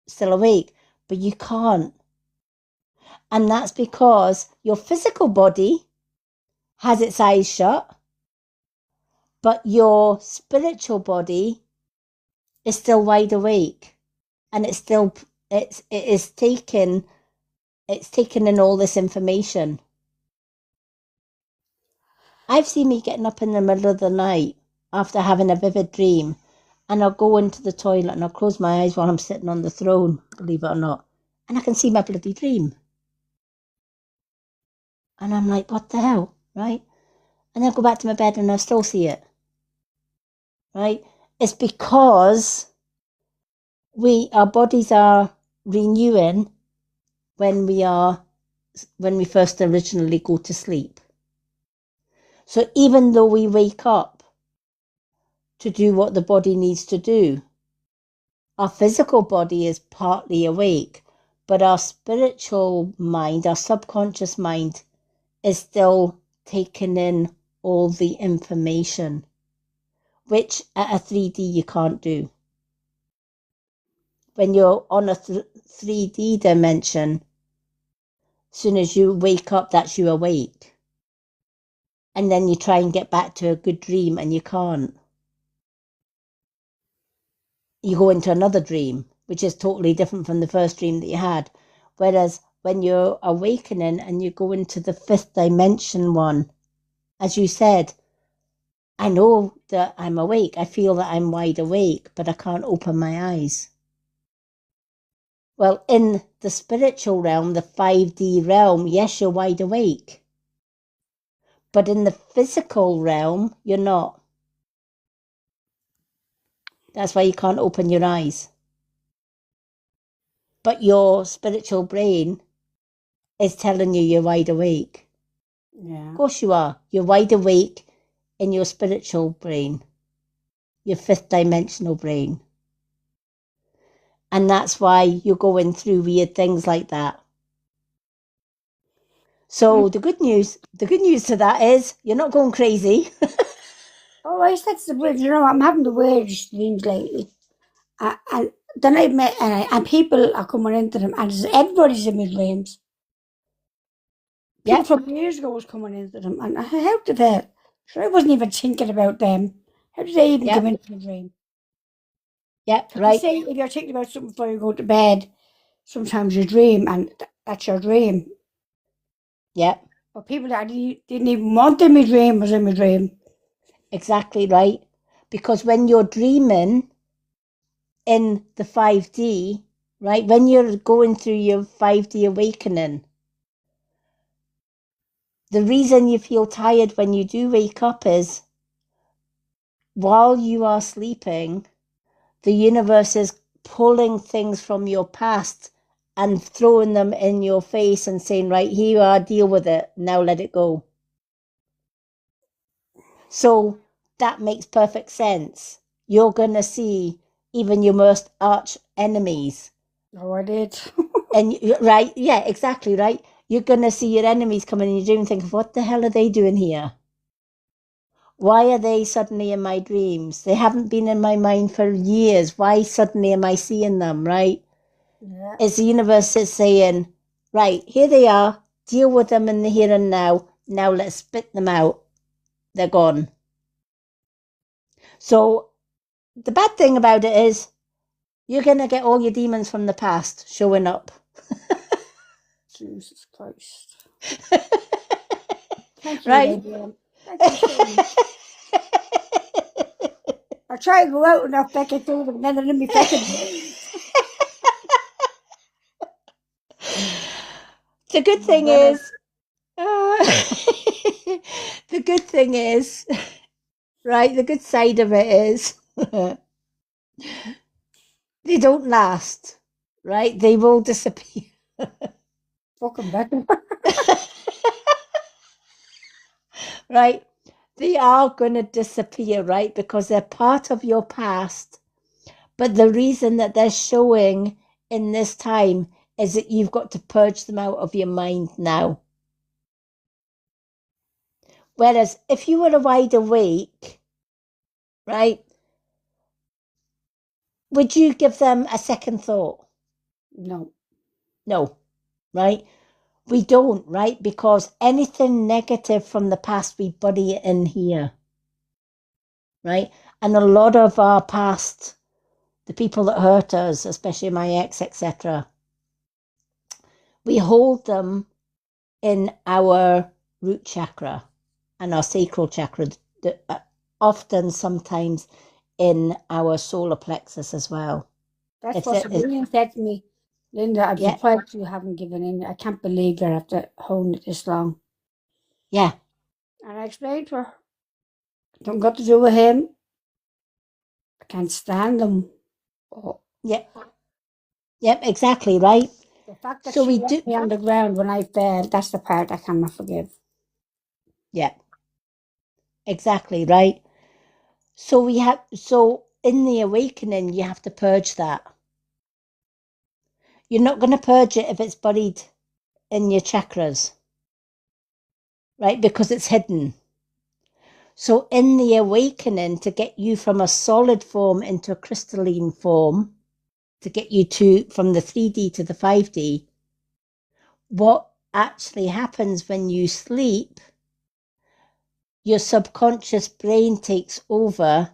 still awake, but you can't. And that's because your physical body has its eyes shut, but your spiritual body is still wide awake, and it's taking in all this information. I've seen me getting up in the middle of the night after having a vivid dream, and I'll go into the toilet and I'll close my eyes while I'm sitting on the throne, believe it or not, and I can see my bloody dream. And I'm like, what the hell, right? And then I go back to my bed and I still see it, right? It's because our bodies are renewing when we first originally go to sleep. So even though we wake up to do what the body needs to do, our physical body is partly awake, but our spiritual mind, our subconscious mind, is still taking in all the information, which at a 3D you can't do. When you're on a 3D dimension, as soon as you wake up, that's you awake. And then you try and get back to a good dream and you can't. You go into another dream, which is totally different from the first dream that you had. Whereas when you're awakening and you go into the fifth dimension one, as you said, I know that I'm awake. I feel that I'm wide awake, but I can't open my eyes. Well, in the spiritual realm, the 5D realm, yes, you're wide awake. But in the physical realm, you're not. That's why you can't open your eyes. But your spiritual brain is telling you you're wide awake. Yeah. Of course you are. You're wide awake in your spiritual brain, your fifth dimensional brain. And that's why you're going through weird things like that. So the good news to that is you're not going crazy. Oh, I said to the bridge, you know, I'm having the weirdest dreams lately. And then I met, and people are coming into them, and everybody's in my dreams. People Yep, from years ago was coming into them, and how did that? Sure, I wasn't even thinking about them. How did they even come yep, into the dream? yep, They right. say if you're thinking about something before you go to bed, sometimes you dream, and that's your dream. Yep, But people that didn't even want in my dream was in my dream. exactly right. Because when you're dreaming in the 5D, right, when you're going through your 5D awakening, the reason you feel tired when you do wake up is while you are sleeping, the universe is pulling things from your past and throwing them in your face and saying, right, here you are, deal with it. Now let it go. So that makes perfect sense. You're going to see even your most arch enemies. Oh, I did. And right, yeah, exactly, right. You're going to see your enemies coming in your dream and think, what the hell are they doing here? Why are they suddenly in my dreams? They haven't been in my mind for years. Why suddenly am I seeing them, right? Yeah. It's the universe is saying, right, here they are, deal with them in the here and now. Now let's spit them out. They're gone. So the bad thing about it is you're going to get all your demons from the past showing up. Jesus Christ. Thank you, Right? lady. Thank you so much. I try to go out enough back and through them, and then they're in me fucking dreams. The good My thing God. is, the good thing is, right? The good side of it is they don't last, right? They will disappear. Fucking better. Right? They are going to disappear, right? Because they're part of your past. But the reason that they're showing in this time is that you've got to purge them out of your mind now. Whereas if you were wide awake, right, would you give them a second thought? No. No, right? We don't, right? Because anything negative from the past, we bury it in here, right? And a lot of our past, the people that hurt us, especially my ex, etc., we hold them in our root chakra and our sacral chakra, often sometimes in our solar plexus as well. That's It's what it, Sabrina said to me. Linda, I'm yeah, surprised you haven't given in. I can't believe you're after holding it this long. yeah, And I explained to her, don't got to do with him. I can't stand him. Oh, yeah, yeah, exactly, right. the fact that So she we left do, me on the ground when I fell, that's the part I cannot forgive. yeah, exactly, right. So in the awakening, you have to purge that. You're not going to purge it if it's buried in your chakras, right? Because it's hidden. So in the awakening, to get you from a solid form into a crystalline form, to get you to from the 3D to the 5D, what actually happens when you sleep, your subconscious brain takes over,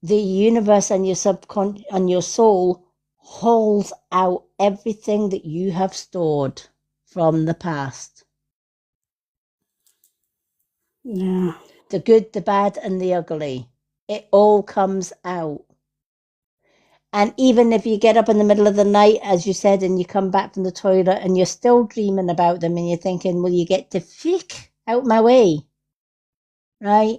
the universe and your subconscious and your soul holds out everything that you have stored from the past. Yeah. The good, the bad, and the ugly. It all comes out. And even if you get up in the middle of the night, as you said, and you come back from the toilet and you're still dreaming about them and you're thinking, will you get the freak out my way? Right?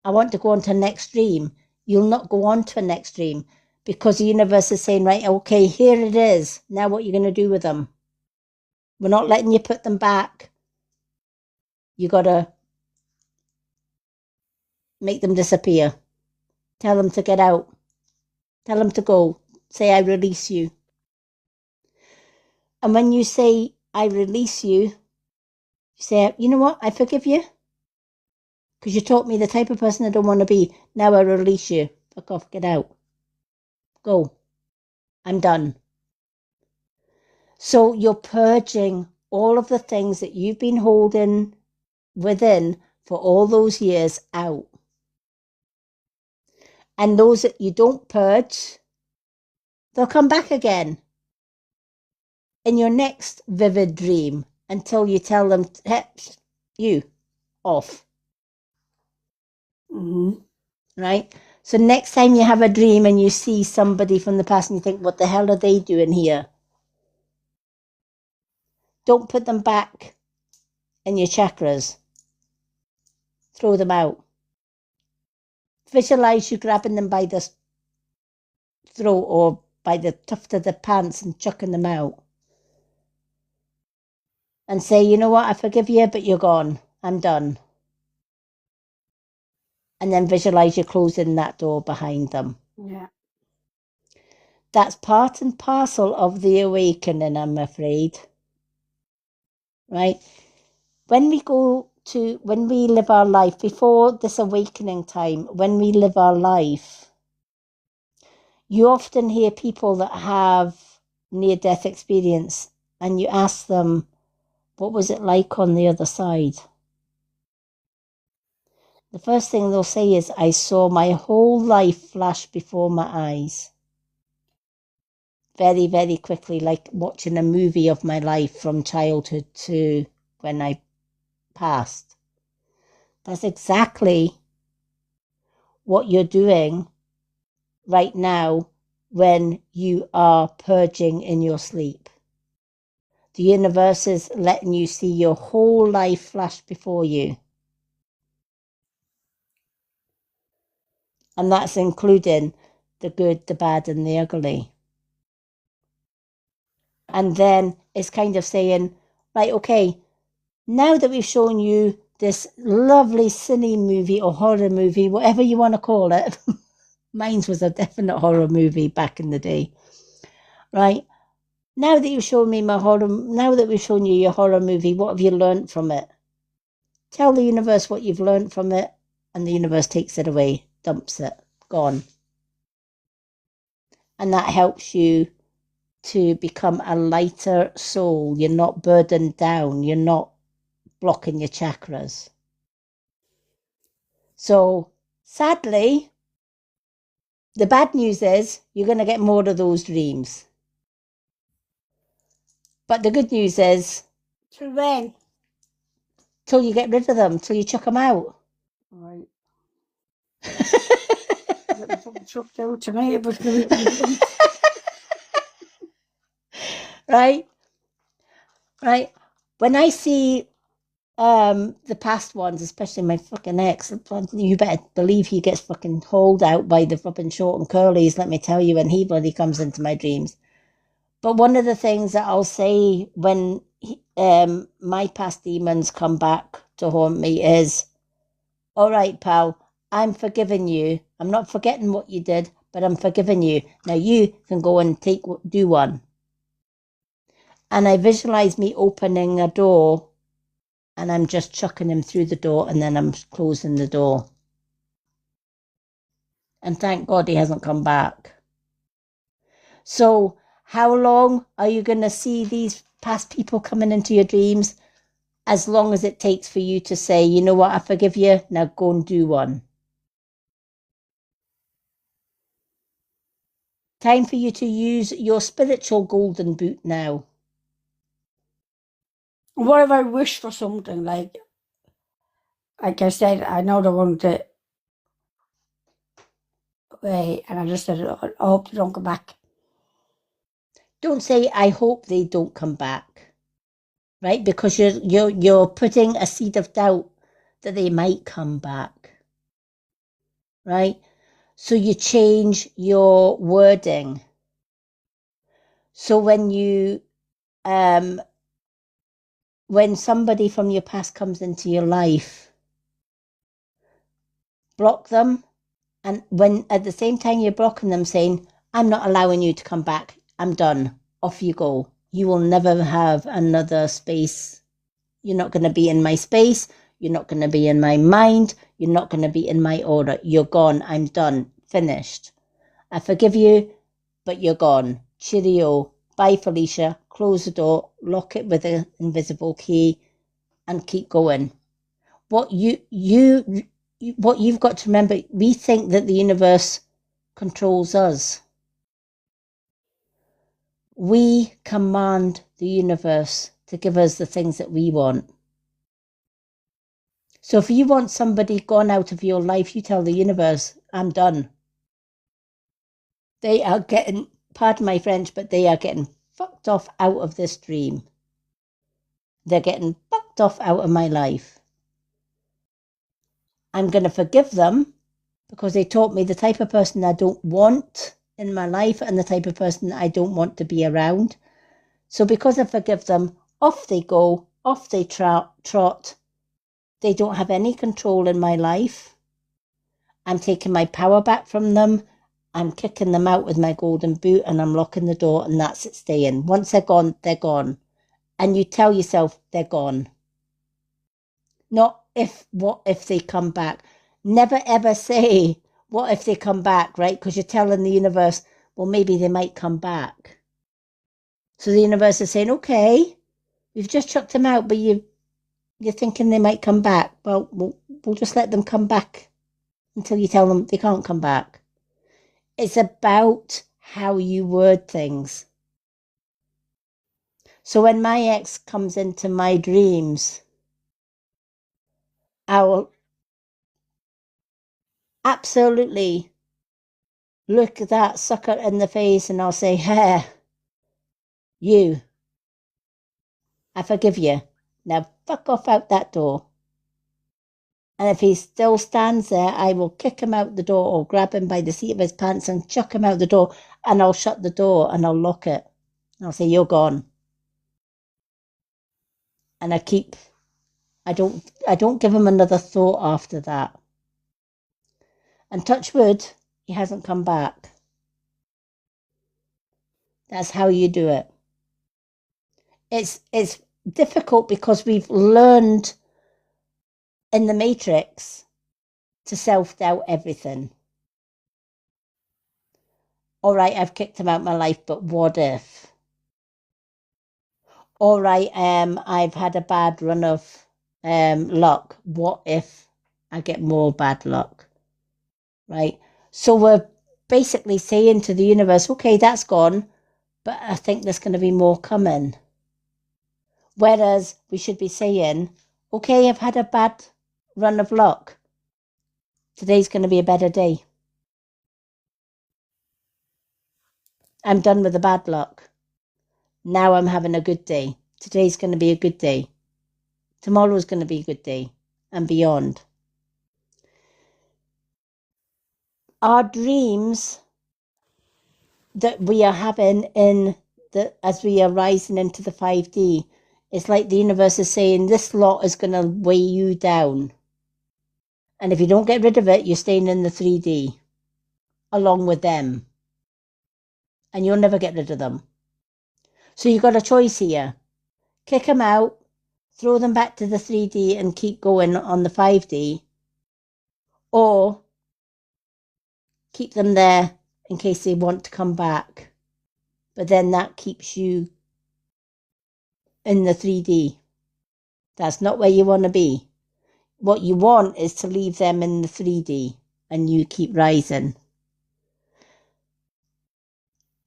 I want to go on to the next dream. You'll not go on to a next dream because the universe is saying, right, okay, here it is. Now what are you going to do with them? We're not letting you put them back. You got to make them disappear. Tell them to get out. Tell them to go. Say, I release you. And when you say, I release you, You say, you know what, I forgive you. Because you taught me the type of person I don't want to be. Now I release you. Fuck off, get out. Go. I'm done. So you're purging all of the things that you've been holding within for all those years out. And those that you don't purge, they'll come back again in your next vivid dream until you tell them, hey, you, off. Mm-hmm. Right? So next time you have a dream and you see somebody from the past and you think, what the hell are they doing here? Don't put them back in your chakras. Throw them out. Visualize you grabbing them by the throat or by the tuft of the pants and chucking them out. And say, you know what, I forgive you, but you're gone. I'm done. And then visualize you closing that door behind them. Yeah. That's part and parcel of the awakening, I'm afraid. Right? When we live our life, before this awakening time, when we live our life, you often hear people that have near-death experience and you ask them, what was it like on the other side? The first thing they'll say is, I saw my whole life flash before my eyes. Very, very quickly, like watching a movie of my life from childhood to when I passed. That's exactly what you're doing right now when you are purging in your sleep. The universe is letting you see your whole life flash before you. And that's including the good, the bad, and the ugly. And then it's kind of saying, right, okay, now that we've shown you this lovely cine movie or horror movie, whatever you want to call it, mine was a definite horror movie back in the day, right? Now that you've shown me now that we've shown you your horror movie, what have you learned from it? Tell the universe what you've learned from it, and the universe takes it away, dumps it, gone. And that helps you to become a lighter soul. You're not burdened down. You're not blocking your chakras. So, sadly, the bad news is you're going to get more of those dreams. But the good news is, Till when? till you get rid of them, till you chuck them out. Right. Getting fucking chucked out tonight, but Right? Right? When I see the past ones, especially my fucking ex, you better believe he gets fucking hauled out by the fucking short and curlies, let me tell you, when he bloody comes into my dreams. But one of the things that I'll say when my past demons come back to haunt me is, all right, pal, I'm forgiving you. I'm not forgetting what you did, but I'm forgiving you. Now you can go and do one. And I visualize me opening a door and I'm just chucking him through the door and then I'm closing the door. And thank God he hasn't come back. So how long are you going to see these past people coming into your dreams? As long as it takes for you to say, you know what, I forgive you, now go and do one. Time for you to use your spiritual golden boot now. what if I wish for something like I said, I know they're going to away, and I just said, I hope they don't come back. Don't say, I hope they don't come back, right? Because you're putting a seed of doubt that they might come back, right? So you change your wording. So when when somebody from your past comes into your life, block them. And when at the same time you're blocking them, saying, I'm not allowing you to come back. I'm done. Off you go. You will never have another space You're not going to be in my space. You're not going to be in my mind. You're not going to be in my aura. You're gone. I'm done. Finished. I forgive you, but you're gone. Cheerio. Bye, Felicia. Close the door. Lock it with an invisible key and keep going. What you've got to remember, we think that the universe controls us. We command the universe to give us the things that we want. So if you want somebody gone out of your life, you tell the universe, I'm done. They are getting, pardon my French, but they are getting fucked off out of this dream. They're getting fucked off out of my life. I'm going to forgive them because they taught me the type of person I don't want in my life and the type of person I don't want to be around. So because I forgive them, off they go, off they trot. They don't have any control in my life. I'm taking my power back from them. I'm kicking them out with my golden boot and I'm locking the door and that's it staying. Once they're gone, they're gone. And you tell yourself they're gone. Not what if they come back. Never ever say, what if they come back, right? Because you're telling the universe, well, maybe they might come back. So the universe is saying, okay, we've just chucked them out, but you're thinking they might come back. Well, we'll just let them come back until you tell them they can't come back. It's about how you word things. So when my ex comes into my dreams, I will absolutely look that sucker in the face and I'll say, hey, you, I forgive you. Now fuck off out that door. And if he still stands there, I will kick him out the door or grab him by the seat of his pants and chuck him out the door. And I'll shut the door and I'll lock it. And I'll say, you're gone. And I don't give him another thought after that. And touch wood, he hasn't come back. That's how you do it. It's difficult because we've learned in the Matrix to self-doubt everything. All right, I've kicked him out of my life, but what if? All right, I've had a bad run of luck. What if I get more bad luck? Right? So we're basically saying to the universe, okay, that's gone, but I think there's going to be more coming. Whereas we should be saying, okay, I've had a bad run of luck. Today's going to be a better day. I'm done with the bad luck. Now I'm having a good day. Today's going to be a good day. Tomorrow's going to be a good day and beyond. Our dreams that we are having as we are rising into the 5D, it's like the universe is saying, this lot is going to weigh you down. And if you don't get rid of it, you're staying in the 3D along with them. And you'll never get rid of them. So you've got a choice here. Kick them out, throw them back to the 3D and keep going on the 5D. Or keep them there in case they want to come back. But then that keeps you in the 3D. That's not where you want to be. What you want is to leave them in the 3D and you keep rising.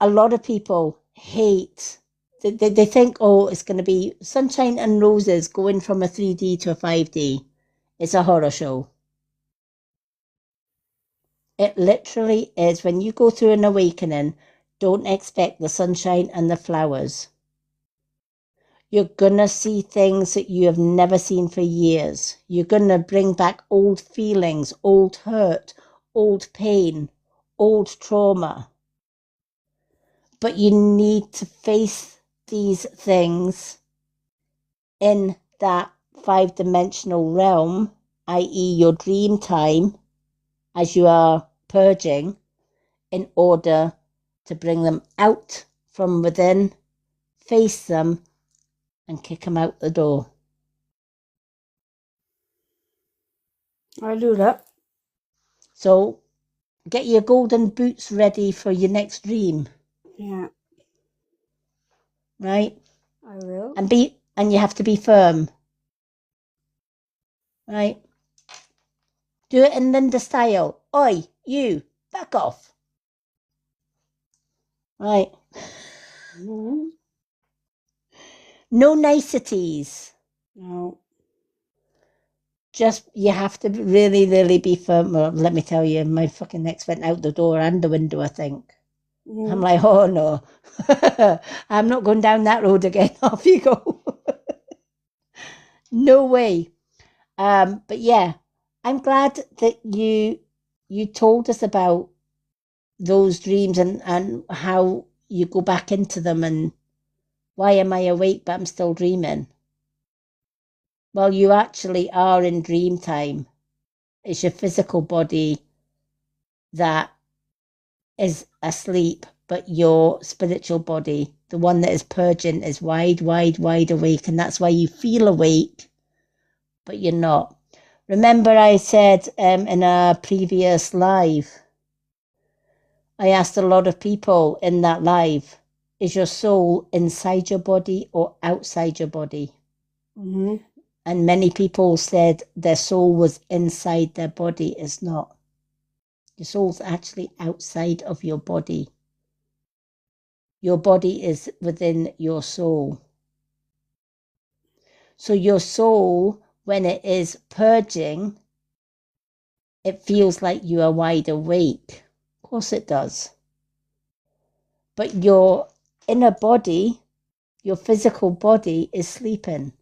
A lot of people hate, they think, oh, it's going to be sunshine and roses going from a 3D to a 5D. It's a horror show. It literally is. When you go through an awakening, don't expect the sunshine and the flowers. You're going to see things that you have never seen for years. You're going to bring back old feelings, old hurt, old pain, old trauma. But you need to face these things in that 5-dimensional realm, i.e. your dream time, as you are purging, in order to bring them out from within, face them, and kick them out the door. I'll do that. So get your golden boots ready for your next dream, Yeah, right? I will. And you have to be firm, right? Do it in Linda style. Oi, you, back off. Right. Mhm. No niceties. No. Just, you have to really, really be firm. Well, let me tell you, my fucking ex went out the door and the window, I think. I'm Mhm. like, oh no, I'm not going down that road again. Off you go. No way. But yeah, I'm glad that you told us about those dreams and how you go back into them and why am I awake but I'm still dreaming? Well, you actually are in dream time. It's your physical body that is asleep, but your spiritual body, the one that is purging, is wide, wide, wide awake. And that's why you feel awake, but you're not. Remember, I said in a previous live, I asked a lot of people in that live, is your soul inside your body or outside your body? Mhm. And many people said their soul was inside their body. It's not. Your soul's actually outside of your body. Your body is within your soul. So your soul, when it is purging, it feels like you are wide awake. Of course it does. But your inner body, your physical body, is sleeping.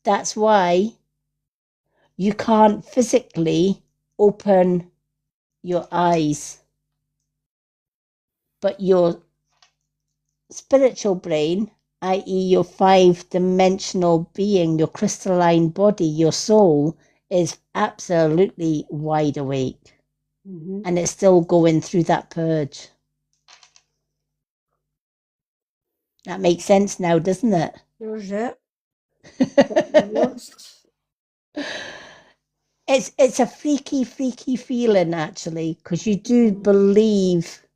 That's why you can't physically open your eyes. But your spiritual brain, i.e., your 5-dimensional being, your crystalline body, your soul, is absolutely wide awake. Mhm. And it's still going through that purge. That makes sense now, doesn't it? Does it? Yes. It's a freaky, freaky feeling, actually, because you do believe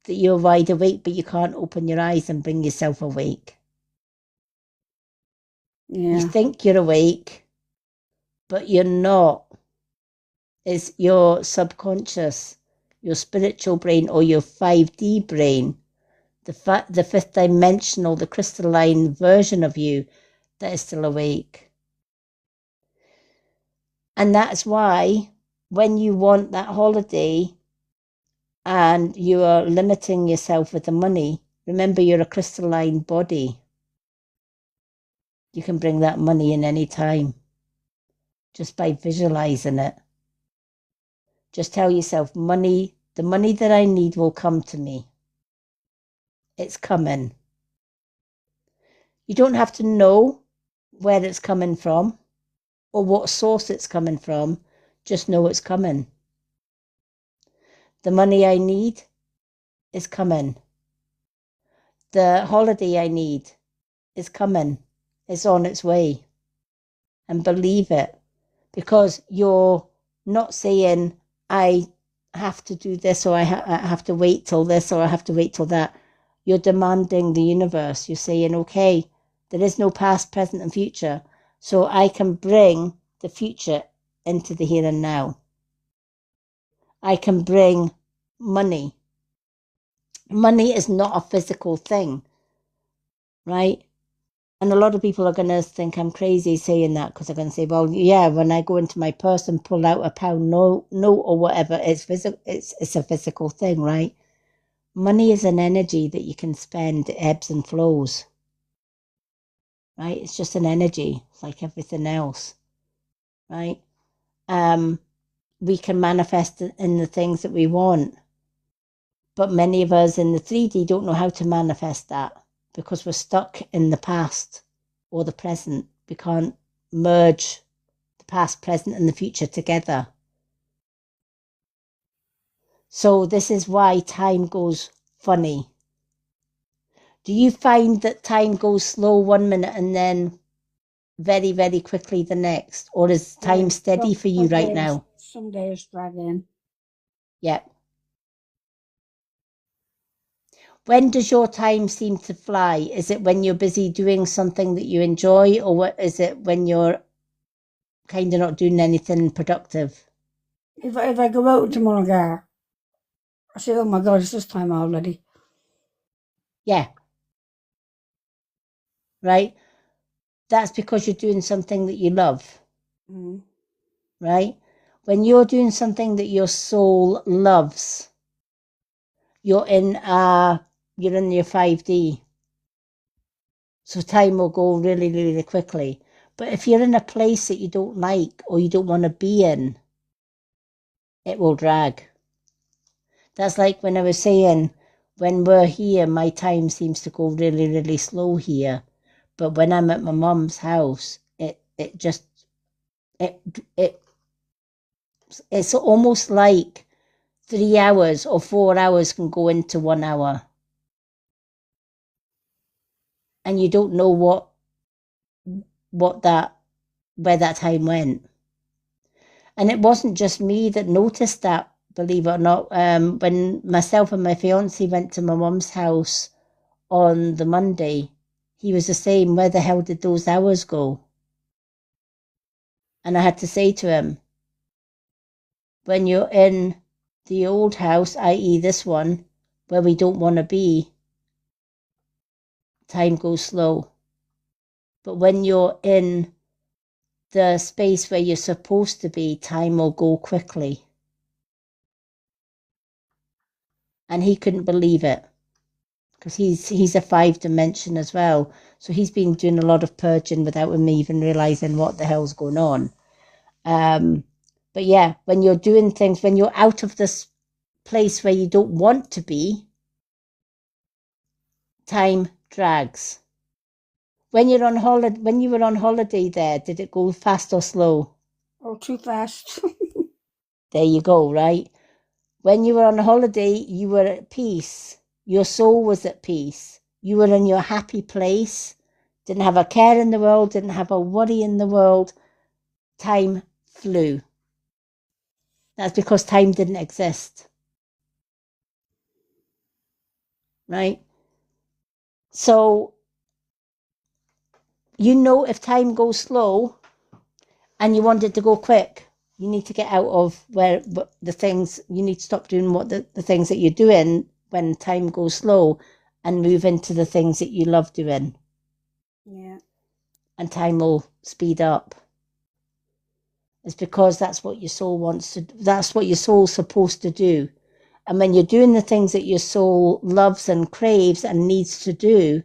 that you're wide awake, but you can't open your eyes and bring yourself awake. You Yeah. think you're awake, but you're not. It's your subconscious, your spiritual brain, or your 5D brain, the fifth dimensional, the crystalline version of you that is still awake. And that's why when you want that holiday and you are limiting yourself with the money, remember you're a crystalline body. You can bring that money in any time just by visualizing it. Just tell yourself, money, the money that I need will come to me. It's coming. You don't have to know where it's coming from or what source it's coming from. Just know it's coming. The money I need is coming. The holiday I need is coming. It's on its way. And believe it, because you're not saying, I have to do this, or I have to wait till this, or I have to wait till that. You're demanding the universe. You're saying, okay, there is no past, present, and future. So I can bring the future into the here and now. I can bring money. Money is not a physical thing, right? And a lot of people are going to think I'm crazy saying that because they're going to say, well, yeah, when I go into my purse and pull out a pound note or whatever, it's physical. It's a physical thing, right? Money is an energy that you can spend, it ebbs and flows, right? It's just an energy, like everything else, right? We can manifest in the things that we want, but many of us in the 3D don't know how to manifest that because we're stuck in the past or the present. We can't merge the past, present, and the future together. So this is why time goes funny. Do you find that time goes slow 1 minute and then very, very quickly the next? Or is time steady for you right now? Some days drag in. Yeah. When does your time seem to fly? Is it when you're busy doing something that you enjoy, or what is it when you're kind of not doing anything productive? If I go out into Mullingar, I say, oh my God, it's this time already. Yeah. Right? That's because you're doing something that you love. Mm. Right? When you're doing something that your soul loves, you're in your 5D. So time will go really, really quickly. But if you're in a place that you don't like or you don't want to be in, it will drag. That's like when I was saying, when we're here, my time seems to go really, really slow here. But when I'm at my mum's house, it's almost like 3 hours or 4 hours can go into 1 hour. And you don't know where that time went. And it wasn't just me that noticed that, believe it or not. When myself and my fiance went to my mum's house on the Monday, he was the same. Where the hell did those hours go? And I had to say to him, when you're in the old house, i.e. this one, where we don't want to be, time goes slow. But when you're in the space where you're supposed to be, time will go quickly. And he couldn't believe it, because he's a 5 dimension as well. So he's been doing a lot of purging without him even realizing what the hell's going on. But yeah, when you're doing things, when you're out of this place where you don't want to be, time drags. When you were on holiday there, did it go fast or slow? Oh, too fast. There you go, right? When you were on holiday, you were at peace. Your soul was at peace. You were in your happy place. Didn't have a care in the world, didn't have a worry in the world. Time flew. That's because time didn't exist. Right? So, if time goes slow and you want it to go quick, you need to get out of you need to stop doing the things that you're doing when time goes slow and move into the things that you love doing. Yeah. And time will speed up. It's because that's what your soul's supposed to do. And when you're doing the things that your soul loves and craves and needs to do,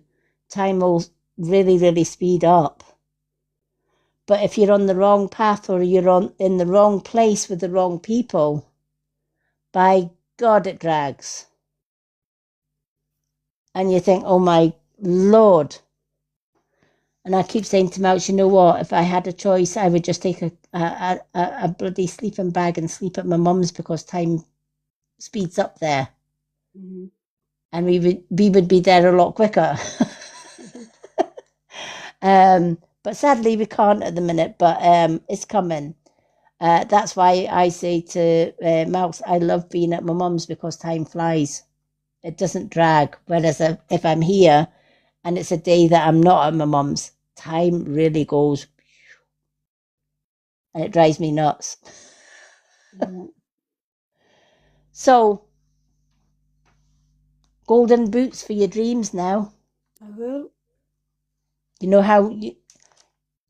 time will really, really speed up. But if you're on the wrong path or you're in the wrong place with the wrong people, by God, it drags. And you think, oh my Lord. And I keep saying to Mouch, you know what? If I had a choice, I would just take a bloody sleeping bag and sleep at my mum's, because time speeds up there. Mm-hmm. And we would be there a lot quicker. But sadly we can't at the minute, but it's coming. That's why I say to Mouse, I love being at my mum's, because time flies. It doesn't drag. Whereas if I'm here and it's a day that I'm not at my mum's, time really goes, and it drives me nuts. Mm-hmm. So, golden boots for your dreams now. I will. You know how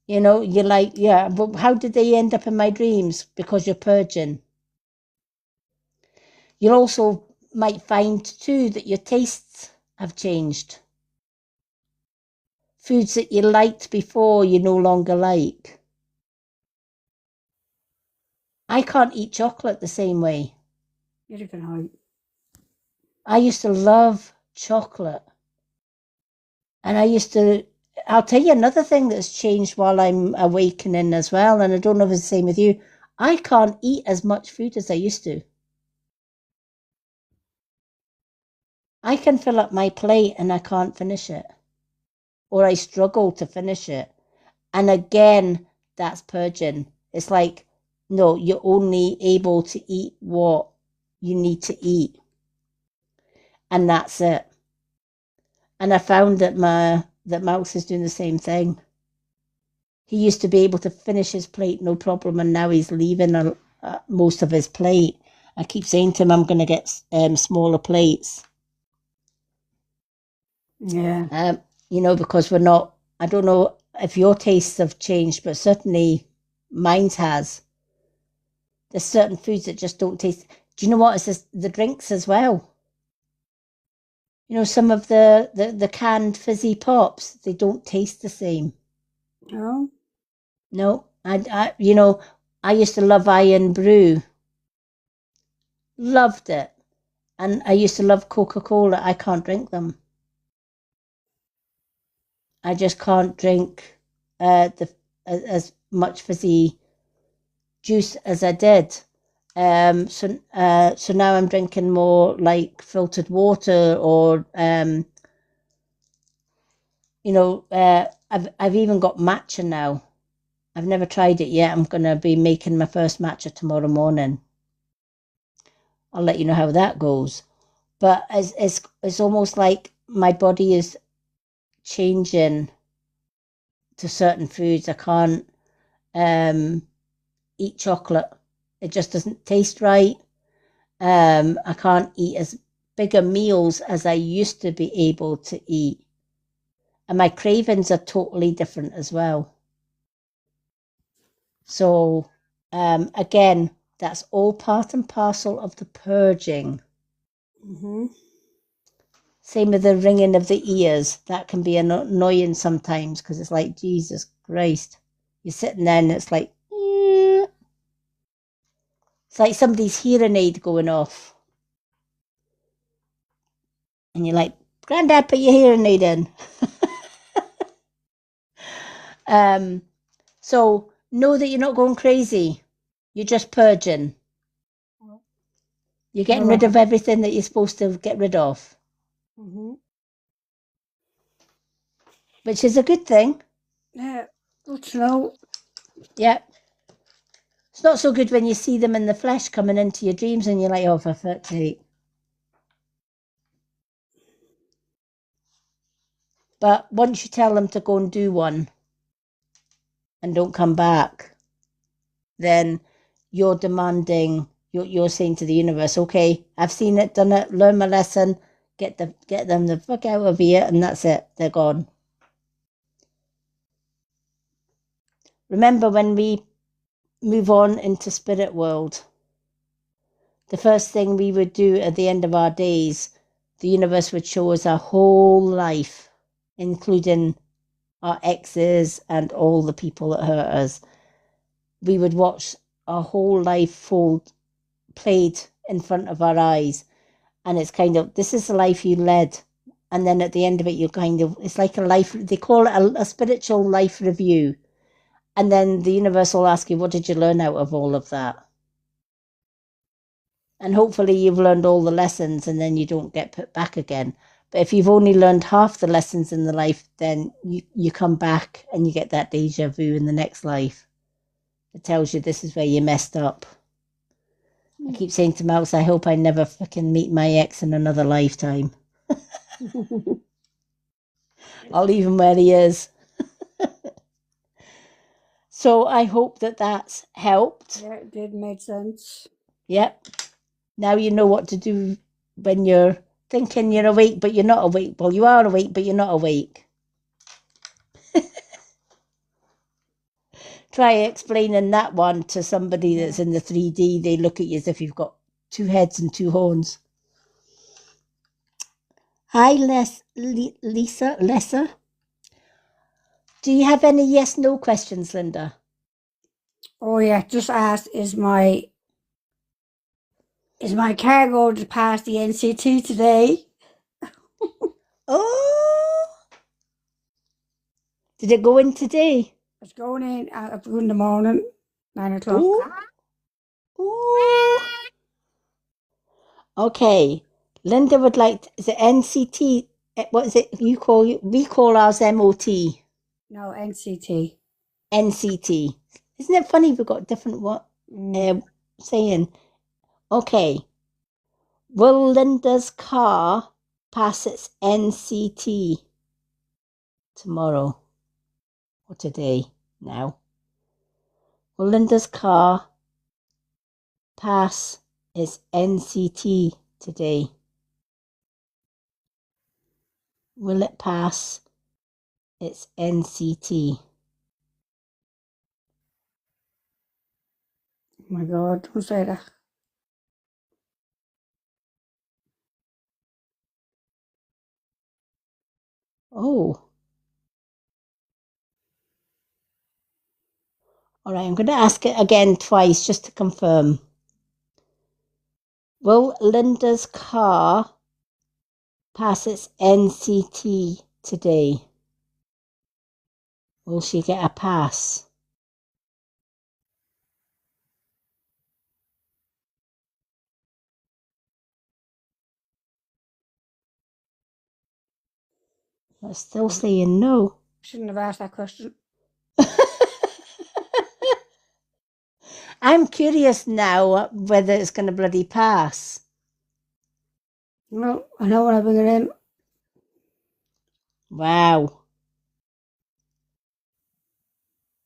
you're like, yeah, but how did they end up in my dreams? Because you're purging. You also might find too that your tastes have changed. Foods that you liked before, you no longer like. I can't eat chocolate the same way. Neither can I. I used to love chocolate. And I'll tell you another thing that's changed while I'm awakening as well, and I don't know if it's the same with you. I can't eat as much food as I used to. I can fill up my plate and I can't finish it. Or I struggle to finish it. And again, that's purging. It's like, no, you're only able to eat what you need to eat. And that's it. And I found that Mouse is doing the same thing. He used to be able to finish his plate no problem, and now he's leaving most of his plate. I keep saying to him, I'm going to get smaller plates. Yeah. Because we're not, I don't know if your tastes have changed, but certainly mine has. There's certain foods that just don't taste. Do you know what? It's just the drinks as well. Some of the canned fizzy pops, they don't taste the same. No. No, I used to love Iron Brew. Loved it. And I used to love Coca-Cola. I can't drink them. I just can't drink as much fizzy juice as I did. So now I'm drinking more like filtered water, or I've even got matcha now. I've never tried it yet. I'm gonna be making my first matcha tomorrow morning. I'll let you know how that goes. But it's almost like my body is changing to certain foods. I can't eat chocolate. It just doesn't taste right. I can't eat as bigger meals as I used to be able to eat. And my cravings are totally different as well. So, again, that's all part and parcel of the purging. Mm-hmm. Same with the ringing of the ears. That can be annoying sometimes, because it's like, Jesus Christ. You're sitting there and it's like, it's like somebody's hearing aid going off. And you're like, Granddad, put your hearing aid in. So know that you're not going crazy. You're just purging. You're getting rid of everything that you're supposed to get rid of. Mm-hmm. Which is a good thing. Yeah, good to know. Yeah. It's not so good when you see them in the flesh coming into your dreams and you're like, oh, for fuck's sake. But once you tell them to go and do one and don't come back, then you're demanding, you're saying to the universe, okay, I've seen it, done it, learn my lesson, get them the fuck out of here, and that's it. They're gone. Remember, when we move on into spirit world, the first thing we would do at the end of our days, the universe would show us our whole life, including our exes and all the people that hurt us. We would watch our whole life played in front of our eyes. And it's kind of, this is the life you led. And then at the end of it, it's like a life, they call it a spiritual life review. And then the universe will ask you, what did you learn out of all of that? And hopefully you've learned all the lessons and then you don't get put back again. But if you've only learned half the lessons in the life, then you come back and you get that deja vu in the next life. It tells you this is where you messed up. I keep saying to Mouse, I hope I never fucking meet my ex in another lifetime. I'll leave him where he is. So I hope that that's helped. Yeah, it did make sense. Yep. Now you know what to do when you're thinking you're awake, but you're not awake. Well, you are awake, but you're not awake. Try explaining that one to somebody that's in the 3D. They look at you as if you've got two heads and two horns. Hi, Lisa. Do you have any yes/no questions, Linda? Oh yeah, just asked, is my car going to pass the NCT today? Oh, did it go in today? It's going in the morning, 9 o'clock. Ooh. Okay, Linda would like. Is it NCT? What is it? We call ours MOT. No, NCT. NCT. Isn't it funny we've got different saying? Okay. Will Linda's car pass its NCT tomorrow or today now? Will Linda's car pass its NCT today? Will it pass its NCT? Oh my God, don't say that. Oh. All right, I'm going to ask it again twice just to confirm. Will Linda's car pass its NCT today? Will she get a pass? I'm still saying no. Shouldn't have asked that question. I'm curious now whether it's going to bloody pass. Well, I know when I bring it in. Wow.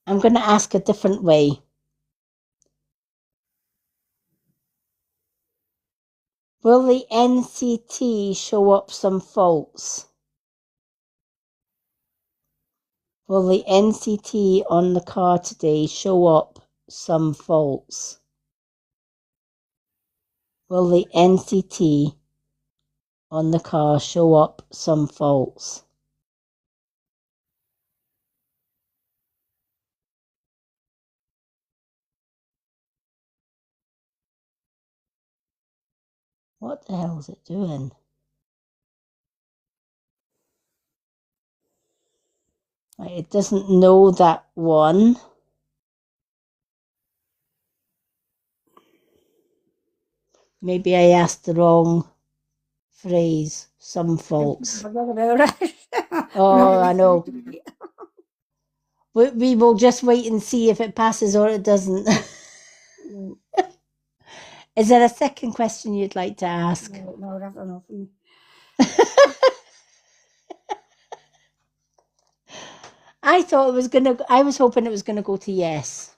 I'm going to ask a different way. Will the NCT show up some faults? Will the NCT on the car today show up some faults? Will the NCT on the car show up some faults? What the hell is it doing? It doesn't know that one. Maybe I asked the wrong phrase. Some faults. Forget about it. Oh, I know. We will just wait and see if it passes or it doesn't. Is there a second question you'd like to ask? No, that's enough for me. I was hoping it was gonna go to yes.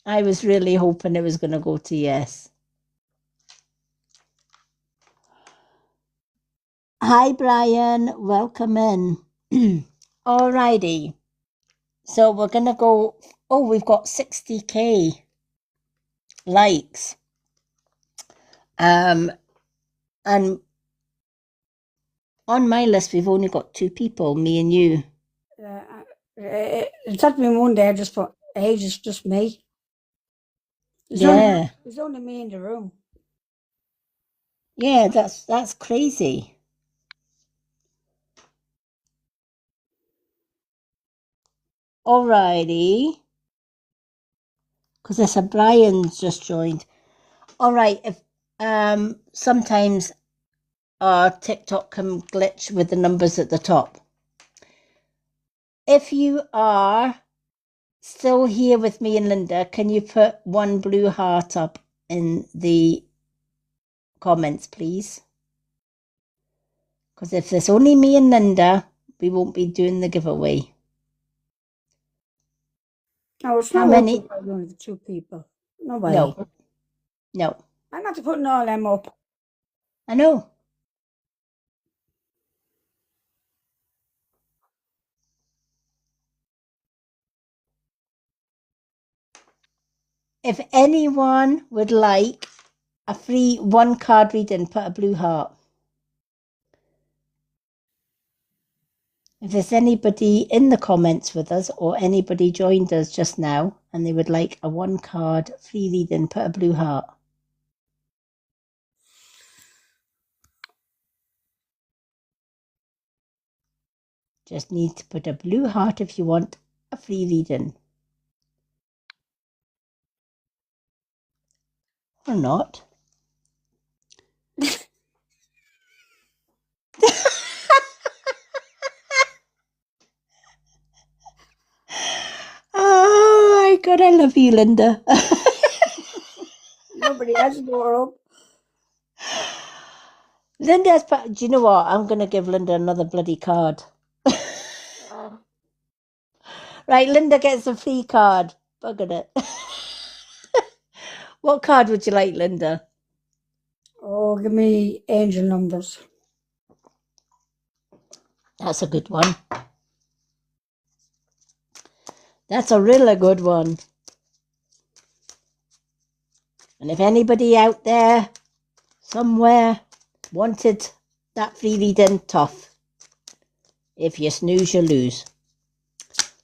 I was really hoping it was gonna go to yes. Hi Brian, welcome in. Alrighty. So we're gonna go, oh, we've got 60k likes. And on my list we've only got 2 people, me and you. It's had me one day just for ages, just me. There's only me in the room. Yeah, that's crazy. Alrighty. Because there's a Brian's just joined. Alright, if sometimes our TikTok can glitch with the numbers at the top. If you are still here with me and Linda, can you put one blue heart up in the comments, please? Because if there's only me and Linda, we won't be doing the giveaway. No, it's not only the 2 people. Nobody. No. I'm not putting all them up. I know. If anyone would like a free 1 card reading, put a blue heart. If there's anybody in the comments with us or anybody joined us just now and they would like a 1 card free reading, put a blue heart. Just need to put a blue heart if you want a free reading. Or not. I love you, Linda. Nobody has more up. Linda's, do you know what? I'm going to give Linda another bloody card. Right, Linda gets a free card. Buggered it. What card would you like, Linda? Oh, give me angel numbers. That's a good one. That's a really good one. And if anybody out there, somewhere, wanted that free reading, tough. If you snooze, you lose.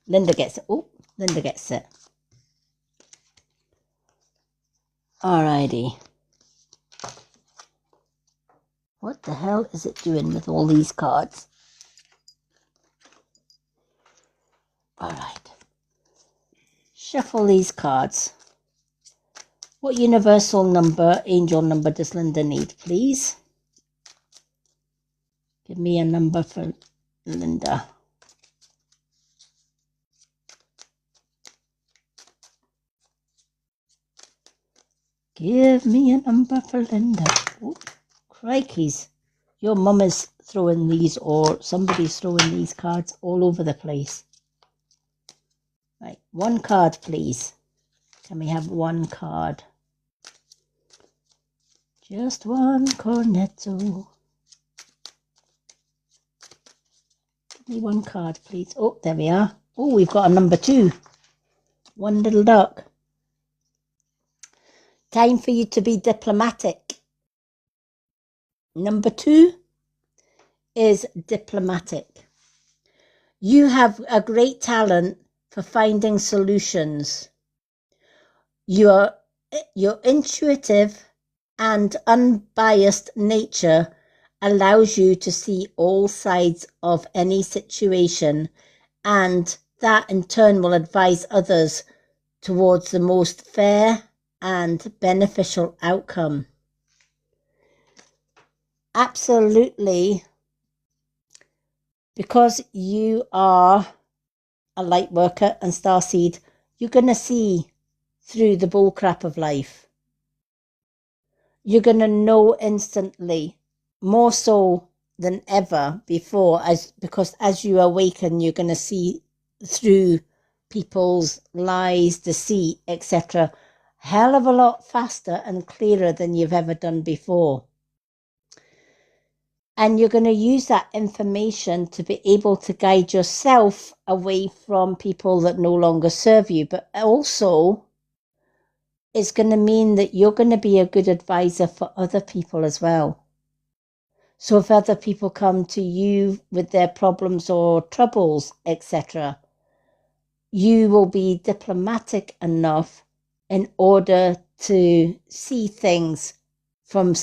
Linda gets it. Oh, Linda gets it. Alrighty. What the hell is it doing with all these cards? Alright. Shuffle these cards. What universal number, angel number does Linda need, please? Give me a number for Linda. Give me a number for Linda. Oh, crikeys. Your mum is throwing these, or somebody's throwing these cards all over the place. Right, one card, please. Can we have one card? Just one cornetto. Give me one card, please. Oh, there we are. Oh, we've got a number 2. One little duck. Time for you to be diplomatic. Number 2 is diplomatic. You have a great talent for finding solutions. Your intuitive and unbiased nature allows you to see all sides of any situation, and that in turn will advise others towards the most fair and beneficial outcome. Absolutely, because you are a light worker and starseed, you're going to see through the bullcrap of life. You're going to know instantly, more so than ever before, because as you awaken, you're going to see through people's lies, deceit, etc., hell of a lot faster and clearer than you've ever done before. And you're going to use that information to be able to guide yourself away from people that no longer serve you. But also, it's going to mean that you're going to be a good advisor for other people as well. So if other people come to you with their problems or troubles, etc., you will be diplomatic enough in order to see things from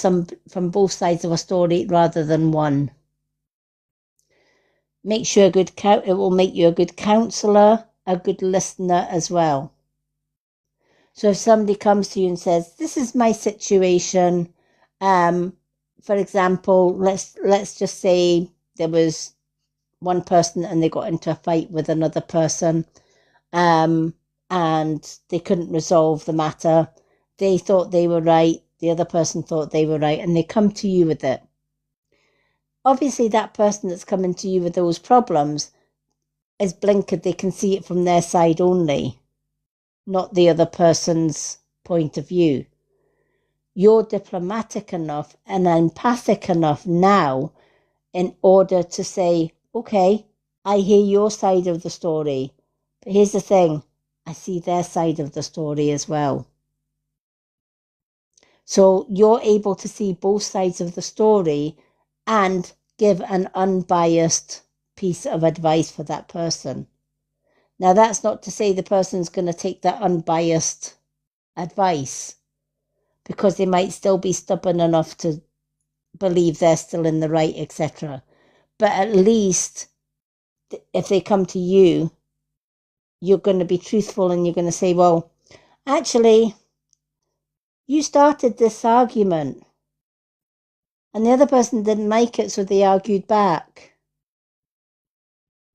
both sides of a story rather than one. Makes you it will make you a good counsellor, a good listener as well. So if somebody comes to you and says, "This is my situation," for example, let's just say there was one person and they got into a fight with another person, and they couldn't resolve the matter. They thought they were right. The other person thought they were right, and they come to you with it. Obviously, that person that's coming to you with those problems is blinkered. They can see it from their side only, not the other person's point of view. You're diplomatic enough and empathic enough now in order to say, okay, I hear your side of the story, but here's the thing, I see their side of the story as well. So you're able to see both sides of the story and give an unbiased piece of advice for that person. Now, that's not to say the person's going to take that unbiased advice, because they might still be stubborn enough to believe they're still in the right, etc. But at least if they come to you, you're going to be truthful and you're going to say, well, actually, you started this argument and the other person didn't like it, so they argued back.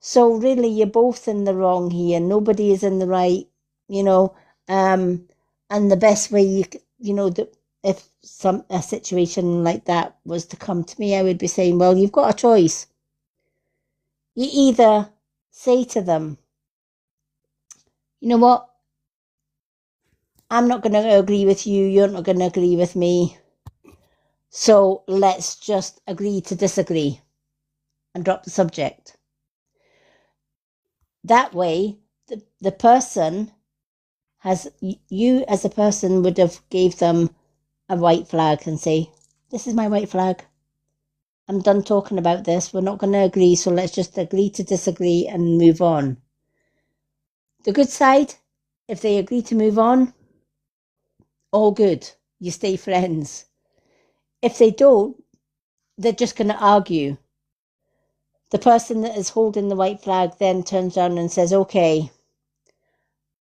So really, you're both in the wrong here. Nobody is in the right, And the best way if a situation like that was to come to me, I would be saying, well, you've got a choice. You either say to them, you know what, I'm not going to agree with you, you're not going to agree with me, so let's just agree to disagree and drop the subject. That way, the person you as a person would have gave them a white flag and say, this is my white flag. I'm done talking about this. We're not going to agree, so let's just agree to disagree and move on. The good side, if they agree to move on, all good. You stay friends. If they don't, they're just going to argue. The person that is holding the white flag then turns around and says, okay,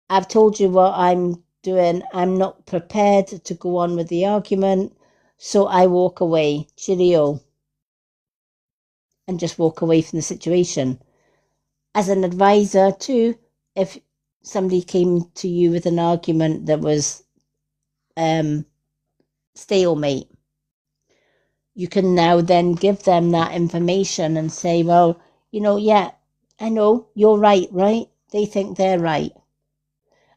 I've told you what I'm doing. I'm not prepared to go on with the argument, so I walk away. Cheerio. And just walk away from the situation. As an advisor too, if somebody came to you with an argument that was stalemate, you can now then give them that information and say, well, yeah, I know, you're right? They think they're right.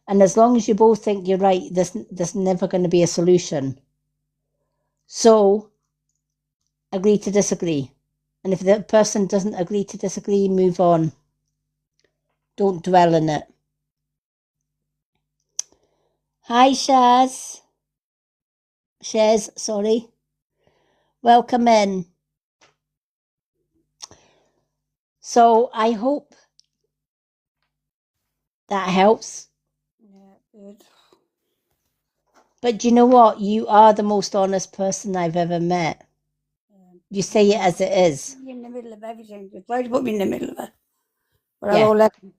And as long as you both think you're right, there's never going to be a solution. So, agree to disagree. And if the person doesn't agree to disagree, move on. Don't dwell in it. Hi, Shaz. Sorry. Welcome in. So I hope that helps. Yeah, good. But you know what? You are the most honest person I've ever met. You say it as it is. You're in the middle of everything. You try to put me in the middle of it. But Yeah. I won't let them.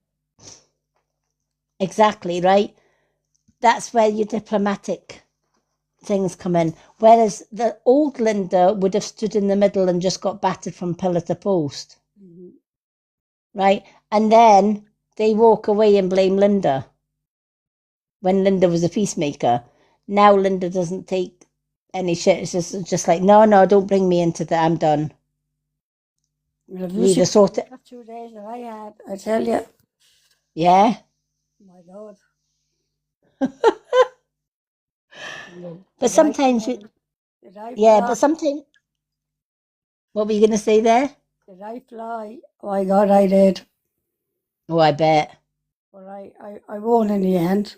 Exactly, right? That's where your diplomatic things come in. Whereas the old Linda would have stood in the middle and just got battered from pillar to post. Mm-hmm. Right? And then they walk away and blame Linda when Linda was a peacemaker. Now Linda doesn't take any shit. It's just like, no, don't bring me into that. I'm done. Well, We either sort it. 2 days that I had, I tell you. Yeah. My God. But sometimes, but sometimes, what were you going to say there? Did I fly? Oh my God, I did. Oh, I bet. But I won in the end.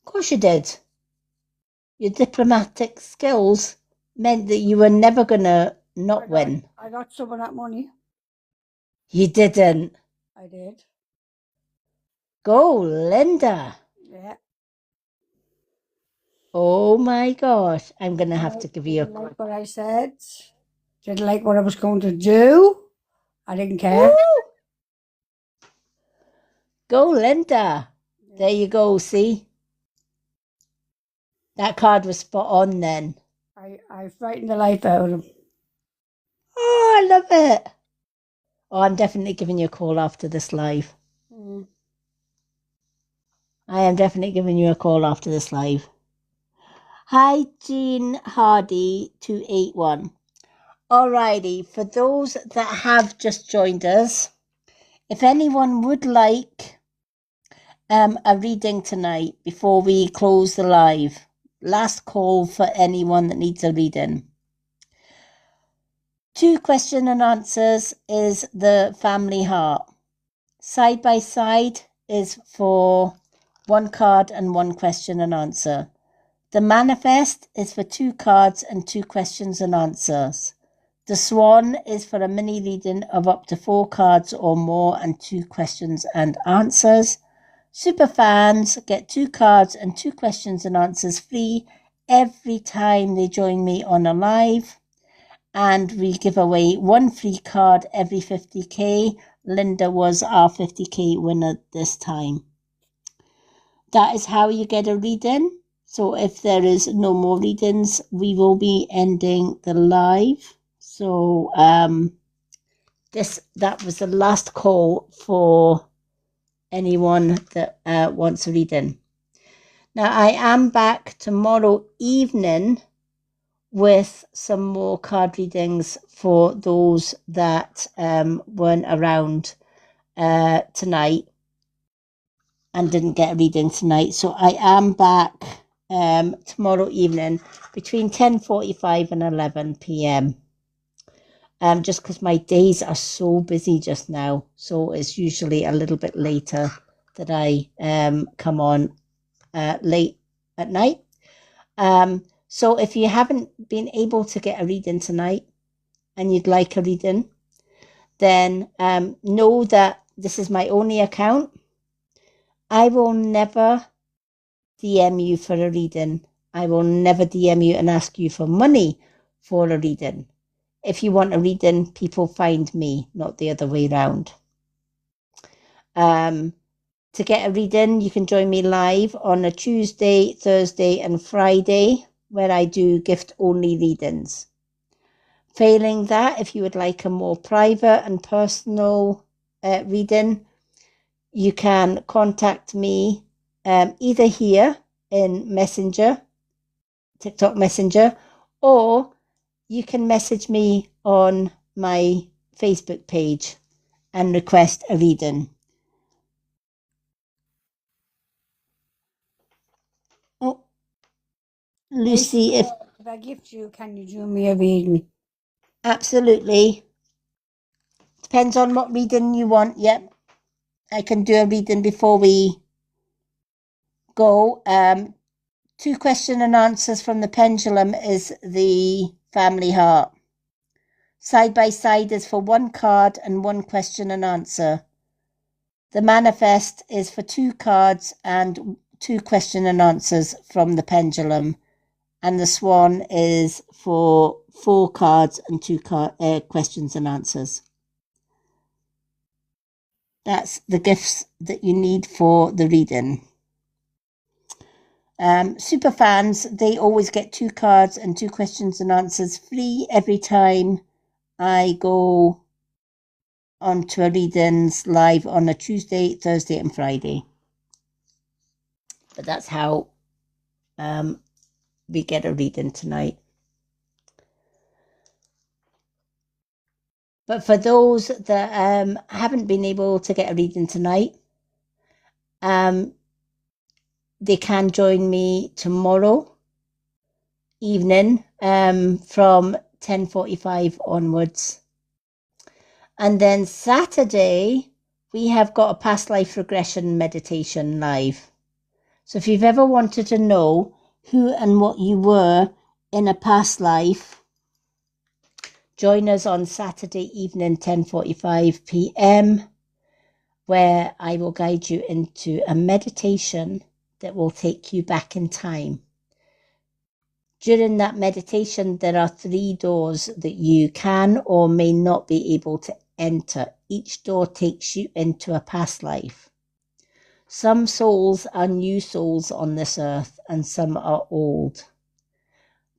Of course you did. Your diplomatic skills meant that you were never going to not win. I got some of that money. You didn't. I did. Go, Linda. Yeah. Oh my gosh. I'm going to have to give you a call. Like what I said. Didn't like what I was going to do. I didn't care. Ooh. Go, Linda. Yeah. There you go, see? That card was spot on then. I frightened the life out of him. Oh, I love it. Oh, I'm definitely giving you a call after this live. Mm. I am definitely giving you a call after this live. Hi, Jean Hardy 281. Alrighty, for those that have just joined us, if anyone would like a reading tonight before we close the live, last call for anyone that needs a reading. 2 question and answers is the family heart. Side by side is for 1 card and 1 question and answer. The manifest is for 2 cards and 2 questions and answers. The swan is for a mini reading of up to 4 cards or more and 2 questions and answers. Super fans get 2 cards and 2 questions and answers free every time they join me on a live. And we give away 1 free card every 50k. Linda was our 50k winner this time. That is how you get a reading. So if there is no more readings, we will be ending the live. So that was the last call for anyone that wants a reading. Now, I am back tomorrow evening with some more card readings for those that weren't around tonight and didn't get a reading tonight. So I am back tomorrow evening between 10:45 and 11 p.m. Just because my days are so busy just now, so it's usually a little bit later that I come on late at night. So if you haven't been able to get a reading tonight and you'd like a reading, then know that this is my only account. I will never DM you for a reading. I will never DM you and ask you for money for a reading. If you want a reading, people find me, not the other way around. To get a reading, you can join me live on a Tuesday, Thursday and Friday, where I do gift-only readings. Failing that, if you would like a more private and personal reading, you can contact me either here in Messenger, TikTok Messenger, or you can message me on my Facebook page and request a reading. Oh, Lucy, if I gift you, can you do me a reading? absolutely. Depends on what reading you want. Yep. I can do a reading before we go. 2 question and answers from the pendulum is the family heart. Side by side is for 1 card and 1 question and answer. The manifest is for 2 cards and 2 question and answers from the pendulum. And the swan is for 4 cards and 2 questions and answers. That's the gifts that you need for the reading. Super fans, they always get 2 cards and 2 questions and answers free every time I go onto a readings live on a Tuesday, Thursday and Friday. But that's how we get a reading tonight. But for those that haven't been able to get a reading tonight, they can join me tomorrow evening from 10:45 onwards. And then Saturday, we have got a past life regression meditation live. So if you've ever wanted to know who and what you were in a past life, join us on Saturday evening, 10:45 p.m, where I will guide you into a meditation that will take you back in time. During that meditation, there are 3 doors that you can or may not be able to enter. Each door takes you into a past life. Some souls are new souls on this earth and some are old.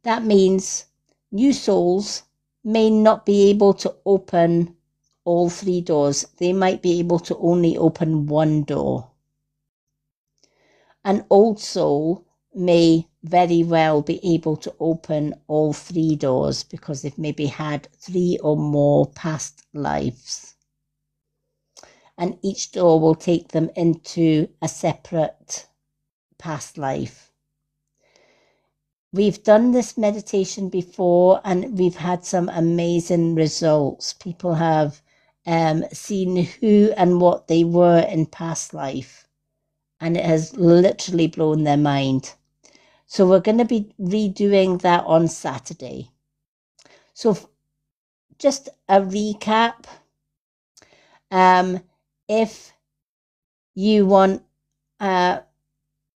That means new souls may not be able to open all 3 doors. They might be able to only open 1 door. An old soul may very well be able to open all 3 doors because they've maybe had 3 or more past lives. And each door will take them into a separate past life. We've done this meditation before and we've had some amazing results. People have seen who and what they were in past life, and it has literally blown their mind. So we're going to be redoing that on Saturday. So just a recap. If you want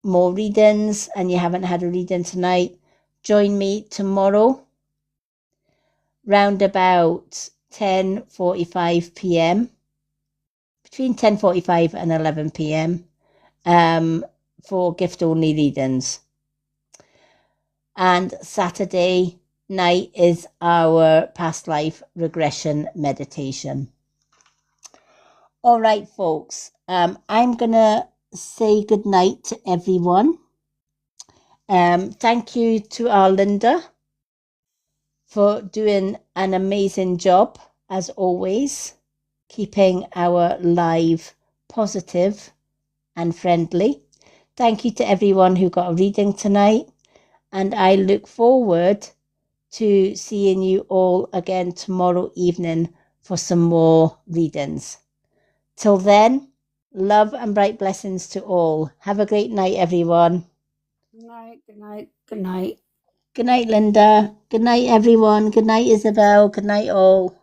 more readings and you haven't had a reading tonight, join me tomorrow round about 10:45 p.m, between 10:45 and 11 p.m, for gift-only readings. And Saturday night is our past life regression meditation. All right, folks, I'm going to say good night to everyone. Thank you to our Linda for doing an amazing job, as always, keeping our live positive and friendly. Thank you to everyone who got a reading tonight, and I look forward to seeing you all again tomorrow evening for some more readings. Till then, love and bright blessings to all. Have a great night, everyone. Good night, good night, good night. Good night, Linda. Good night, everyone. Good night, Isabel. Good night, all.